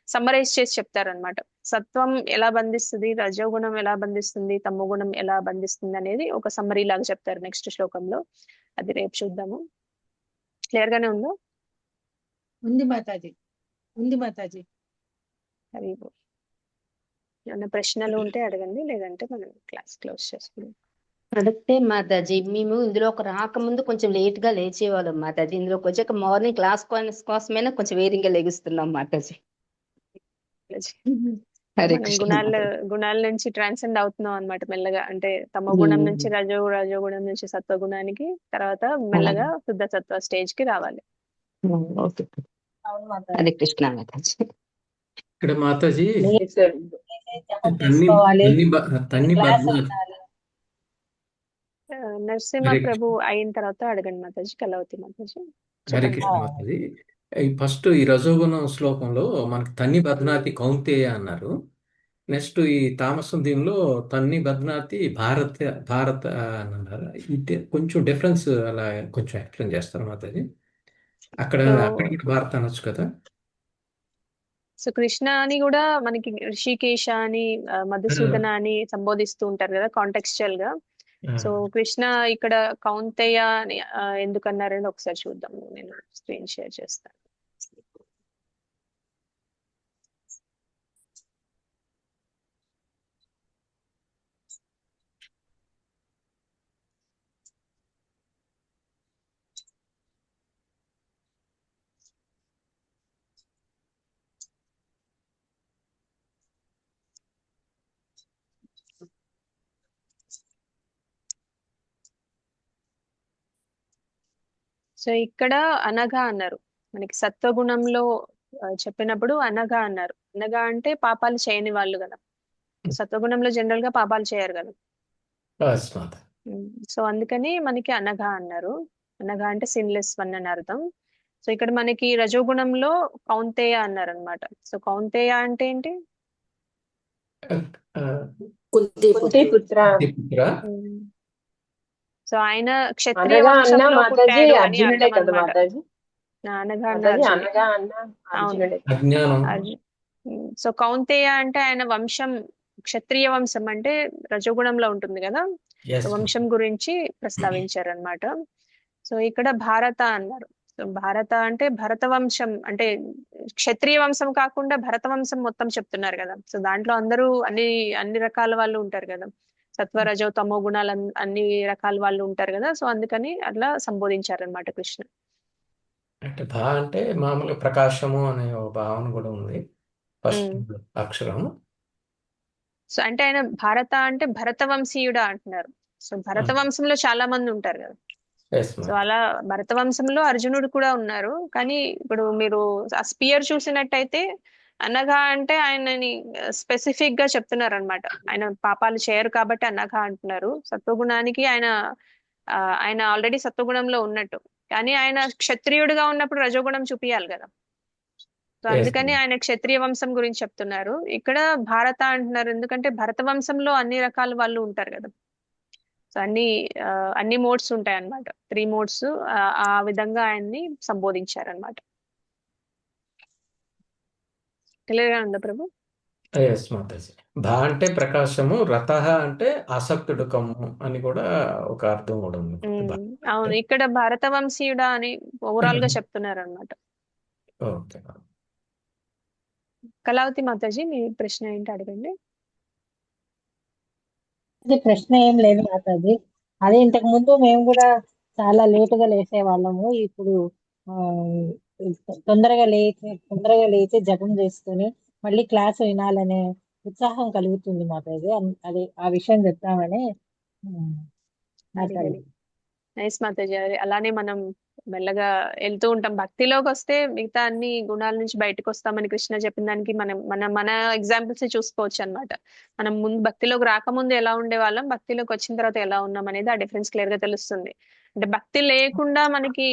సమ్మరైజ్ చేసి చెప్తారనమాట. సత్వం ఎలా బంధిస్తుంది, రజోగుణం ఎలా బంధిస్తుంది, తమో గుణం ఎలా బంధిస్తుంది అనేది ఒక సమ్మరీ లాగా చెప్తారు నెక్స్ట్ శ్లోకంలో. అది రేపు చూద్దాము. క్లియర్ గానే ఉందా? ఉంది మాతాజీ, ఉంది మాతాజీ. అవి ఏమైనా ప్రశ్నలు ఉంటే అడగండి, లేదంటే మనం క్లాస్ క్లోజ్ చేసుకుందాం. అడిగితే మాతాజీ మేము ఇందులోకి రాకముందు కొంచెం లేట్ గా లేచేవాళ్ళం మాతాజీ. ఇందులోకి వచ్చాక మార్నింగ్ క్లాస్ కోసమైనా కొంచెం వేరింగా లెగుస్తున్నాం మాతాజీ. హరే కృష్ణ. గుణాల నుంచి ట్రాన్సెండ్ అవుతున్నాం అనమాట మెల్లగా. అంటే తమో గుణం నుంచి రజోగుణం నుంచి సత్వగుణానికి, తర్వాత మెల్లగా శుద్ధ సత్వ స్టేజ్ కి రావాలి. హరే కృష్ణ మాతాజీ. ఇక్కడ మాతాజీ నరసింహ ప్రభు అయిన తర్వాత అడగండి మాతాజీ. కలవతి మాతాజీ. హరే కృష్ణ మాతాజీ. ఫస్ట్ ఈ రజోగుణం శ్లోకంలో మనకి తన్ని బద్నాతి కౌంతేయ అన్నారు. నెక్స్ట్ ఈ తామసం దీనిలో తన్ని బద్నాతి భారత అని అన్నారు. కొంచెం డిఫరెన్స్ అలా కొంచెం ఎక్స్ప్లెయిన్ చేస్తారు మాతాజీ. అక్కడ కూడా భారత అనొచ్చు కదా. సో కృష్ణ అని కూడా మనకి ఋషికేశ అని, మధుసూదన అని సంబోధిస్తూ ఉంటారు కదా కాంటెక్స్చువల్ గా. సో కృష్ణ ఇక్కడ కౌంతేయ అని ఎందుకన్నారని ఒకసారి చూద్దాం. నేను స్క్రీన్ షేర్ చేస్తాను. సో ఇక్కడ అనగా అన్నారు. మనకి సత్వగుణంలో చెప్పినప్పుడు అనగా అన్నారు. అనగా అంటే పాపాలు చేయని వాళ్ళు కదా. సత్వగుణంలో జనరల్ గా పాపాలు చేయరు కదా. సో అందుకని మనకి అనగా అన్నారు. అనగా అంటే సిన్లెస్ వన్ అని అర్థం. సో ఇక్కడ మనకి రజోగుణంలో కౌంతేయ అన్నారు అనమాట. సో కౌంతేయ అంటే ఏంటి? సో ఆయన క్షత్రియ వంశంలో పుట్టాడు అని అర్థం అన్నమాట. సో కౌంతేయ అంటే ఆయన వంశం క్షత్రియ వంశం అంటే రజోగుణంలో ఉంటుంది కదా. వంశం గురించి ప్రస్తావించారనమాట. సో ఇక్కడ భారత అన్నారు. సో భారత అంటే భరత వంశం, అంటే క్షత్రియ వంశం కాకుండా భరత వంశం మొత్తం చెప్తున్నారు కదా. సో దాంట్లో అందరూ అన్ని రకాల వాళ్ళు ఉంటారు కదా. సత్వ రజో తమో గుణాలు అన్ని రకాల వాళ్ళు ఉంటారు కదా. సో అందుకని అట్లా సంబోధించారనమాట కృష్ణ. అంటే అంటే మామూలుగా ప్రకాశము అనే ఒక భావన కూడా ఉంది ఫస్ట్ అక్షరం. సో అంటే ఆయన భారత అంటే భరత వంశీయుడా అంటున్నారు. సో భరత వంశంలో చాలా మంది ఉంటారు కదా. సో అలా భరత వంశంలో అర్జునుడు కూడా ఉన్నారు. కానీ ఇప్పుడు మీరు ఆ స్పియర్ చూసినట్టయితే అనగా అంటే ఆయనని స్పెసిఫిక్ గా చెప్తున్నారు అనమాట. ఆయన పాపాలు చేయరు కాబట్టి అనగా అంటున్నారు. సత్వగుణానికి ఆయన ఆల్రెడీ సత్వగుణంలో ఉన్నట్టు. కానీ ఆయన క్షత్రియుడిగా ఉన్నప్పుడు రజోగుణం చూపియాలి కదా. సో Yes, అందుకని ma'am. ఆయన క్షత్రియ వంశం గురించి చెప్తున్నారు. ఇక్కడ భారత అంటున్నారు ఎందుకంటే భరత వంశంలో అన్ని రకాల వాళ్ళు ఉంటారు కదా. సో అన్ని మోడ్స్ ఉంటాయి అన్నమాట. 3 మోడ్స్ ఆ విధంగా ఆయన్ని సంబోధించారనమాట. క్లియర్ గా ఉందా ప్రభు? ఎస్ మాతాజీ. భా అంటే ప్రకాశము, రథ అంటే ఆసక్తుడు కమ్ము అని కూడా ఒక అర్థం కూడా ఉంది. భా అవును, అంటే ఇక్కడ భారత వంశీయుడా అని ఓవరాల్ గా చెప్తున్నారు అనమాట. ఓకే. కళావతి మాతాజీ, మీ ప్రశ్న ఏంటి అడగండి. అది ప్రశ్న ఏం లేదు మాతాజీ. అదే ఇంతకు ముందు మేము కూడా చాలా లేటుగా లేసే వాళ్ళము. ఇప్పుడు ఆ, తొందరగా లేచి జపం చేసుకుని మళ్ళీ క్లాస్ వినాలనే ఉత్సాహం కలుగుతుంది మాతాజీ. అది ఆ విషయం చెప్తామని మాట్లాడాను. నైస్ మాతాజీ. అలానే మనం మెల్లగా వెళ్తూ ఉంటాం. భక్తిలోకి వస్తే మిగతా అన్ని గుణాల నుంచి బయటకు వస్తామని కృష్ణ చెప్పిన దానికి మన ఎగ్జాంపుల్స్ చూసుకోవచ్చు అన్నమాట. మనం భక్తిలోకి రాకముందు ఎలా ఉండే వాళ్ళం, భక్తిలోకి వచ్చిన తర్వాత ఎలా ఉన్నాం అనేది ఆ డిఫరెన్స్ క్లియర్ గా తెలుస్తుంది. అంటే భక్తి లేకుండా మనకి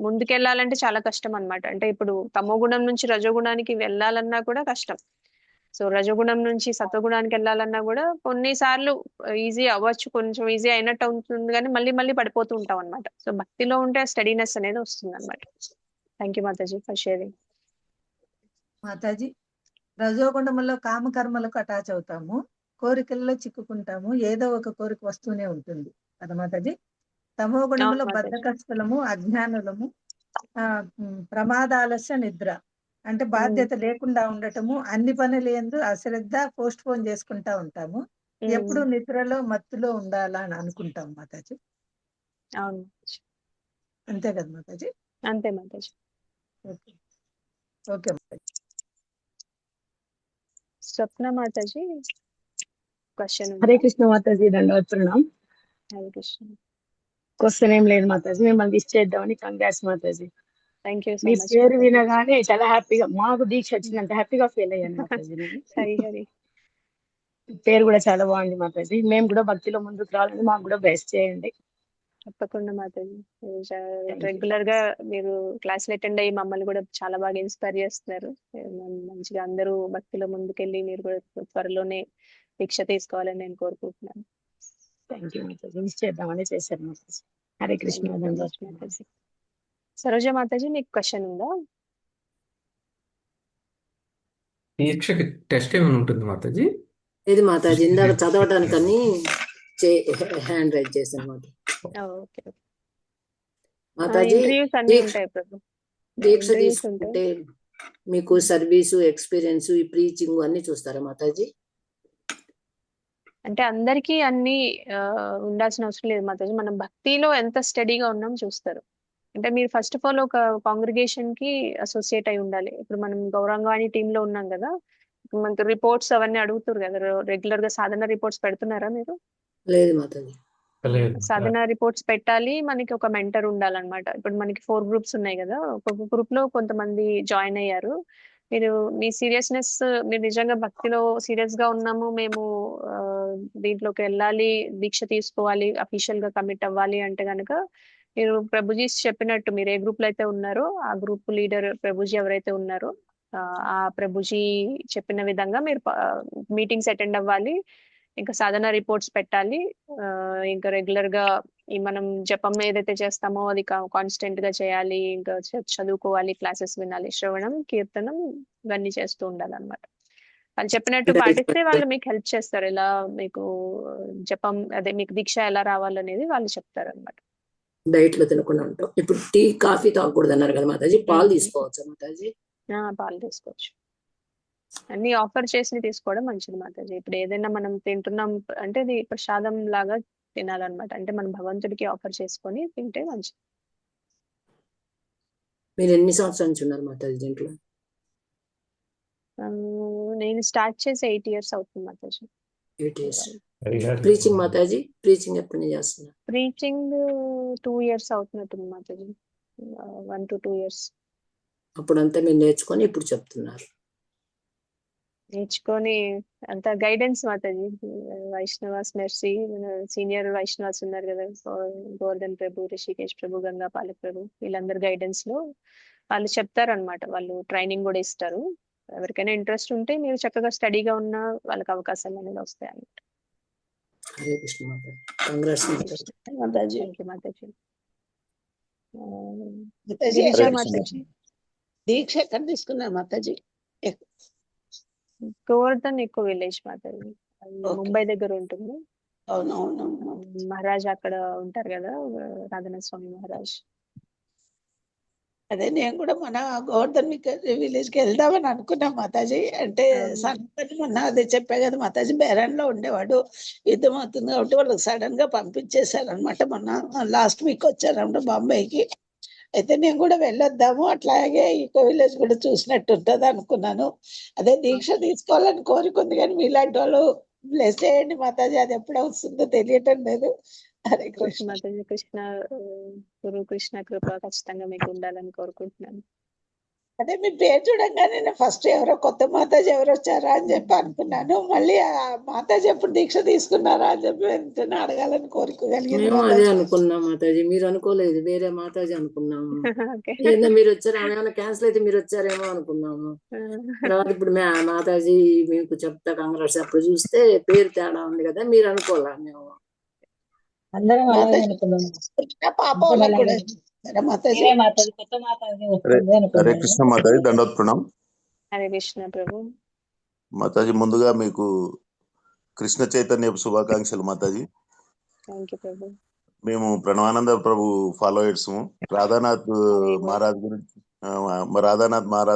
ముందుకెళ్ళాలంటే చాలా కష్టం అన్నమాట. అంటే ఇప్పుడు తమో గుణం నుంచి రజోగుణానికి వెళ్ళాలన్నా కూడా కష్టం. సో రజోగుణం నుంచి సత్వగుణానికి వెళ్ళాలన్నా కూడా కొన్నిసార్లు ఈజీ అవ్వచ్చు, కొంచెం ఈజీ అయినట్టు అవుతుంది, కానీ మళ్ళీ మళ్ళీ పడిపోతూ ఉంటాం అనమాట. సో భక్తిలో ఉంటే స్టడీనెస్ అనేది వస్తుంది అనమాట. థ్యాంక్ యూ మాతాజీ ఫర్ షేరింగ్. మాతాజీ, రజోగుణంలో కామకర్మలకు అటాచ్ అవుతాము, కోరికల్లో చిక్కుకుంటాము, ఏదో ఒక కోరిక వస్తూనే ఉంటుంది కదా మాతాజీ. తమో గుణంలో బద్ధకస్థలము, అజ్ఞానులము, ప్రమాదాలస్య నిద్ర అంటే బాధ్యత లేకుండా ఉండటము, అన్ని పనులు ఎందు అశ్రద్ధ, పోస్ట్ పోన్ చేసుకుంటా ఉంటాము, ఎప్పుడు నిద్రలో మత్తులో ఉండాలా అని అనుకుంటాం మాతాజీ. అవును, అంతే కదా మాతాజీ? అంతే మాతాజీ. ఓకే ఓకే మాతాజీ. స్వప్న మాతాజీ క్వశ్చన్. హరే కృష్ణ మాతాజీ, దండవత్ ప్రణాం. హరే కృష్ణ. క్వశ్చన్ ఏం లేదు మాతాజీ, మిమ్మల్ని విష్ చేద్దామని కంగ్రాట్స్ మాతాజీ. థ్యాంక్ యూ సో మీ మచ్. పేరు వినగానే చాలా హ్యాపీగా, మాకు దీక్ష వచ్చినంత హ్యాపీగా ఫీల్ అయ్యాను మాతాజీ. నేను హరి హరి. పేరు కూడా చాలా బాగుంది మాతాజీ. మేము కూడా భక్తిలో ముందుకు రావాలని మాకు కూడా బెస్ట్ చేయండి. తప్పకుండా మాతాజీ. రెగ్యులర్ గా మీరు క్లాసులు అటెండ్ అయ్యి మమ్మల్ని కూడా చాలా బాగా ఇన్స్పైర్ చేస్తున్నారు. మంచిగా అందరూ భక్తిలో ముందుకెళ్ళి మీరు కూడా త్వరలోనే దీక్ష తీసుకోవాలని నేను కోరుకుంటున్నాను. థ్యాంక్ యూ మాతాజీ, విష్ చేద్దామని చేశారు మాతాజీ. హరే కృష్ణ. మాతాజీ. సరోజ మాతాజీ, మీకు క్వశ్చన్ ఉందా? దీక్షకి టెస్ట్ ఏమైనా ఉంటుంది మాతాజీ? ఇది మాతాజీ ఇందాక చదవటానికని హ్యాండ్ రైజ్ చేశాను మాతాజీ. దీక్ష తీసుకుంటే మీకు సర్వీసు, ఎక్స్పీరియన్స్, ఈ ప్రీచింగ్ అన్ని చూస్తారా మాతాజీ? అంటే అందరికీ అన్ని ఉండాల్సిన అవసరం లేదు మాతాజీ. మనం భక్తిలో ఎంత స్టడీగా ఉన్నాం చూస్తారు. అంటే మీరు ఫస్ట్ ఆఫ్ ఆల్ ఒక కాంగ్రిగేషన్ కి అసోసియేట్ అయి ఉండాలి. ఇప్పుడు మనం గౌరంగాని టీమ్ లో ఉన్నాం కదా, మనకి రిపోర్ట్స్ అవన్నీ అడుగుతారు కదా, రెగ్యులర్ గా సాధన రిపోర్ట్స్ పెడుతున్నారా మీరు? లేదు మాతాజీ. సాధన రిపోర్ట్స్ పెట్టాలి. మనకి ఒక మెంటర్ ఉండాలన్నమాట. ఇప్పుడు మనకి 4 గ్రూప్స్ ఉన్నాయి కదా, ఒక్కొక్క గ్రూప్ లో కొంతమంది జాయిన్ అయ్యారు. మీరు మీ సీరియస్నెస్, మీరు నిజంగా భక్తిలో సీరియస్ గా ఉన్నాము, మేము దీంట్లోకి వెళ్ళాలి, దీక్ష తీసుకోవాలి, అఫీషియల్ గా కమిట్ అవ్వాలి అంటే కనుక మీరు ప్రభుజీ చెప్పినట్టు మీరు ఏ గ్రూప్ లో అయితే ఉన్నారో ఆ గ్రూప్ లీడర్ ప్రభుజీ ఎవరైతే ఉన్నారో ఆ ప్రభుజీ చెప్పిన విధంగా మీరు మీటింగ్స్ అటెండ్ అవ్వాలి. ఇంకా సాధన రిపోర్ట్స్ పెట్టాలి. ఇంకా రెగ్యులర్ గా ఈ మనం జపం ఏదైతే చేస్తామో అది కాన్స్టెంట్ గా చేయాలి. ఇంకా చదువుకోవాలి, క్లాసెస్ వినాలి, శ్రవణం, కీర్తనం ఇవన్నీ చేస్తూ ఉండాలన్నమాట. వాళ్ళు చెప్పినట్టు పాటిస్తే వాళ్ళు మీకు హెల్ప్ చేస్తారు. ఎలా మీకు జపం అదే మీకు దీక్ష ఎలా రావాలనేది వాళ్ళు చెప్తారు అనమాట. డైట్ లో తినకుండా ఉంటాం. ఇప్పుడు టీ, కాఫీ తాగకూడదు అన్నారు కదా మాతాజీ, పాలు తీసుకోవచ్చా మాతాజీ? పాలు తీసుకోవచ్చు. అన్ని ఆఫర్ చేసి తీసుకోవడం మంచిది మాతాజీ. ఇప్పుడు ఏదైనా మనం తింటున్నాం అంటే అది ప్రసాదం లాగా తినాలన్నమాట. అంటే మనం భగవంతుడికి ఆఫర్ చేసుకొని తింటే మంచిది. మీరు ఎన్ని సంవత్సరాల నుంచి ఉన్నారు మాతాజీ దీంట్లో? నేను స్టార్ట్ చేసి 8 years అవుతుంది మాతాజీ. 8 years. ప్రీచింగ్ మాతాజీ, ప్రీచింగ్ ఎప్పటి నుంచి చేస్తున్నారు? ప్రీచింగ్ 2 years అవుతున్నట్టుంది మాతాజీ, 1 to 2 years. అప్పుడంతా మీరు నేర్చుకొని ఇప్పుడు చెప్తున్నారు. నేర్చుకొని అంత guidance Mataji. Vaishnavas mercy senior Vaishnavas ఉన్నారు కదా, గోవర్ధన్ ప్రభు, రిషికేష్ ప్రభు, గంగా పాలక్ ప్రభు, వీళ్ళందరి గైడెన్స్ లో వాళ్ళు చెప్తారనమాట. వాళ్ళు ట్రైనింగ్ కూడా ఇస్తారు. ఎవరికైనా ఇంట్రెస్ట్ ఉంటే మీరు చక్కగా స్టడీగా ఉన్న వాళ్ళకి అవకాశాలు అనేది వస్తాయి అన్నమాట. హరే కృష్ణ మాతాజీ. కంగ్రాట్స్ మాతాజీ. థ్యాంక్ యూ మాతాజీ. మాతాజీ గిరిజా హరే కృష్ణ. మాతాజీ. దీక్ష ఎక్కడ తీసుకున్నారు మాతాజీ? గోవర్ధన్ ఎక్కువ విలేజ్ మాతాజీ, అది ఓకే. ముంబై దగ్గర ఉంటుంది. అవునవునవును. మహారాజ్ అక్కడ ఉంటారు కదా, రాధనా స్వామి మహారాజ్. అదే నేను కూడా మన గోవర్ధన్ విలేజ్ కి వెళ్దామని అనుకున్నాం మాతాజీ. అంటే సడన్ మొన్న అదే చెప్పా కదా మాతాజీ, బెరాన్ లో ఉండేవాడు, యుద్ధం అవుతుంది కాబట్టి వాళ్ళకి సడన్ గా పంపించేశారు అనమాట. మొన్న లాస్ట్ వీక్ వచ్చారన్నమాట బాంబేకి. అయితే నేను కూడా వెళ్ళొద్దాము, అట్లాగే ఈకో విలేజ్ కూడా చూసినట్టు ఉంటుంది అనుకున్నాను. అదే దీక్ష తీసుకోవాలని కోరుకుంది, కానీ మీలాంటి వాళ్ళు బ్లెస్ చేయండి మాతాజీ. అది ఎప్పుడు వస్తుందో తెలియటం లేదు. హరే కృష్ణ మాతాజీ. కృష్ణ గురు కృష్ణ కృప ఖచ్చితంగా మీకు ఉండాలని కోరుకుంటున్నాను. అదే మీ పేరు చూడంగానే నేను ఫస్ట్ ఎవరో కొత్త మాతాజీ ఎవరు వచ్చారా అని చెప్పి అనుకున్నాను. మళ్ళీ ఆ మాతాజీ ఎప్పుడు దీక్ష తీసుకున్నారా అని చెప్పి వెంటనే అడగాలని కోరుకోగలిగింది మేము అదే మాతాజీ. అనుకున్నాం మాతాజీ, మీరు అనుకోలేదు, వేరే మాతాజీ అనుకున్నాము. ఓకే. ఏందో మీరు వచ్చారు, ఆమె ఏమైనా క్యాన్సిల్ అయితే మీరు వచ్చారేమో అనుకున్నాము. తర్వాత ఇప్పుడు మాతాజీ మీకు చెప్తా కంగ్రాట్స్, అప్పుడు చూస్తే పేరు తేడా ఉంది కదా, మీరు అనుకోలే. మేము అందరం అలాగే మాతాజీ అనుకున్నాం. పుట్టిన పాప అందరం వాళ్ళకి అలాగే కూడా అనుకున్నాం. సరే మాతాజీ. వేరే మాతాజీ, కొత్త మాతాజీ హరే వస్తుంది హరే అనుకున్నాము. కృష్ణ మాతాజీ, దండోత్ ప్రణాం. హరే కృష్ణ ప్రభు. మాతాజీ ముందుగా మీకు కృష్ణ చైతన్య శుభాకాంక్షలు మాతాజీ. థ్యాంక్ యూ ప్రభు. మేము ప్రణవానంద ప్రభు ఫాలోయర్స్. రాధానాథ్ హరే బోల్. మహారాజ్ గురించి రాధానాథ్ మహారాజ్